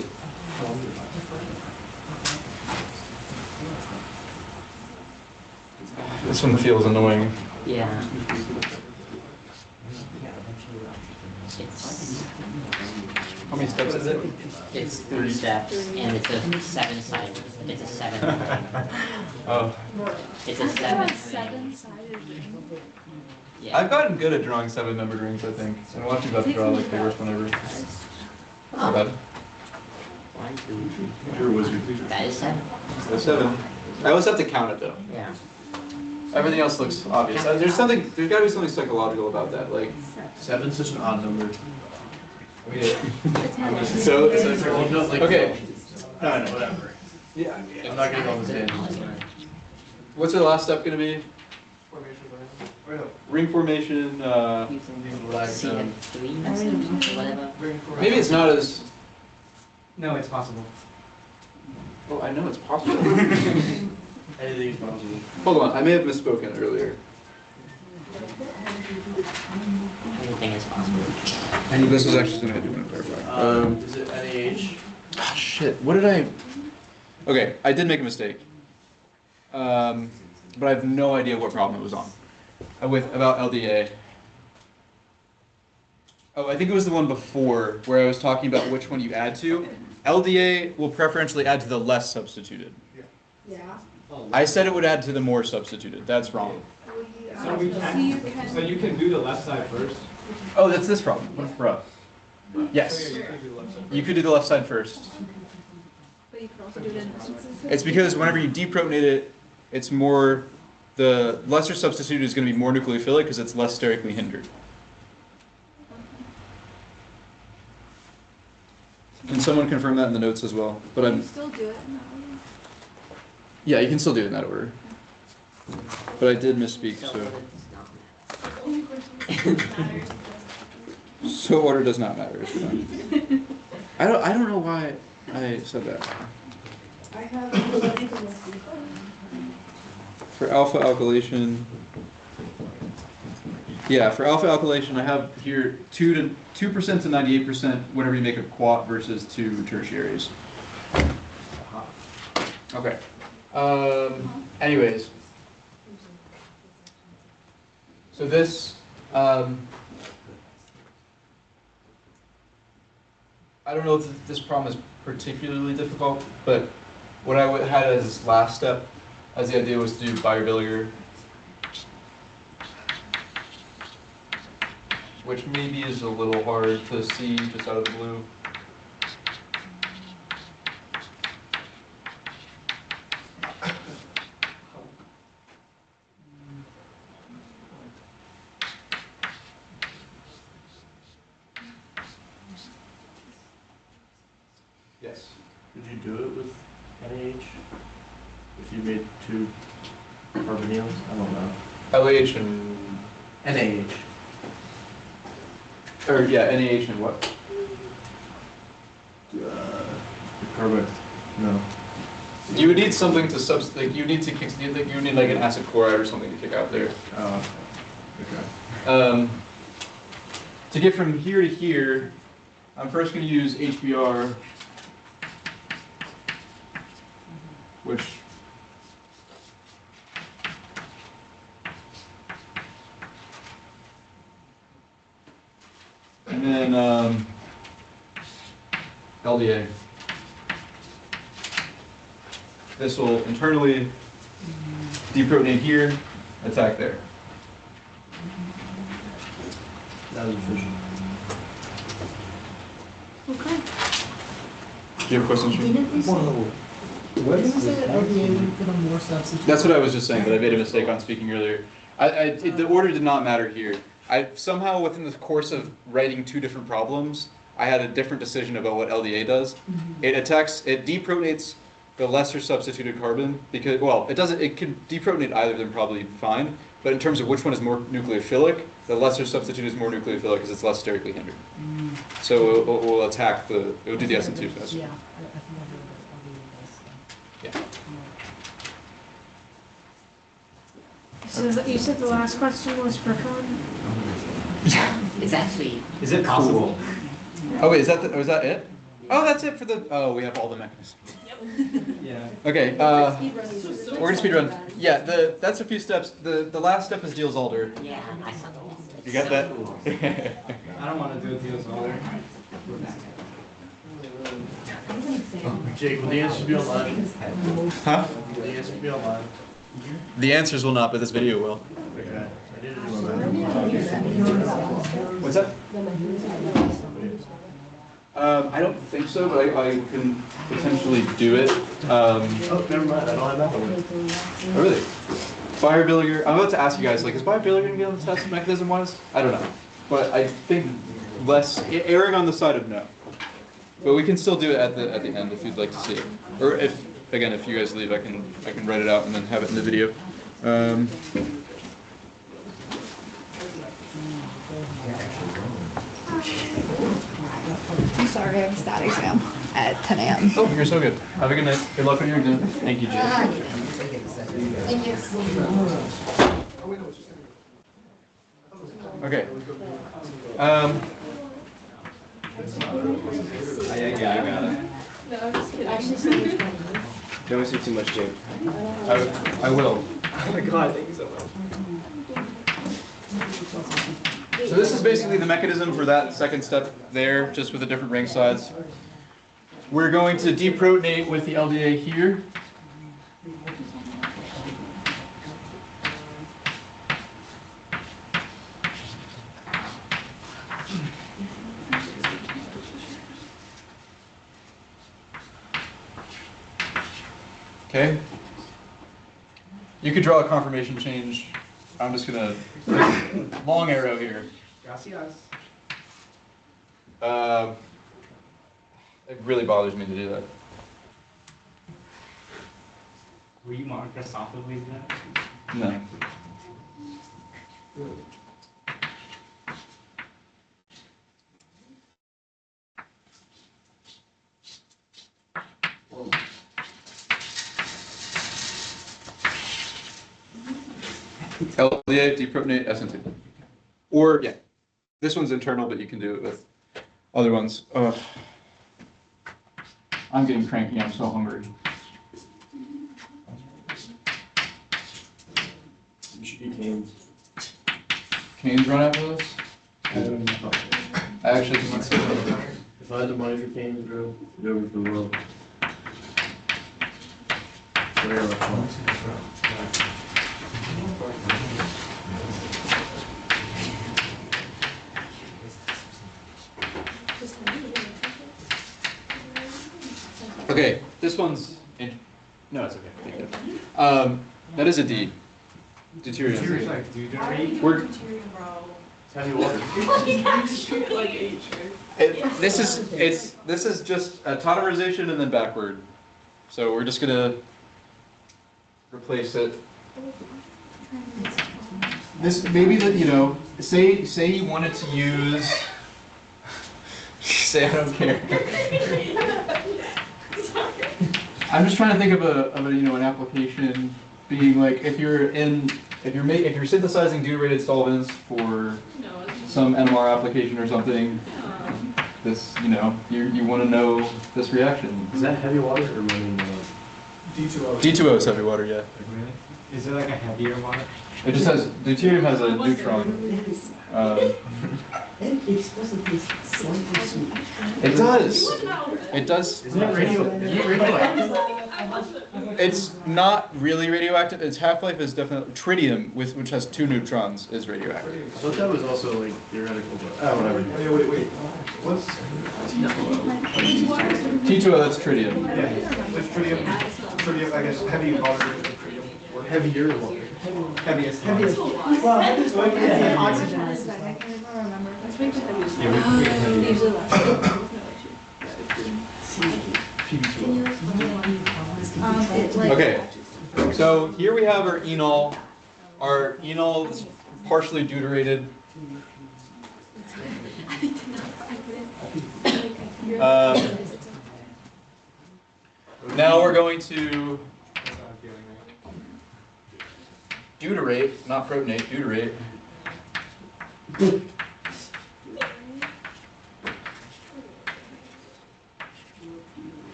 This one feels annoying. Yeah. It's, How many steps is it? it's 3 steps, and it's a 7-sided. It's a 7. Oh. It's a 7. Seven-sided ring. Yeah. I've gotten good at drawing 7-membered rings, I think. And watching about to draw like the worst one ever. Not bad. 1, 2, 3, You're a wizard. 4. That is 7. That's 7. I always have to count it though. Yeah. Everything else looks obvious. There's gotta be something psychological about that. Like, 7's just an odd number. so Like, okay. No, whatever. Yeah. I'm not gonna go on the stand. What's the last step gonna be? Right up. Ring formation. CF3 message, whatever. Maybe it's not as. No, it's possible. Oh, I know it's possible. Anything is possible. Hold on, I may have misspoken earlier. Anything is possible. This is actually something I do want to clarify. Is it NaH? Ah, shit. What did I? Okay, I did make a mistake. But I have no idea what problem it was on. About LDA. Oh, I think it was the one before where I was talking about which one you add to. LDA will preferentially add to the less substituted. Yeah. I said it would add to the more substituted. That's wrong. So you can do the left side first? Oh, that's this problem. Bruh. Yes. You could do the left side first. But you can also do it in instances. It's because whenever you deprotonate it, it's more, the lesser substitute is going to be more nucleophilic because it's less sterically hindered. Can someone confirm that in the notes as well? But You I'm, still do it in that way. yeah, you can still do it in that order. But I did misspeak, so. So order does not matter. It's fine. I don't know why I said that. I have For alpha alkylation, yeah, for alpha alkylation, I have here 2% to 98% whenever you make a quat versus 2 tertiaries. Okay. Anyways, so this, I don't know if this problem is particularly difficult, but what I had as last step, as the idea was to do Bayer-Villiger, which maybe is a little hard to see just out of the blue. Yes. Could you do it with NaH? If you made 2 carbonyls? I don't know. LH and NaH. Or yeah, NaH and what? Carbon. No. You would need something to like you need to kick. You need like an acid chloride or something to kick out there. Okay. To get from here to here, I'm first going to use HBr, which and then LDA. This will internally deprotonate here, attack there. That was efficient. Okay. Do you have questions? Didn't we say that LDA would put on more substitutes? That's what I was just saying, but I made a mistake on speaking earlier. The order did not matter here. I somehow, within the course of writing 2 different problems, I had a different decision about what LDA does. It deprotonates the lesser substituted carbon because, well, it can deprotonate either of them probably fine, but in terms of which one is more nucleophilic, the lesser substitute is more nucleophilic because it's less sterically hindered. So it will attack it will do the SN2 faster. Yeah, I think I heard that LDA does. Yeah. So you said the last question was for fun? It's actually. Is it possible? Oh wait, is that it? Oh, that's it for the. Oh, we have all the mechanisms. Yeah. Okay. We're gonna speed run. Yeah, that's a few steps. The last step is Diels-Alder. Yeah, I saw the last. You got that? I don't want to do a Diels-Alder. Jake, will the answer be online? Huh? Will the answer be online? The answers will not, but this video will. Okay. I did it online. What's that? I don't think so, but I can potentially do it. Oh, never mind. I don't have that one. Oh, really? Bayer-Villiger. I'm about to ask you guys, like, is Bayer-Villiger going to be on the test mechanism-wise? I don't know. But I think erring on the side of no. But we can still do it at the end if you'd like to see it. Or if you guys leave, I can write it out and then have it in the video. I'm sorry, I have a stat exam at 10 a.m. Oh, you're so good. Have a good night. Good luck on your exam. Thank you, Jay. Thank you. Okay. Yeah, I got it. No, I'm just kidding. Don't say too much, Jake. I will. Oh my god, thank you so much. So this is basically the mechanism for that second step there, just with a different ring size. We're going to deprotonate with the LDA here. Okay. You could draw a conformation change. I'm just gonna long arrow here. Gracias. It really bothers me to do that. Were you Microsoftly that? No. LDA, deprotonate, SN2. Or, yeah, this one's internal, but you can do it with other ones. I'm getting cranky, I'm so hungry. You should eat canes. Canes run after this? I don't know. I actually can consider it. If I had the money for canes, bro, I'd go over to the world. Where are Okay, this one's in, no, it's okay. Thank you. That is a D. Deuterium. It's like deuterate. We're, It's heavy water. Like H, right? this is just a tautomerization and then backward. So we're just gonna replace it. This maybe that say you wanted to use. Say I don't care. I'm just trying to think of an application being like if you're synthesizing deuterated solvents for some NMR application or something. This you want to know this reaction. Is that heavy water or running? D2O. D2O is heavy water, yeah. Really? Is it like a heavier one? It just has deuterium has a neutron. It does. It does. Isn't it radioactive? It's not really radioactive. Its half-life is definitely tritium, which has 2 neutrons, is radioactive. I thought that was also like theoretical, but whatever. Wait. What's T2O, that's tritium. Yeah. What's tritium, I guess, heavy water version of tritium. Or heavier water. Heaviest. Well, heaviest water, yeah, oxygen is that, I can't remember. Let's make it heaviest. Yeah, we can make it heavier. Usually less. Okay, so here we have our enol. Our enol is partially deuterated. Now we're going to deuterate, not protonate, deuterate.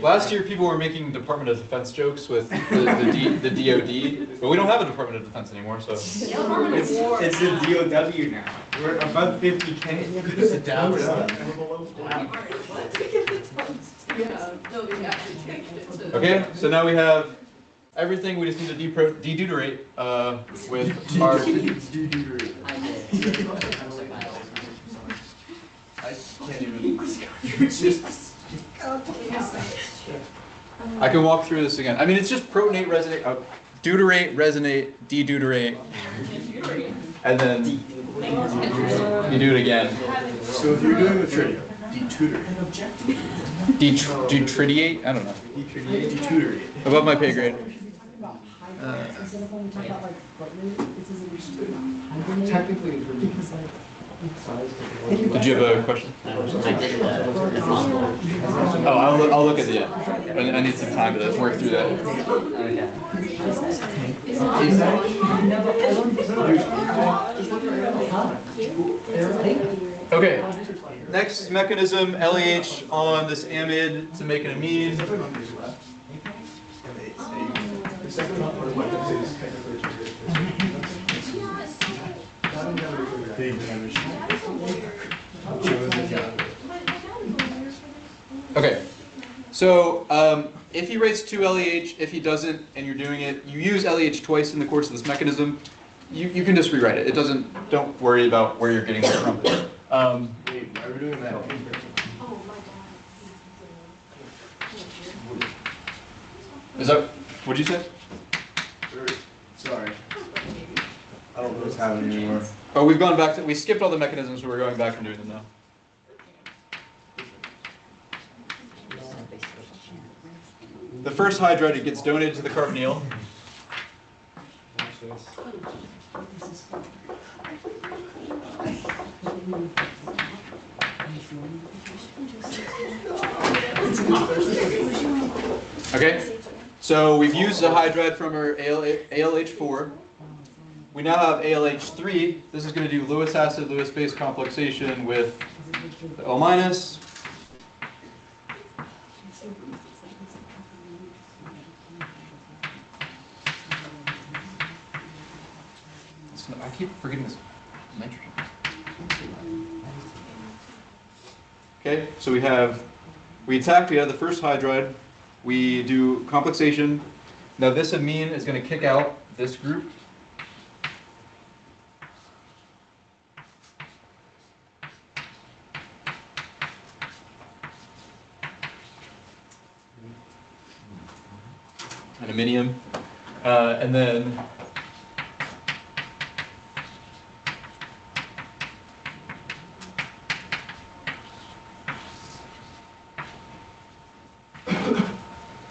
Last year, people were making Department of Defense jokes with the DoD, but we don't have a Department of Defense anymore, so. It's the DOW now. We're above 50K. Sit down. Okay, so now we have everything. We just need to dedeuterate with our. I can't even. I can walk through this again. I mean, it's just protonate, resonate, deuterate, resonate, dedeuterate, and then you do it again. So if you're doing the tritium, Detritiate? I don't know. Detutorate. Above my pay grade. Technically, it's really Did you have a question? I did the fumble. Oh, I'll look at the end. I need some time to work through that. Okay. Next mechanism, LEH on this amide to make an amine. Okay, so if he writes 2 LEH, if he doesn't, and you're doing it, you use LEH twice in the course of this mechanism, you can just rewrite it. It doesn't, don't worry about where you're getting it from. Wait, why are we doing that? Is that, what'd you say? Sorry. I don't know what's happening anymore. Oh, we've gone back to, we skipped all the mechanisms, so we're going back and doing them now. The first hydride, it gets donated to the carbonyl. Okay, So we've used the hydride from our ALH4. We now have ALH3. This is going to do Lewis acid, Lewis base complexation with the O minus. I keep forgetting this nitrogen. Okay, so we have the first hydride. We do complexation. Now this amine is going to kick out this group. An aminium. And then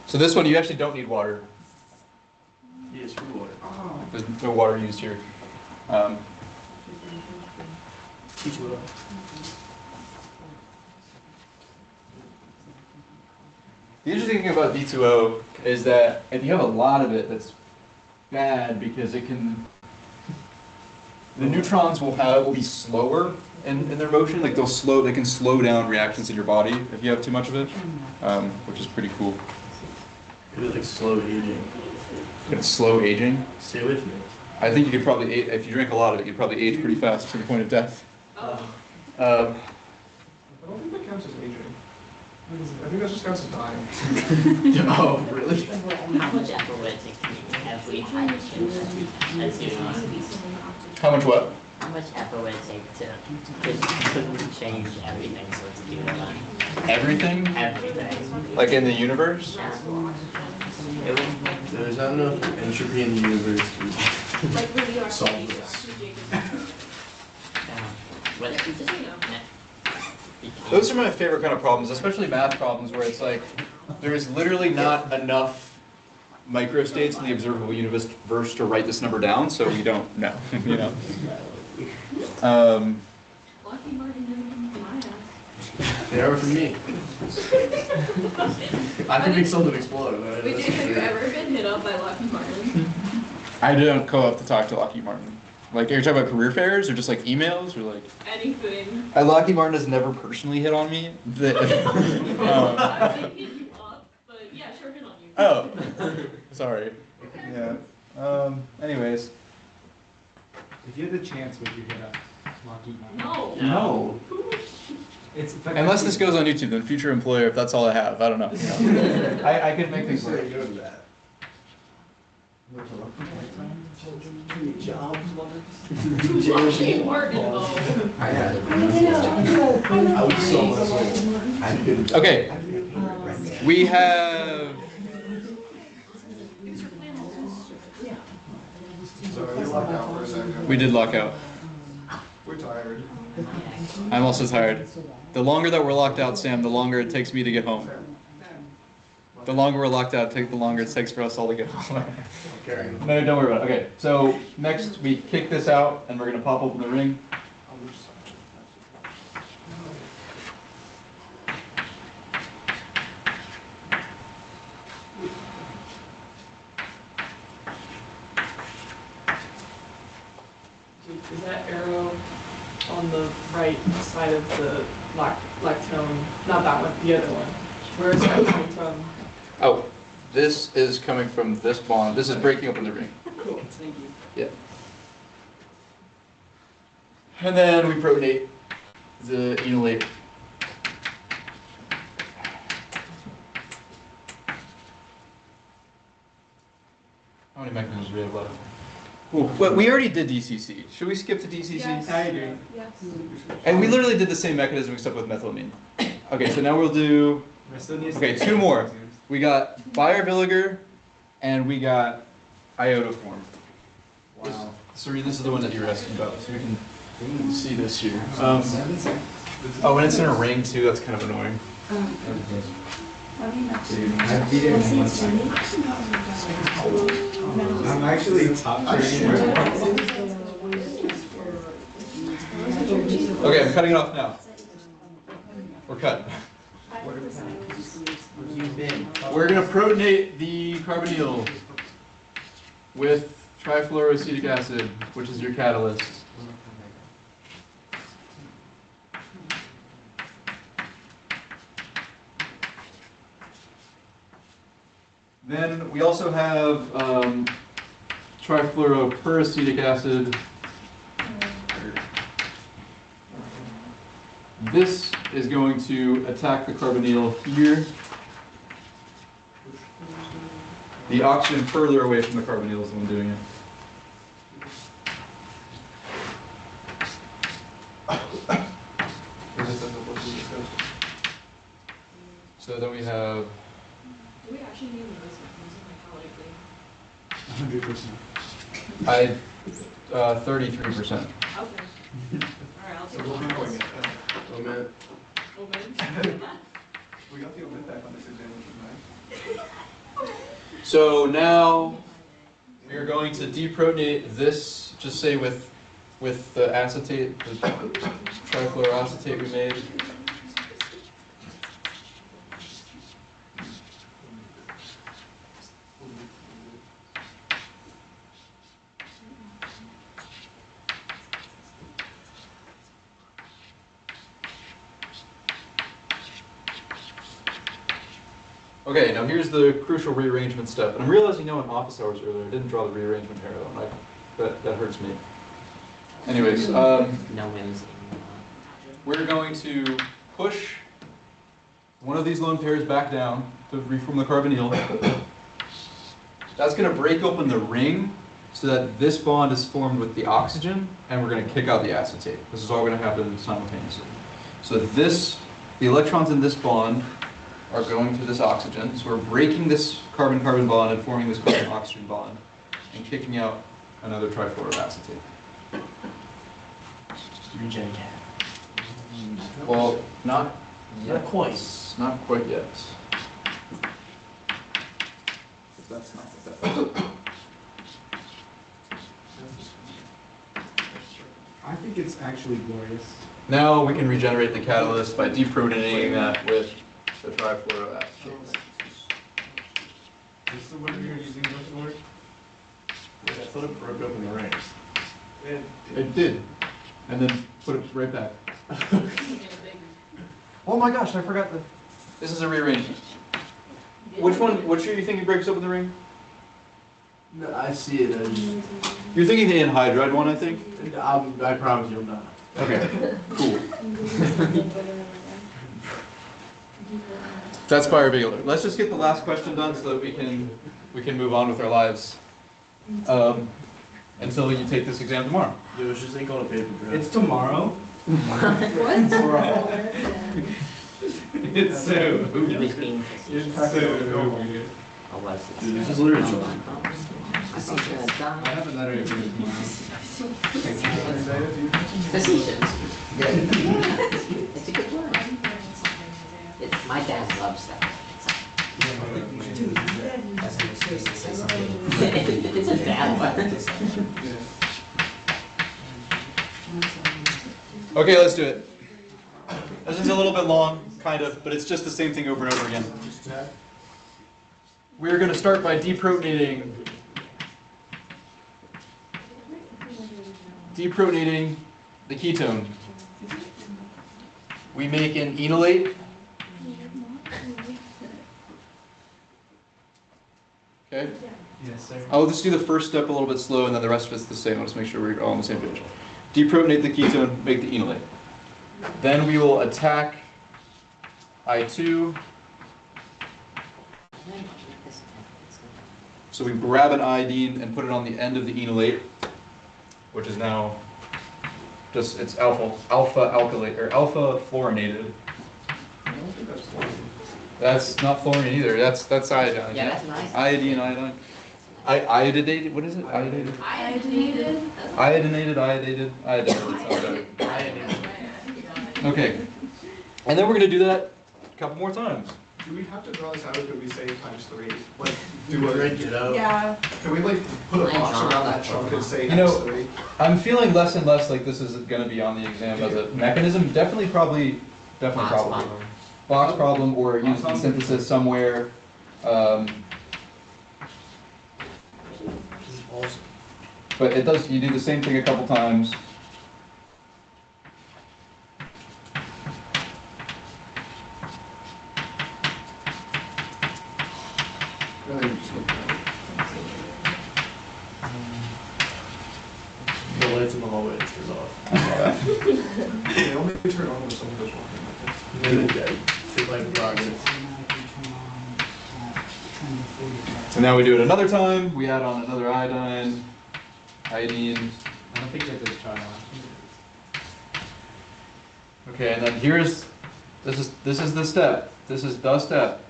so this one you actually don't need water. Yes, free water. There's no water used here. The interesting thing about D2O is that if you have a lot of it, that's bad because it can. The neutrons will be slower in their motion. Like they can slow down reactions in your body if you have too much of it, which is pretty cool. It's like slow aging. It's slow aging. Stay with me. I think you could probably, if you drink a lot of it, you'd probably age pretty fast to the point of death. I don't think that counts as aging. I think that just counts as dying. Oh, really? How much effort would it take to make every hydrogen that's doing How much what? How much effort would it take to change everything so it's doing that? Everything? Everything. Like in the universe? There's not enough entropy in the universe Like when you are solve this. What if you just, Those are my favorite kind of problems, especially math problems where it's like there is literally not enough microstates in the observable universe to write this number down, so we don't know. You know. Lucky Martin didn't my ass. They are for me. I can make something explode. Wait, Jake, have you ever been hit up by Lucky Martin? I didn't go up to talk to Lockheed Martin. Like, are you talking about career fairs or just like emails or like? Anything. Lockheed Martin has never personally hit on me. I didn't hit you up, but yeah, sure hit on you. Oh, sorry. Yeah. Anyways. If you had the chance, would you hit up Lockheed Martin? No. No. It's Unless this goes on YouTube, then future employer, if that's all I have, I don't know. You know. I could make things work. Lucky Martin, though. I had it. I would sell my soul. I couldn't. Okay. We have. So we locked out for a second. We did lock out. We're tired. I'm also tired. The longer that we're locked out, Sam, the longer it takes me to get home. The longer we're locked out, the longer it takes for us all to get home. No, don't worry about it. Okay, so next we kick this out and we're going to pop open the ring. Is that arrow on the right side of the lactone? Not that one, the other one. Where is that coming from? Oh, this is coming from this bond. This is breaking open the ring. Cool, thank you. Yeah. And then we protonate the enolate. How many mechanisms do we have left? Well, we already did DCC. Should we skip to DCC? Yes. I agree. Yes. And we literally did the same mechanism except with methylamine. Okay, so now we'll do. Okay, two more. We got Bayer-Villiger, and we got iodoform. Wow. Sorry, this is the one that you were asking about, so we can see this here. Oh, and it's in a ring too. That's kind of annoying. I'm actually top 30. Okay, I'm cutting it off now. We're cut. We're going to protonate the carbonyl with trifluoroacetic acid, which is your catalyst. Then we also have trifluoroperocetic acid. This is going to attack the carbonyl here. The oxygen further away from the carbonyl is the one doing it. So then we have. Do we actually need those mechanism like 33%. Okay. Alright, I'll take one. Omit. Omit. We got the omit back on this exam, which is nice. So now we are going to deprotonate this, just say with the acetate, the trifluoroacetate we made. Okay, now here's the crucial rearrangement step. And I'm realizing now in office hours earlier, I didn't draw the rearrangement arrow. I'm like, that hurts me. Anyways, No whims. we're going to push one of these lone pairs back down to reform the carbonyl. That's going to break open the ring so that this bond is formed with the oxygen, and we're going to kick out the acetate. This is all going to happen simultaneously. So the electrons in this bond are going to this oxygen. So we're breaking this carbon-carbon bond and forming this carbon-oxygen bond and kicking out another trifluoroacetate. Regen. Well, not yet. Not quite. Not quite yet. That's not what that is. I think it's actually glorious. Now we can regenerate the catalyst by deprotonating that with the trifluoroacetate. This is the one you're using before? I thought it broke open the rings. It did. And then put it right back. Oh my gosh, I forgot the... This is a rearrangement. Which are you thinking breaks open the ring? No, I see it as... You're thinking the anhydride one, I think? I promise you I'm not. Okay, cool. That's pyrobicular. Let's just get the last question done so that we can move on with our lives. Until you take this exam tomorrow. It was just ink on a paper. It's tomorrow? What? Tomorrow. It's soon. He was being It's soon. or was it? Dude, this is literature. I think it's I have another exam tomorrow. Facetious. It's a good word. My dad loves that. It's a dad one. Okay, let's do it. This is a little bit long, kind of, but it's just the same thing over and over again. We're going to start by deprotonating the ketone. We make an enolate. Okay? Yes, sir. I'll just do the first step a little bit slow, and then the rest of it's the same. I'll just make sure we're all on the same page. Deprotonate the ketone, make the enolate. Then we will attack I2. So we grab an iodine and put it on the end of the enolate, which is now just, it's alpha alkylate, or alpha fluorinated. I don't think that's fluorine. That's not fluorine either. That's iodine. Yeah, that's nice. Iodine, iodine. Iodinated. What is it? Iodinated. Iodinated. Iodinated. Okay. And then we're going to do that a couple more times. Do we have to draw this out, or could we say ×3? Like, Do we rank it out? Yeah. can we like put a box around that chunk and say You know, ×3? I'm feeling less and less like this is going to be on the exam as a mechanism. Definitely, probably. box problem or use the synthesis somewhere. But it does, you do the same thing a couple times. The lights in the hallway turns off. They only turn on when someone goes walking. So now we do it another time. We add on another iodine, iodine. I don't think that there's trial. Okay, and then here's this is the step. This is the step.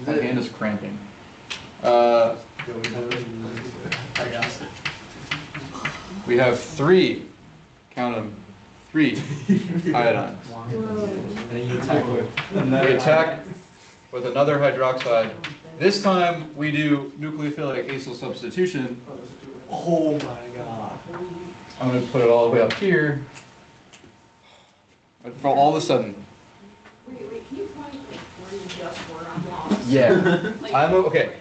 My hand is cramping. We have 3. Count them. 3 iodines. And then you attack with We attack with another hydroxide. This time we do nucleophilic acyl substitution. Oh my god. I'm going to put it all the way up here. But all of a sudden. Wait, can you point where you just were? I'm lost. Yeah. Like, Okay.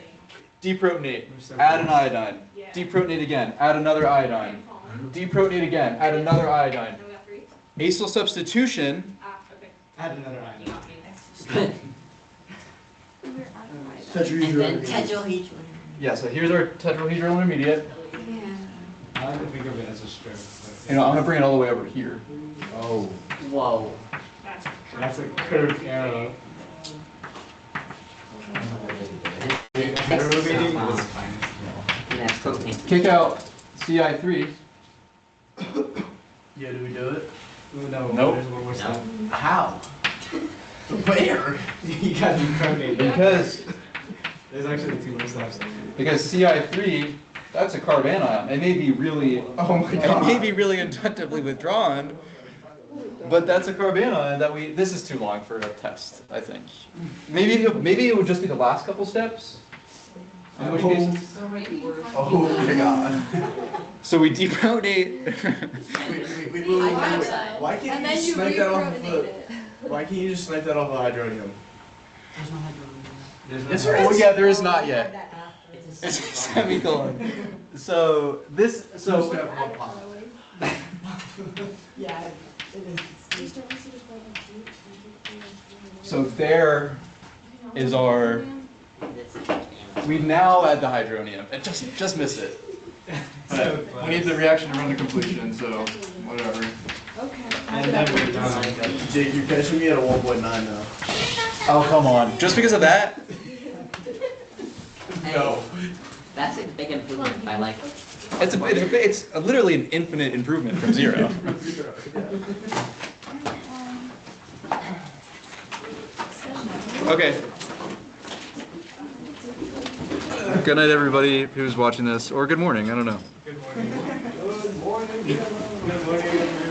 Deprotonate. Add an iodine. Yeah. Deprotonate again. Add another iodine. Deprotonate again. Add another iodine. Then we got 3? Acyl substitution. Okay. add another item. And then tetrahedral. Yeah, so here's our tetrahedral intermediate. I like to think of it as a strip. You know, I'm going to bring it all the way over here. Oh. Whoa. That's a curved arrow. So kick out CI3. Yeah, do we do it? No, Nope. there's one more step. How? Where? You gotta incarnate. Because There's actually 2 more steps. CI3, that's a carbanion. It may be really, Oh my it may be really inductively withdrawn, but that's a carbanion that this is too long for a test, I think. Maybe it would just be the last couple steps. In which case, Oh my god. so we deprotonate. Wait. Why And can't you then just you snipe that off reprotonate the... it. Why can't you just snipe that off the hydronium? There's no hydrogen. There's no Oh yeah, there is not yet. It's It's a semicolon. So this, so Yeah, it is. so there is our. We now add the hydronium. It just missed it. But we need the reaction to run to completion, so whatever. And then we're done. Jake, you're catching me at a 1.9 now. Oh come on! Just because of that? No. That's a big improvement by like. It's literally an infinite improvement from 0. Okay. Good night, everybody who's watching this, or good morning. I don't know. Good morning. Good morning. Good morning.